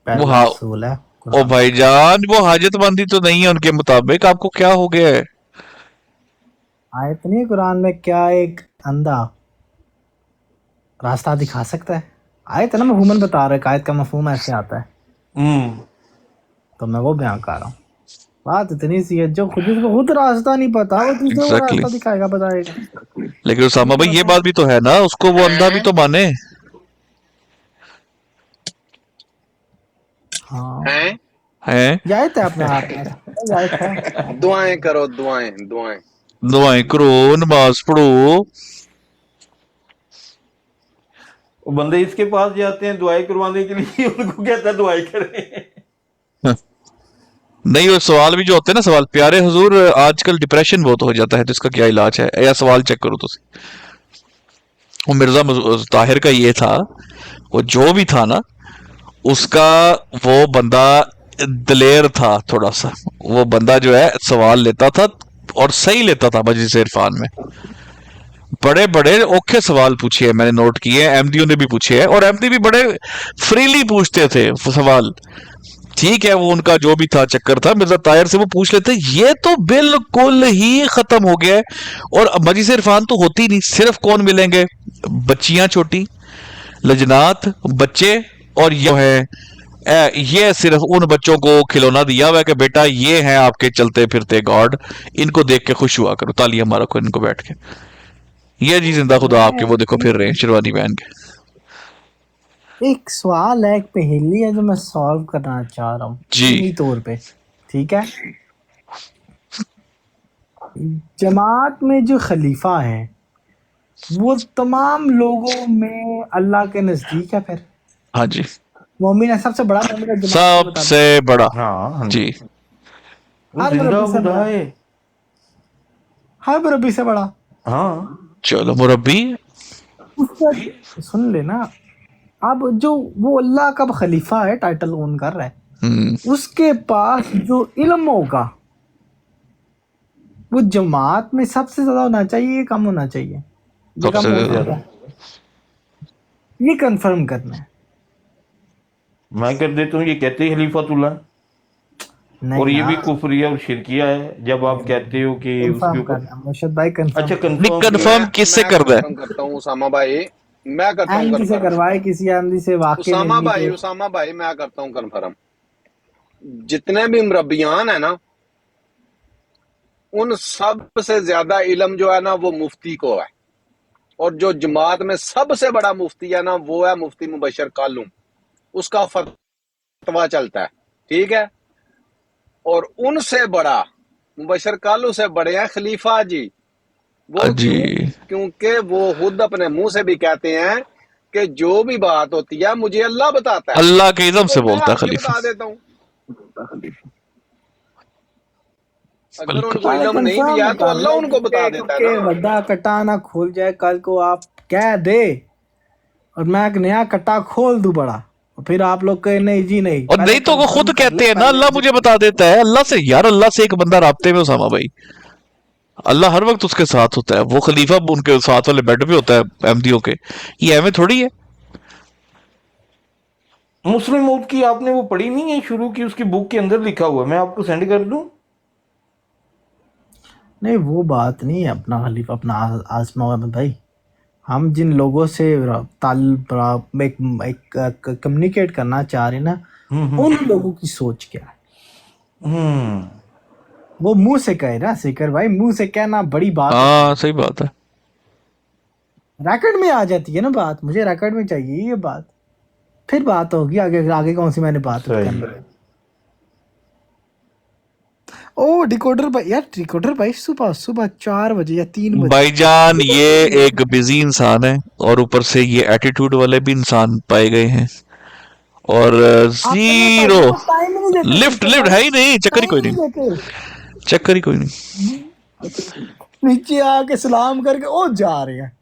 वो हाँ, ओ भाईजान वो हाजतमंदी तो नहीं है उनके मुताबिक, आपको क्या हो गया है? आयत नहीं कुरान में, क्या एक अंधा रास्ता दिखा सकता है? आयत है ना, मफहूमन बता रहा है, आयत का मफहूम ऐसे आता है। तो मैं वो बयान कर रहा हूँ। बात इतनी सी है, जो खुद रास्ता नहीं पता वो दूसरे को रास्ता दिखाएगा, बताएगा। लेकिन उसामा भाई ये बात भी तो है ना, उसको वो अंधा भी तो माने। हाँ हैं आयत है अपना आयत है। दुआएं करो, दुआएं दुआएं दुआएं करो, नमाज पढ़ो। वो बंदे इसके पास जाते हैं दुआएं करवाने के लिए, उनको कहता है दुआएं करें। नहीं, वो सवाल भी जो होते हैं ना, सवाल प्यारे हुजूर आजकल डिप्रेशन बहुत हो जाता है तो इसका क्या इलाज है, या सवाल चेक करो तुसी। वो मिर्जा ताहिर का ये था, वो जो भी था ना उसका, वो बंदा दलेर था थोड़ा सा। वो बंदा जो है सवाल लेता था और सही लेता था मजलिस इरफान में। बड़े बड़े औखे सवाल पूछे हैं, मैंने नोट किए हैं, एमडीओ ने भी पूछे हैं, और एमडी भी बड़े फ्रीली पूछते थे सवाल। ठीक है, वो उनका जो भी था चक्कर था, मिर्जा ताहिर से वो पूछ लेते। ये तो बिल्कुल ही खत्म हो गया है। और मजलिस इरफान तो होती नहीं, सिर्फ कौन मिलेंगे? बच्चियां छोटी, लजनात, बच्चे, और ये है ये सिर्फ उन बच्चों को खिलौना दिया हुआ है कि बेटा ये हैं आपके चलते फिरते गॉड, इनको देख के खुश हुआ करो, तालियां मारो को इनको बैठ के। ये जी जिंदा खुदा आपके वो देखो फिर रहे हैं शेरवानी पहन के। एक सवाल है, एक पहेली है जो मैं सॉल्व करना चाह रहा हूँ जी तौर पे, ठीक है? जमात में जो खलीफा है वो तमाम लोगों में अल्लाह के नजदीक है फिर? हाँ जी, मोमिन है, सबसे बड़ा मोमिन है सबसे बड़ा। हाँ जी, हर मुरब्बी से बड़ा। हाँ चलो मुरब्बी सुन लेना। अब जो वो अल्लाह का खलीफा है, टाइटल ओन कर रहा है, उसके पास जो इल्म होगा वो जमात में सबसे ज्यादा होना चाहिए, कम होना चाहिए? ये कंफर्म करना है। मैं कर देता हूँ, ये कहते हैं खलीफतुल्लाह, नहीं और ये ना, भी कुफरिया और शिरकिया है जब आप कहते हो कि उसके कंफर्म ऊपर। करना मुर्शद भाई, कंफर्म अच्छा, नहीं, कंफर्म कंफर्म किससे कर रहा है? कंफर्म करता हूँ उसामा भाई, मैं करता हूँ अहमदी से कंफर्म। करवाए, किसी अहमदी से वाकई में नहीं थे। उसामा भाई मैं करता हूँ कंफर्म। जितने भी मुरब्बियान है ना, उन सब से ज्यादा इल्म जो है ना वो मुफ्ती को है, और जो जमात में सबसे बड़ा मुफ्ती है ना वो है मुफ्ती मुबशर कालूम, उसका फतवा चलता है, ठीक है। और उनसे बड़ा, मुबशर कालू से बड़े हैं खलीफा जी। वो जी क्योंकि वो खुद अपने मुंह से भी कहते हैं कि जो भी बात होती है मुझे अल्लाह बताता है, अल्लाह के इज़्म से तो मैं बोलता है आपको खलीफा। बता देता हूँ। अगर बिल्कुल। उनको इल्म नहीं भी है तो अल्लाह उनको बता देता है ना। वड्डा कट्टा ना खुल जाए, कल को आप कह दे और मैं एक नया कट्टा खोल दूं बड़ा, और फिर आप लोग कहे नहीं जी नहीं। और नहीं तो वो खुद कहते हैं ना, अल्लाह मुझे बता देता है। अल्लाह से यार, अल्लाह से एक बंदा राब्ते में उसामा भाई, अल्लाह हर वक्त उसके साथ होता है। वो खलीफा उनके साथ वाले बेड पे होता है अहमदियों के, ये एवं थोड़ी है। मुस्लिम मौत की आपने वो पढ़ी नहीं है शुरू की, उसकी बुक के अंदर लिखा हुआ है, मैं आपको सेंड कर दूं। नहीं वो बात नहीं है अपना खलीफा, अपना आसमा भाई, हम जिन लोगों से कम्युनिकेट करना चाह रहे हैं ना, उन लोगों की सोच क्या है, वो मुंह से कहे ना सिकर भाई, मुंह से कहना बड़ी बात है। हाँ सही बात है। रैकेट में आ जाती है ना बात, मुझे रैकेट में चाहिए ये बात, फिर बात होगी आगे। आगे कौन सी मैंने बात करनी है। ओ डिकोडर भाई, यार डिकोडर भाई सुबह सुबह 4 बजे या 3 बजे भाईजान ये एक बिजी इंसान है, और ऊपर से ये एटीट्यूड वाले भी इंसान पाए गए हैं, और जीरो लिफ्ट है ही नहीं, चक्कर ही कोई नहीं, चक्कर ही कोई नहीं। नीचे आके सलाम करके ओ जा रहे हैं,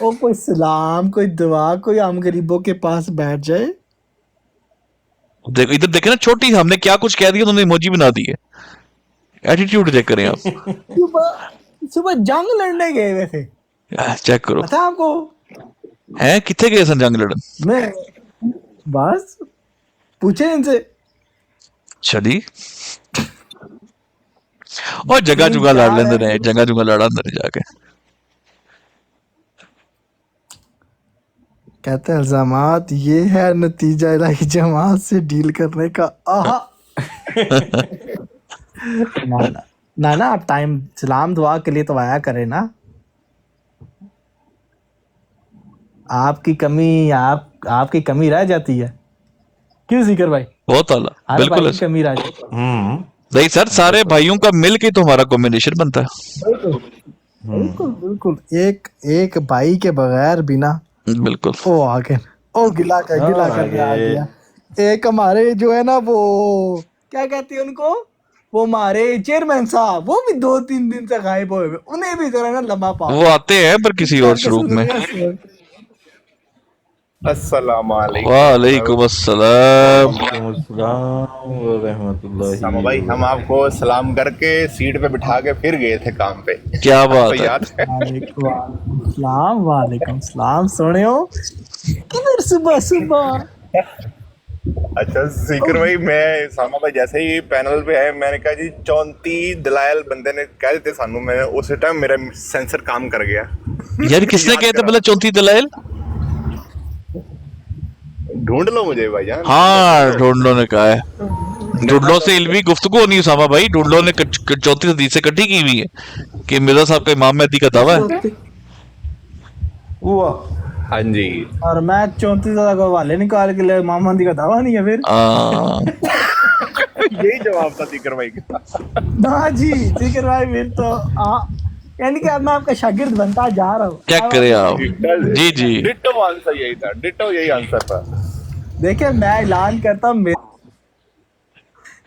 ओ कोई सलाम कोई दुआ, कोई आम गरीबों के पास बैठ जाए। देखो इधर देखे ना, छोटी हमने क्या कुछ कह दिया, उन्होंने इमोजी बना दी है। एटीट्यूड चेक करें आप। सुबह जंग लड़ने गए हुए थे, चेक करो, पता आपको है कितने गए सन जंग लड़न? मैं बस पूछे इनसे, चली और जगह जुगा लड़ लेंदे रहे, जगह जुगा लड़ा अंदर जाके। कहते हैं इल्जामात ये है नतीजा इलाही जमात से डील करने का। आहा ना आप टाइम सलाम दुआ के लिए तो आया करें ना, आपकी कमी रह जाती है क्यों जिक्र भाई? बहुत आला, हर बिल्कुल भाई की ऐसा। कमी रह जाती है। नहीं सर, सारे भाइयों का मिल के तो हमारा कॉम्बिनेशन बनता है। बिल्कुल एक भाई के बगैर बिना, बिल्कुल। ओ आगे ओ गिला करके आ गया। एक हमारे जो है ना वो क्या कहते हैं उनको, वो हमारे चेयरमैन साहब, वो भी 2-3 दिन से गायब हुए, उन्हें भी जरा ना लम्हा पाओ। वो आते हैं पर किसी और स्वरूप में। अस्सलाम वालेकुम अस्सलाम। उसामा भाई, हम आपको सलाम करके सीट पे बिठा के फिर गए थे काम पे। क्या बात तो है। याद है? वालेकुम सलाम सोने हो किधर सुबह। अच्छा जिक्र भाई, मैं उसामा भाई जैसे ही पैनल पे आए, मैंने कहा जी 34 दलाइल बंदे ने कह देते सानू, मैंने उस टाइम मेरा सेंसर काम कर गया। यार किसने कहे थे पहले 34 दलाइल? ढूंढ लो मुझे भाईजान। हाँ ढूंढलो ने कहा है। ढूंढलो से इल्मी गुफ्तगू होनी उसामा भाई, ढूंढलो ने 34 हदीस से इकट्ठी की हुई है कि मिर्जा साहब का इमाम मेहदी का दावा है। हाँ जी, और मैं 34 को वाले निकाल के ले इमाम मेहदी का दावा नहीं है फिर। यही जवाब था जिक्र भाई का। ना जी जिक्र भाई, फिर तो यानी कि अब मैं आपका शागिर्द बनता जा रहा हूँ। क्या करें आप? जी जी, डिट्टो आंसर यही था, डिट्टो यही आंसर था। देखिए मैं ऐलान करता हूँ,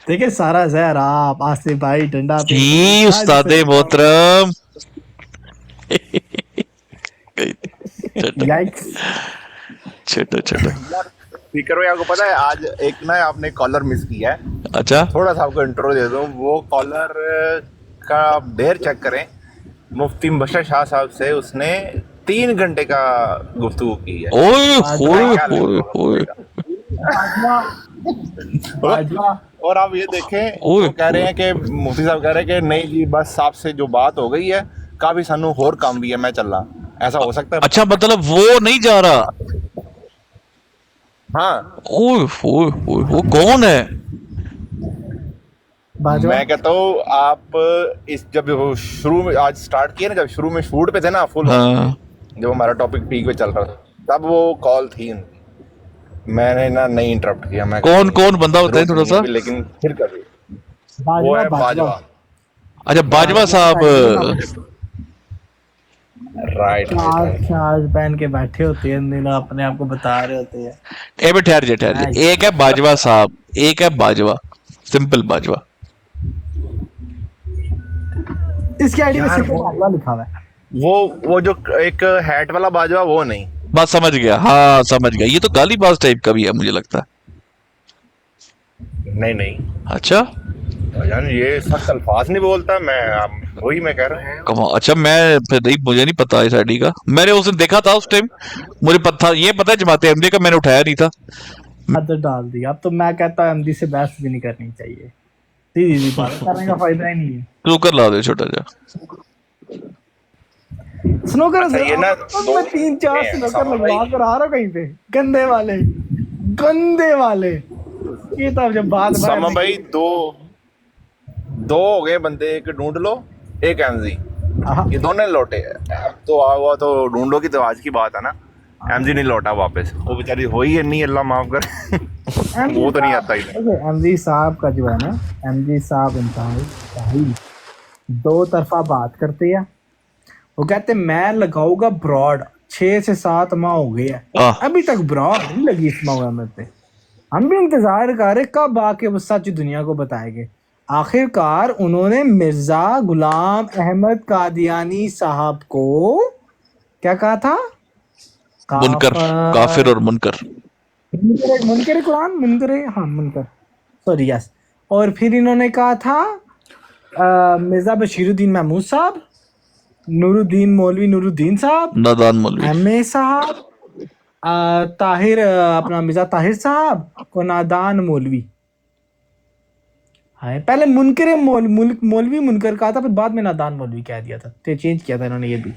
देखिए सारा जहर आप आसिफ भाई डंडा पे जी उस्तादे मोहतरम। छोटो स्पीकर भाई, आपको पता है आज एक ना आपने कॉलर मिस किया है। अच्छा, थोड़ा सा आपको इंट्रो दे दूं। वो कॉलर का आप ढेर चेक करें, मुफ्ती मुबशर शाह साहब से उसने 3 घंटे का गुफ्तगू की है। ओए होए होए होए। और आप ये देखें, वो कह रहे हैं कि मुफ्ती साहब कह रहे हैं कि नहीं जी बस साहब से जो बात हो गई है काफी सानू होर काम भी है, मैं चल रहा। ऐसा हो सकता है? अच्छा, मतलब वो नहीं जा रहा? हाँ। वो कौन है? मैं कहता हूँ आप इस जब शुरू में आज स्टार्ट किया ना, जब शुरू में शूट पे थे ना फुल, जब हमारा टॉपिक पीक पे चल रहा था, तब वो कॉल थी, मैंने ना नहीं इंटरप्ट किया। मैं कौन बंदा होता है थोड़ा सा? लेकिन फिर कभी वो है बाजवा। अच्छा, बाजवा साहब, राइट। आज पहन के बैठे होते हैं दिन, अपने आप को बता रहे होते हैं। ठहर जा। एक है बाजवा साहब, एक है बाजवा, सिंपल बाजवा। इसकी आईडी में सिर्फ बाजवा लिखा हुआ है। वो जो एक हैट वाला बाजवा, वो नहीं। बात समझ गया, हाँ समझ गया। ये तो गालीबाज टाइप का भी है मुझे लगता है। नहीं। अच्छा यार ये सख्त अल्फाज नहीं बोलता, वही मैं कह रहा हूँ। अच्छा, मैं फिर नहीं, मुझे नहीं पता इस आईडी का। मैंने उस दिन देखा था, उस टाइम मुझे पता, ये पता है जमाते अहमदी का, मैंने उठाया नहीं था। तो डाल दिया। अब तो मैं कहता हूँ अहमदी से बहस भी नहीं करनी चाहिए, सीधी बात करने का फायदा ही नहीं है। स्नूकर ला दे छोटा जा। स्नूकर ये ना मैं 3-4 स्नूकर लगवा कर आ रहा हूँ कहीं पे, गंदे वाले। ये तब जब बात समा भाई दो हो गए बंदे, एक ढूंढ लो, एक एमजी, ये दोनों लौटे। तो हुआ तो ढूंढो की तो आज की बात है ना, एमजी नहीं लौटा वापस, वो बेचारी हो ही नहीं, अल्लाह माफ कर। वो तो नहीं आता ही। एमजी साहब का जो है ना, एमजी साहब इंतहाई दो तरफा बात करते हैं। वो कहते मैं लगाऊंगा ब्रॉड, 6 से 7 माह हो गए हैं, अभी तक ब्रॉड नहीं लगी इस माह में पे। हम भी इंतजार कर रहे कब आके वो सच दुनिया को बताएंगे। आखिरकार उन्होंने मिर्जा गुलाम अहमद कादियानी साहब को क्या कहा था? काफिर और मुनकर कुरान मुनकर, सॉरी यस। और फिर इन्होंने कहा था मिर्जा बशीरुद्दीन महमूद साहब, नूरुद्दीन मौलवी नूरुद्दीन साहब, नादान मौलवी एमए साहब, ताहिर अपना मिर्जा ताहिर साहब को नादान मौलवी। हाँ, पहले मौलवी मुनकर कहा था, फिर बाद में नादान मौलवी कह दिया था, तो चेंज किया था इन्होंने ये भी।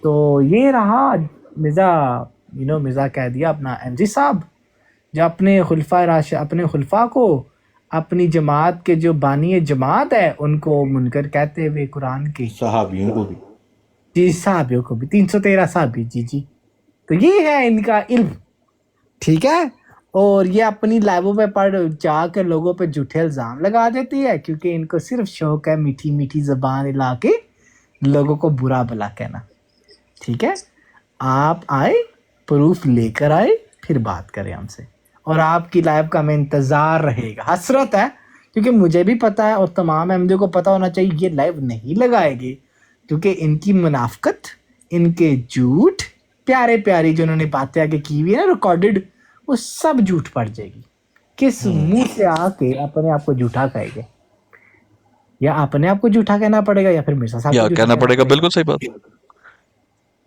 तो ये रहा मिर्जा कह दिया अपना एमजी साहब, जो अपने खुलफा को, अपनी जमात के जो बानी जमात है उनको मुनकर कहते हुए कुरान के सहाबियों को भी, जी सहाबियों को भी, 313 सहाबी, जी। तो ये है इनका इल्म, ठीक है। और ये अपनी लाइवों पे पढ़ जाकर लोगों पे झूठे इल्ज़ाम लगा देती है, क्योंकि इनको सिर्फ शौक है मीठी मीठी ज़बान हिला के लोगों को बुरा भला कहना, ठीक है। आप आए, प्रूफ लेकर आए, फिर बात करें हमसे, और आपकी लाइव का हमें इंतज़ार रहेगा। हसरत है, क्योंकि मुझे भी पता है और तमाम अहमदियों को पता होना चाहिए, ये लाइव नहीं लगाएगी क्योंकि इनकी मुनाफकत, इनके झूठ, प्यारी जो उन्होंने बातें आगे की हुई है ना रिकॉर्डेड, वो सब झूठ पड़ जाएगी। किस मुंह से आके अपने आप को झूठा कहेंगे? या अपने आप को झूठा कहना पड़ेगा या फिर मिर्जा साहब को कहना पड़ेगा। बिल्कुल सही बात।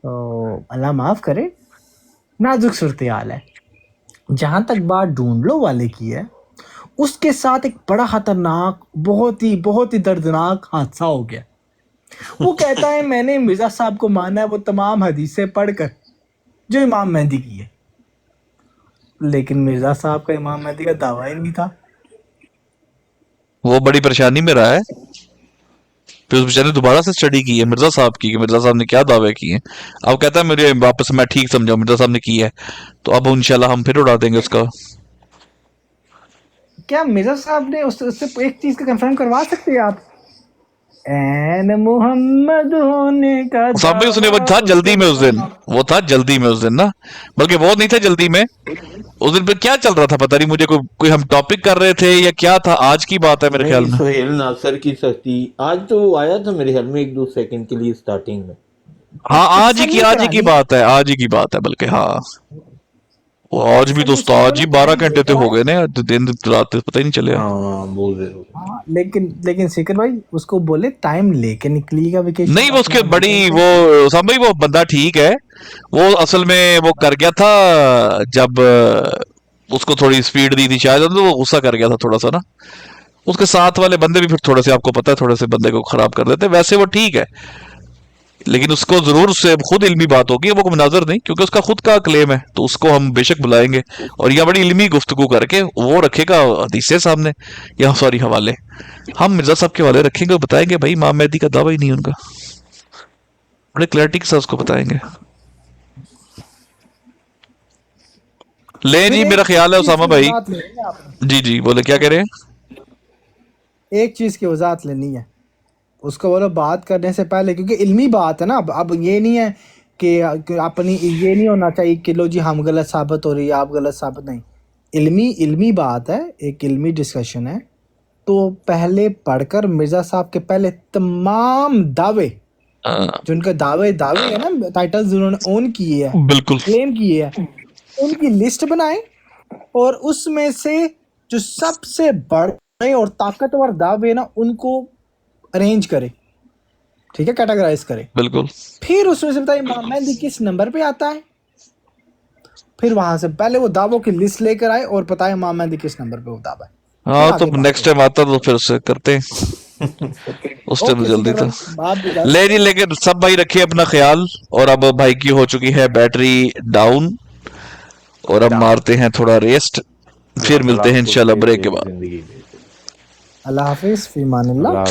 तो अल्लाह माफ करे, नाजुक सूरत हाल है। जहां तक बात ढूंढ लो वाले की है, उसके साथ एक बड़ा खतरनाक, बहुत ही दर्दनाक हादसा हो गया। वो कहता है मैंने मिर्जा साहब को माना है वो तमाम हदीसें पढ़कर जो इमाम मेहदी की है, लेकिन मिर्जा साहब का इमाम मेहदी का दावा ही नहीं था। वो बड़ी परेशानी में रहा है, फिर उस बेचारे ने दोबारा से स्टडी की है मिर्जा साहब की, कि मिर्जा साहब ने क्या दावे किए। अब कहता है मेरे वापस मैं ठीक समझा मिर्जा साहब ने की है, तो अब इंशाल्लाह हम फिर उड़ा देंगे उसका। क्या मिर्जा साहब ने उससे एक चीज का कंफर्म करवा सकते हैं आप? एन मोहम्मद होने का साहब भी उसने, वो था जल्दी में उस दिन, ना, बल्कि वो नहीं था जल्दी में उस दिन। पे क्या चल रहा था पता नहीं मुझे, कोई हम टॉपिक कर रहे थे या क्या था? आज की बात है मेरे ख्याल में। सोहेल नासर की सख्ती आज तो आया था मेरे ख्याल में 1-2 सेकंड के लिए स्टार्टिंग में। हाँ, आज ही की बात है बल्कि। हाँ, वो आज भी दोस्तों, आज ही 12 घंटे तो हो गए ना, दिन रात पता ही नहीं चले। हाँ, बोल रहे हो। हाँ, लेकिन सिकर भाई उसको बोले टाइम लेके निकलिएगा वेकेशन। नहीं, वो उसके बड़ी वो समझ, वो बंदा ठीक है, वो असल में वो कर गया था जब उसको थोड़ी स्पीड दी थी शायद, तो वो गुस्सा कर गया था थोड़ा सा ना। उसके साथ वाले बंदे भी फिर थोड़े से, आपको पता है, थोड़े से बंदे को खराब कर देते। वैसे वो ठीक है, लेकिन उसको जरूर उससे खुद इल्मी बात होगी, वो मुनाजर नहीं, क्योंकि उसका खुद का क्लेम है, तो उसको हम बेशक बुलाएंगे और यह बड़ी इल्मी गुफ्तगू करके वो रखेगा हदीसें सामने, या सॉरी हवाले, हम मिर्जा साहब के हवाले रखेंगे, बताएंगे भाई इमाम मेहदी का दावा ही नहीं उनका, बड़े क्लैरिटी के साथ उसको बताएंगे। ले जी, मेरा ख्याल है उसामा भाई, जी जी बोले, क्या कह रहे हैं? एक चीज की वजाहत लेनी है, उसको बोलो बात करने से पहले, क्योंकि इल्मी बात है ना। अब ये नहीं है कि अपनी ये नहीं होना चाहिए कि लो जी हम गलत साबित हो रही है, आप गलत साबित नहीं। इल्मी बात है, एक इल्मी डिस्कशन है। तो पहले पढ़कर मिर्जा साहब के पहले तमाम दावे, जिनके दावे है ना, टाइटल्स जिन्होंने ओन किए हैं, बिल्कुल क्लेम किए हैं, उनकी लिस्ट बनाए और उसमें से जो सबसे बड़े और ताकतवर दावे ना, उनको अरेंज करे, ठीक है, कैटेगराइज करे, बिल्कुल। फिर उसमें से बताइए इमाम मेहदी किस नंबर पे आता है, फिर वहां से पहले वो दावों की लिस्ट लेकर आए और बताए इमाम मेहदी किस नंबर पे वो दावा है। हाँ, तो नेक्स्ट टाइम आता तो फिर उससे करते हैं उस टाइम जल्दी था। ले जी, लेकिन सब भाई रखिए अपना ख्याल, और अब भाई की हो चुकी है बैटरी डाउन, और अब मारते हैं थोड़ा रेस्ट, फिर मिलते हैं इंशाल्लाह ब्रेक के बाद। अल्लाह हाफिज, फी मानिल्लाह।